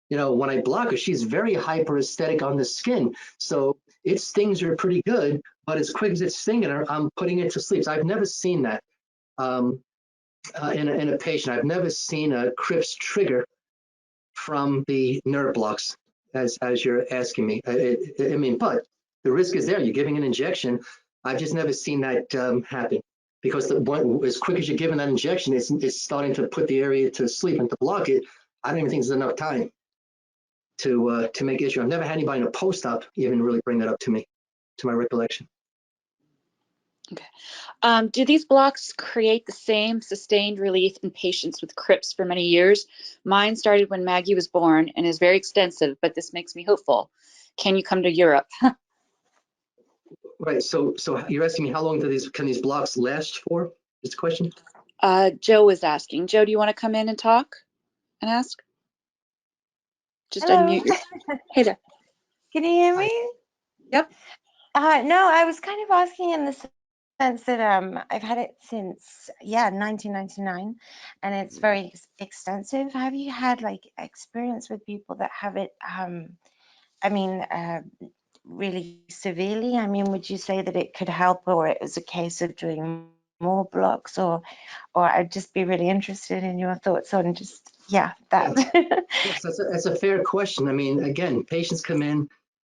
when I block her, she's very hyper aesthetic on the skin. So it stings her pretty good, but as quick as it's stinging her, I'm putting it to sleep. So I've never seen that in a patient. I've never seen a CRPS trigger from the nerve blocks, as you're asking me. But the risk is there. You're giving an injection. I've just never seen that happen because as quick as you're giving that injection, it's starting to put the area to sleep and to block it. I don't even think there's enough time to make issue. I've never had anybody in a post-op even really bring that up to me, to my recollection. Okay. Do these blocks create the same sustained relief in patients with CRPS for many years? Mine started when Maggie was born and is very extensive, but this makes me hopeful. Can you come to Europe? Right. So you're asking me how long can these blocks last for? Is the question? Joe was asking. Joe, do you want to come in and talk and ask? Just Hello. unmute your. Hey there. Can you hear Hi. me? Yep. No, I was kind of asking in the sense that I've had it since 1999, and it's very extensive. Have you had like experience with people that have it? Really severely. I mean, would you say that it could help, or it was a case of doing more blocks, or I'd just be really interested in your thoughts on just that. Yes, that's a fair question. I mean, again, patients come in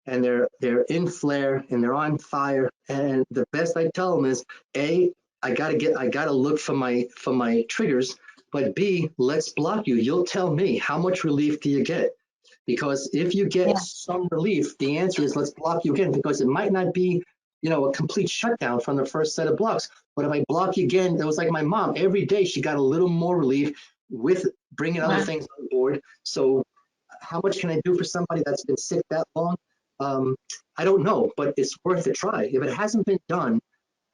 and they're in flare and they're on fire, and the best I tell them is I gotta look for my triggers, but B, let's block you. You'll tell me how much relief do you get, because if you get some relief, the answer is let's block you again, because it might not be a complete shutdown from the first set of blocks, but if I block you again, it was like my mom. Every day she got a little more relief with bringing other things on board. So how much can I do for somebody that's been sick that long? I don't know, but it's worth a try. If it hasn't been done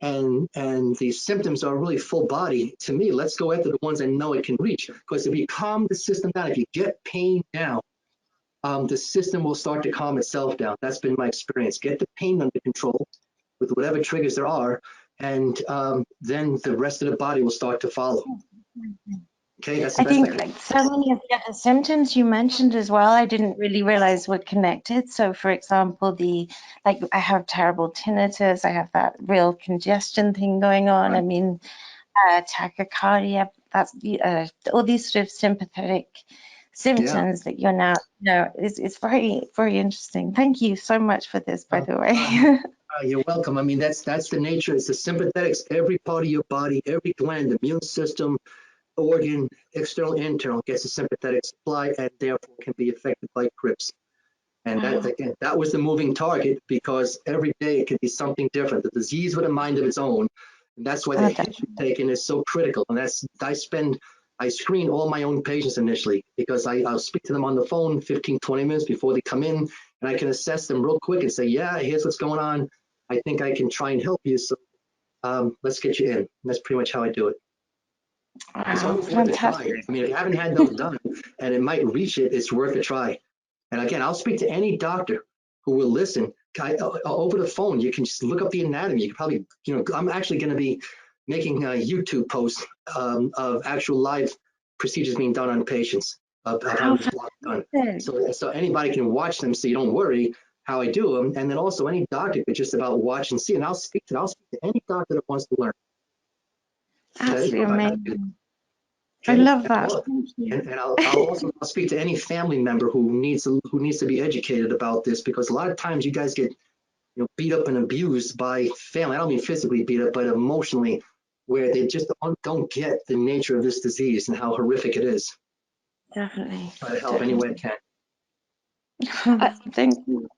and the symptoms are really full body, to me, let's go after the ones I know it can reach. Because if you calm the system down, if you get pain down, the system will start to calm itself down. That's been my experience. Get the pain under control with whatever triggers there are, and then the rest of the body will start to follow. Okay, that's the I best think like so many of the other symptoms you mentioned as well, I didn't really realize were connected. So for example, I have terrible tinnitus, I have that real congestion thing going on. I mean, tachycardia, that's all these sort of sympathetic symptoms that you're now, it's very, very interesting. Thank you so much for this, by the way. You're welcome. I mean, that's the nature. It's the sympathetics. Every part of your body, every gland, immune system, organ, external, internal, gets a sympathetic supply and therefore can be affected by CRPS. And that, again, that was the moving target, because every day it could be something different. The disease with a mind of its own. And that's why the history taking is so critical. And that's, I screen all my own patients initially, because I'll speak to them on the phone 15, 20 minutes before they come in, and I can assess them real quick and say, yeah, here's what's going on. I think I can try and help you. So let's get you in. And that's pretty much how I do it. It's always worth a try. I mean, if you haven't had those done and it might reach it, it's worth a try. And again, I'll speak to any doctor who will listen. Over the phone, you can just look up the anatomy. You can probably, I'm actually going to be making a YouTube post of actual live procedures being done on patients, of how the block done. So anybody can watch them, so you don't worry how I do them. And then also any doctor could just about watch and see. And I'll speak to any doctor that wants to learn. Absolutely amazing. Okay. I love that. Thank you. And I'll speak to any family member who needs to be educated about this, because a lot of times you guys get beat up and abused by family. I don't mean physically beat up, but emotionally, where they just don't get the nature of this disease and how horrific it is. Definitely. Try to help any way I can. Thank you.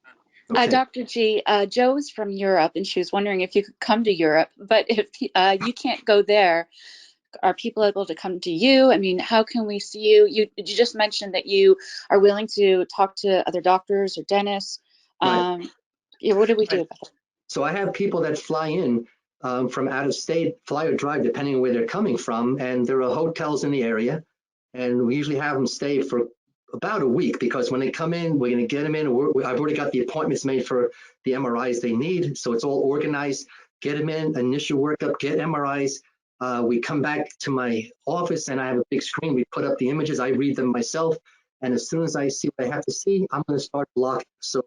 Okay. Dr. G, Joe's from Europe, and she was wondering if you could come to Europe, but if you can't go there, are people able to come to you? I mean, how can we see you? You just mentioned that you are willing to talk to other doctors or dentists. Right. What do we do about that? So I have people that fly in from out of state, fly or drive, depending on where they're coming from, and there are hotels in the area, and we usually have them stay for about a week, because when they come in, we're going to get them in. I've already got the appointments made for the MRIs they need, so it's all organized. Get them in, initial workup, get MRIs. We come back to my office and I have a big screen. We put up the images. I read them myself. And as soon as I see what I have to see, I'm going to start blocking. So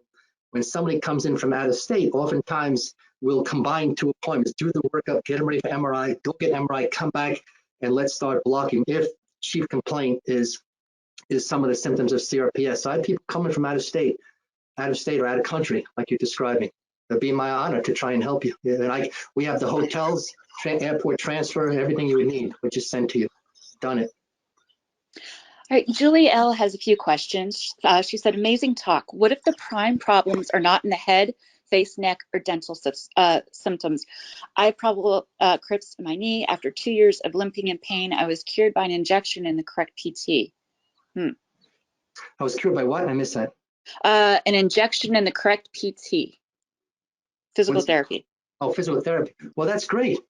when somebody comes in from out of state, oftentimes we'll combine two appointments, do the workup, get them ready for MRI, go get MRI, come back, and let's start blocking. If chief complaint is some of the symptoms of CRPS. So I have people coming from out of state or out of country, like you're describing. It'd be my honor to try and help you. And we have the hotels, airport transfer, everything you would need, which is sent to you. Done it. All right, Julie L has a few questions. She said, amazing talk. What if the prime problems are not in the head, face, neck, or dental symptoms? I have probable CRPS in my knee. After 2 years of limping and pain, I was cured by an injection in the correct PT. I was cured by what? I missed that. An injection in the correct PT. Physical therapy. Oh, physical therapy. Well, that's great.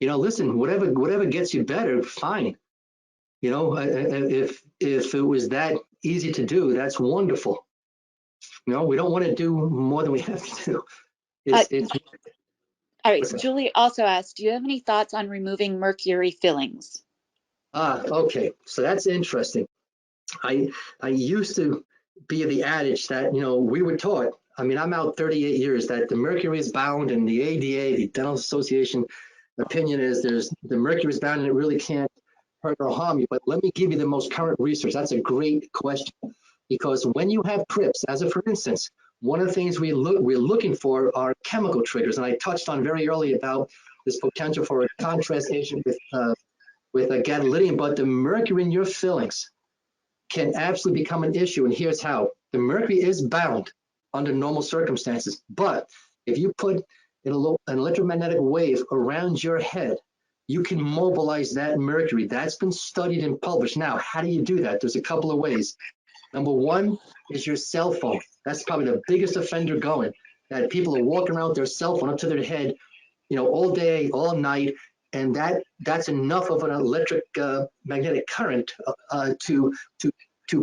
Listen, whatever gets you better, fine. If it was that easy to do, that's wonderful. We don't want to do more than we have to do. All right. Julie also asked, do you have any thoughts on removing mercury fillings? Okay. So that's interesting. I used to be the adage that, we were taught, I'm out 38 years, that the mercury is bound, and the ADA, the Dental Association opinion is the mercury is bound and it really can't hurt or harm you. But let me give you the most current research. That's a great question, because when you have CRPS, as for instance, one of the things we're looking for are chemical triggers. And I touched on very early about this potential for a contrast agent with a gadolinium, but the mercury in your fillings can absolutely become an issue. And here's how. The mercury is bound under normal circumstances, but if you put an electromagnetic wave around your head, you can mobilize that mercury. That's been studied and published. Now, how do you do that? There's a couple of ways. Number one is your cell phone. That's probably the biggest offender going, that people are walking around with their cell phone up to their head, all day, all night, and that's enough of an electric magnetic current to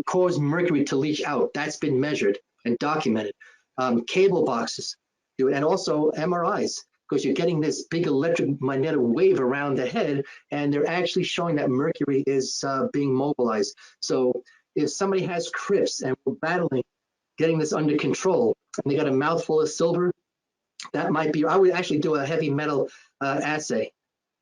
cause mercury to leach out. That's been measured and documented. Cable boxes do it, and also MRIs, because you're getting this big electromagnetic wave around the head, and they're actually showing that mercury is being mobilized. So if somebody has CRPS and we're battling getting this under control, and they got a mouthful of silver, that might be, I would actually do a heavy metal assay.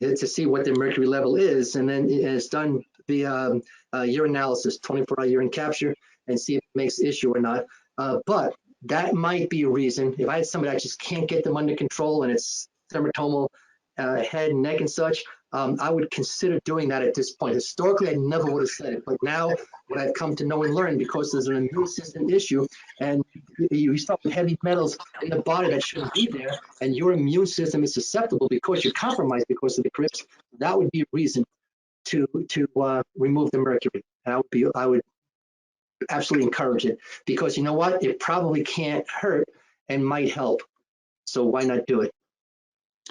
to see what their mercury level is, and then it's done via urinalysis, 24-hour urine capture, and see if it makes issue or not. But that might be a reason. If I had somebody I just can't get them under control and it's dermatomal head, neck, and such, I would consider doing that at this point. Historically, I never would have said it, but now what I've come to know and learn, because there's an immune system issue, and you start with heavy metals in the body that shouldn't be there, and your immune system is susceptible because you're compromised because of the CRPS, that would be a reason to remove the mercury. I would absolutely encourage it, because you know what? It probably can't hurt and might help. So why not do it?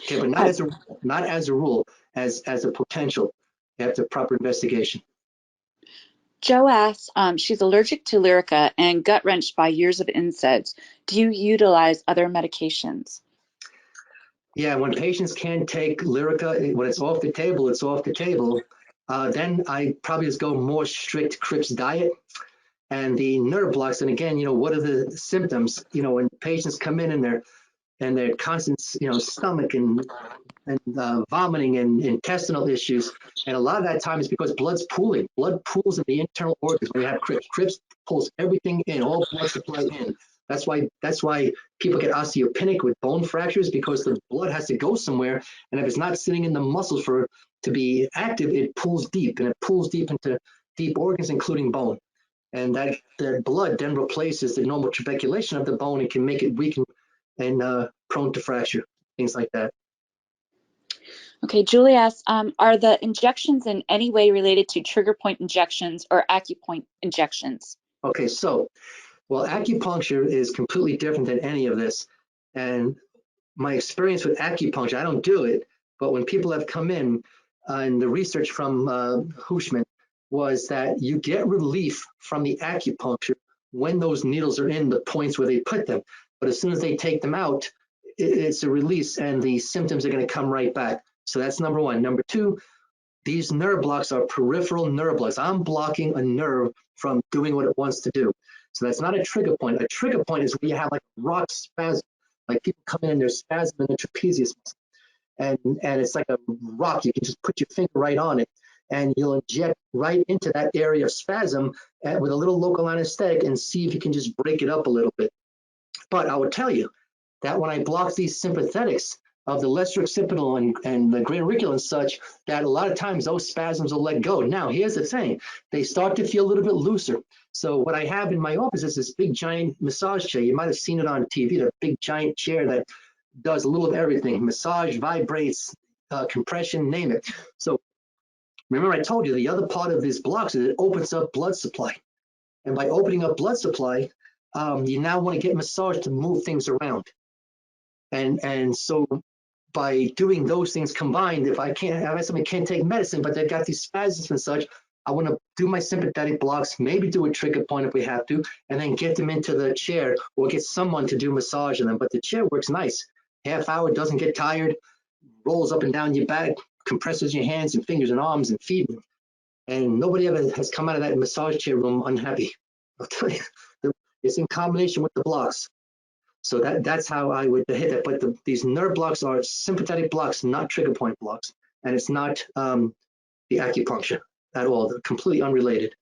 Okay, but not as a rule, as a potential after proper investigation. Joe asks, she's allergic to Lyrica and gut wrenched by years of NSAIDs. Do you utilize other medications? Yeah, when patients can't take Lyrica, when it's off the table, it's off the table. Then I probably just go more strict CRPS diet and the nerve blocks. And again, what are the symptoms? When patients come in and their constant, stomach and vomiting and intestinal issues. And a lot of that time is because blood's pooling. Blood pools in the internal organs when you have CRPS. CRPS pulls everything in, all blood supply in. That's why people get osteopenic with bone fractures, because the blood has to go somewhere. And if it's not sitting in the muscles to be active, it pulls deep, and it pulls deep into deep organs, including bone. And that blood then replaces the normal trabeculation of the bone and can make it weak and prone to fracture, things like that. Okay, Julie asks, are the injections in any way related to trigger point injections or acupoint injections? Okay, well, acupuncture is completely different than any of this. And my experience with acupuncture, I don't do it, but when people have come in, and the research from Hushman was that you get relief from the acupuncture when those needles are in the points where they put them. But as soon as they take them out, it's a release and the symptoms are going to come right back. So that's number one. Number two, these nerve blocks are peripheral nerve blocks. I'm blocking a nerve from doing what it wants to do. So that's not a trigger point. A trigger point is where you have like rock spasm, like people come in and there's spasm in the trapezius muscle. And it's like a rock. You can just put your finger right on it, and you'll inject right into that area of spasm with a little local anesthetic and see if you can just break it up a little bit. But I would tell you that when I block these sympathetics of the lesser occipital and the greater auricular and such, that a lot of times those spasms will let go. Now, here's the thing. They start to feel a little bit looser. So what I have in my office is this big giant massage chair. You might have seen it on TV, the big giant chair that does a little of everything: massage, vibrates, compression, name it. So remember, I told you the other part of these blocks is it opens up blood supply. And by opening up blood supply, you now want to get massage to move things around. And so by doing those things combined, if somebody can't take medicine, but they've got these spasms and such, I want to do my sympathetic blocks, maybe do a trigger point if we have to, and then get them into the chair or get someone to do massage on them. But the chair works nice. Half hour, doesn't get tired, rolls up and down your back, compresses your hands and fingers and arms and feet. And nobody ever has come out of that massage chair room unhappy. I'll tell you, it's in combination with the blocks. So that's how I would hit that. But these nerve blocks are sympathetic blocks, not trigger point blocks. And it's not the acupuncture at all. They're completely unrelated.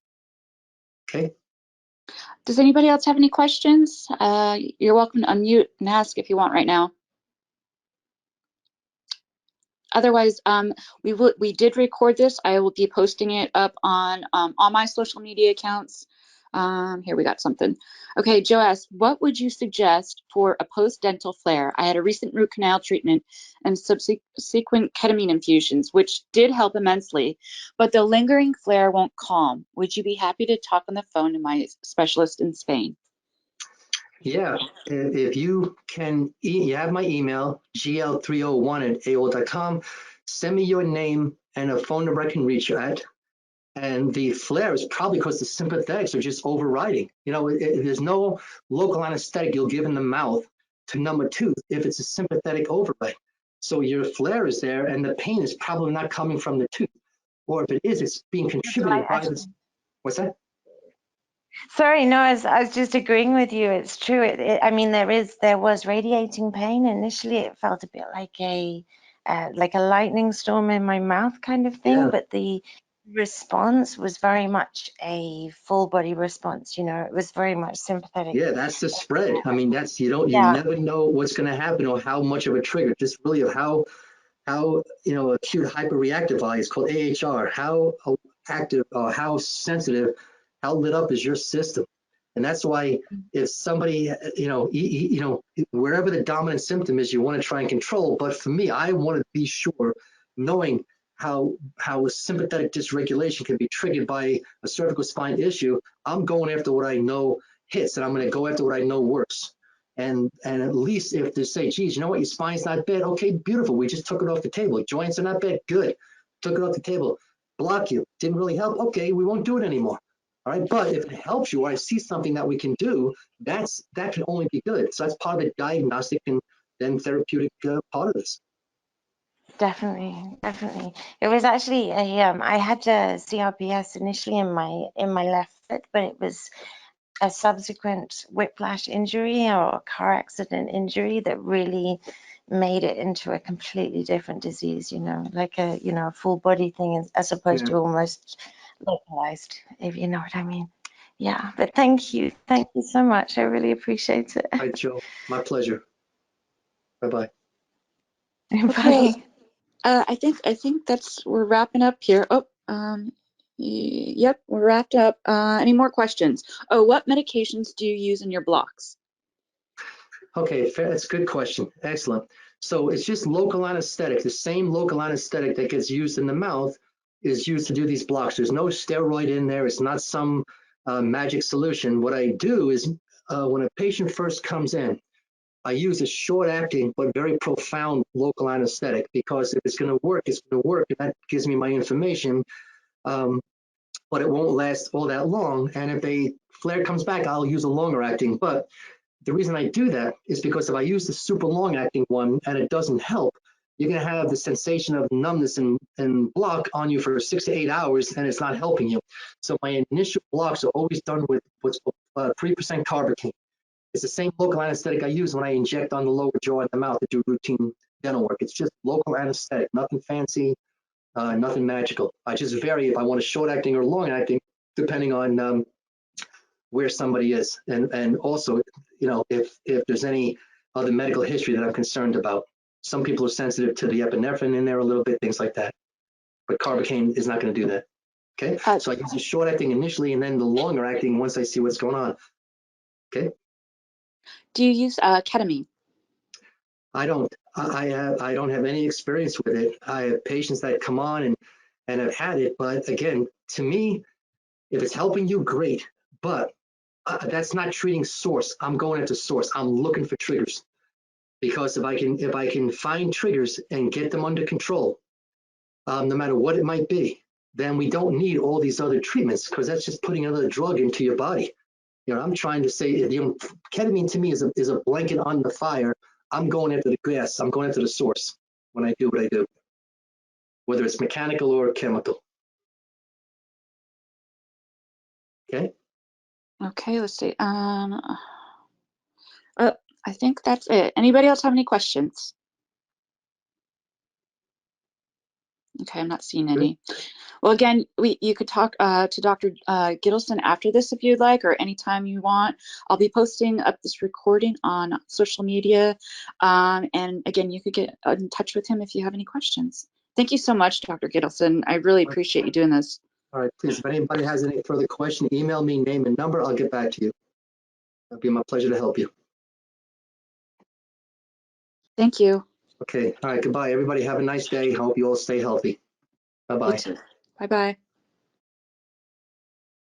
Okay. Does anybody else have any questions? You're welcome to unmute and ask if you want right now. Otherwise, we did record this. I will be posting it up on all my social media accounts. Here we got something. Okay, Joe asks, what would you suggest for a post-dental flare? I had a recent root canal treatment and subsequent ketamine infusions, which did help immensely, but the lingering flare won't calm. Would you be happy to talk on the phone to my specialist in Spain? Yeah, if you can, you have my email, gl301@aol.com. Send me your name and a phone number I can reach you at. And the flare is probably because the sympathetics are just overriding. There's no local anesthetic you'll give in the mouth to numb a tooth if it's a sympathetic override. So your flare is there, and the pain is probably not coming from the tooth. Or if it is, it's being contributed by this. What's that? Sorry, no, I was just agreeing with you. It's true. I mean, there was radiating pain. Initially, it felt a bit like a like a lightning storm in my mouth kind of thing, Yeah. but the response was very much a full body response. You know, it was very much sympathetic. Yeah, that's the spread. I mean, that's, you Yeah. never know what's going to happen or how much of a trigger, just really of how acute hyperreactive eye is called AHR, how active or how sensitive, how lit up is your system. And that's why if somebody, wherever the dominant symptom is, you want to try and control. But for me, I want to be sure, knowing how a sympathetic dysregulation can be triggered by a cervical spine issue, I'm going after what I know hits, and I'm going to go after what I know works. And at least if they say, geez, you know what, your spine's not bad. Okay, beautiful. We just took it off the table. Joints are not bad. Good. Took it off the table. Block you. Didn't really help. Okay, we won't do it anymore. All right. But if it helps you, or I see something that we can do, that can only be good. So that's part of the diagnostic and then therapeutic part of this. Definitely, definitely. It was actually I had a CRPS initially in my left foot, but it was a subsequent whiplash injury or a car accident injury that really made it into a completely different disease, like a full body thing as opposed to almost localized, if you know what I mean. Yeah, but thank you so much. I really appreciate it. All right, Joe, my pleasure. Bye-bye. Okay. Bye. I think we're wrapping up here. Oh, yep, we're wrapped up. Any more questions? Oh, what medications do you use in your blocks? Okay, that's a good question. Excellent. So it's just local anesthetic. The same local anesthetic that gets used in the mouth is used to do these blocks. There's no steroid in there. It's not some magic solution. What I do is when a patient first comes in, I use a short-acting but very profound local anesthetic, because if it's going to work, it's going to work. And that gives me my information, but it won't last all that long. And if a flare comes back, I'll use a longer acting. But the reason I do that is because if I use the super long acting one and it doesn't help, you're going to have the sensation of numbness and block on you for 6 to 8 hours, and it's not helping you. So my initial blocks are always done with what's called 3% carbocaine. It's the same local anesthetic I use when I inject on the lower jaw and the mouth to do routine dental work. It's just local anesthetic, nothing fancy, nothing magical. I just vary if I want a short acting or long acting, depending on where somebody is, and also, if there's any other medical history that I'm concerned about. Some people are sensitive to the epinephrine in there a little bit, things like that. But carbocaine is not going to do that. Okay, so I use the short acting initially, and then the longer acting once I see what's going on. Okay. Do you use ketamine? I don't. I don't have any experience with it. I have patients that come on and have had it, but again, to me, if it's helping you, great. But that's not treating source. I'm going into source. I'm looking for triggers, because if I can find triggers and get them under control, no matter what it might be, then we don't need all these other treatments, because that's just putting another drug into your body. I'm trying to say, ketamine to me is a blanket on the fire. I'm going after the gas. I'm going after the source when I do what I do, whether it's mechanical or chemical. Okay. Okay, let's see. I think that's it. Anybody else have any questions? Okay, I'm not seeing any. Well, again, you could talk to Dr. Gittleson after this if you'd like, or anytime you want. I'll be posting up this recording on social media. And again, you could get in touch with him if you have any questions. Thank you so much, Dr. Gittleson. I really appreciate you doing this. All right, please, if anybody has any further question, email me, name and number. I'll get back to you. It'll be my pleasure to help you. Thank you. Okay, all right, goodbye. Everybody have a nice day. Hope you all stay healthy. Bye-bye. You too. Bye-bye.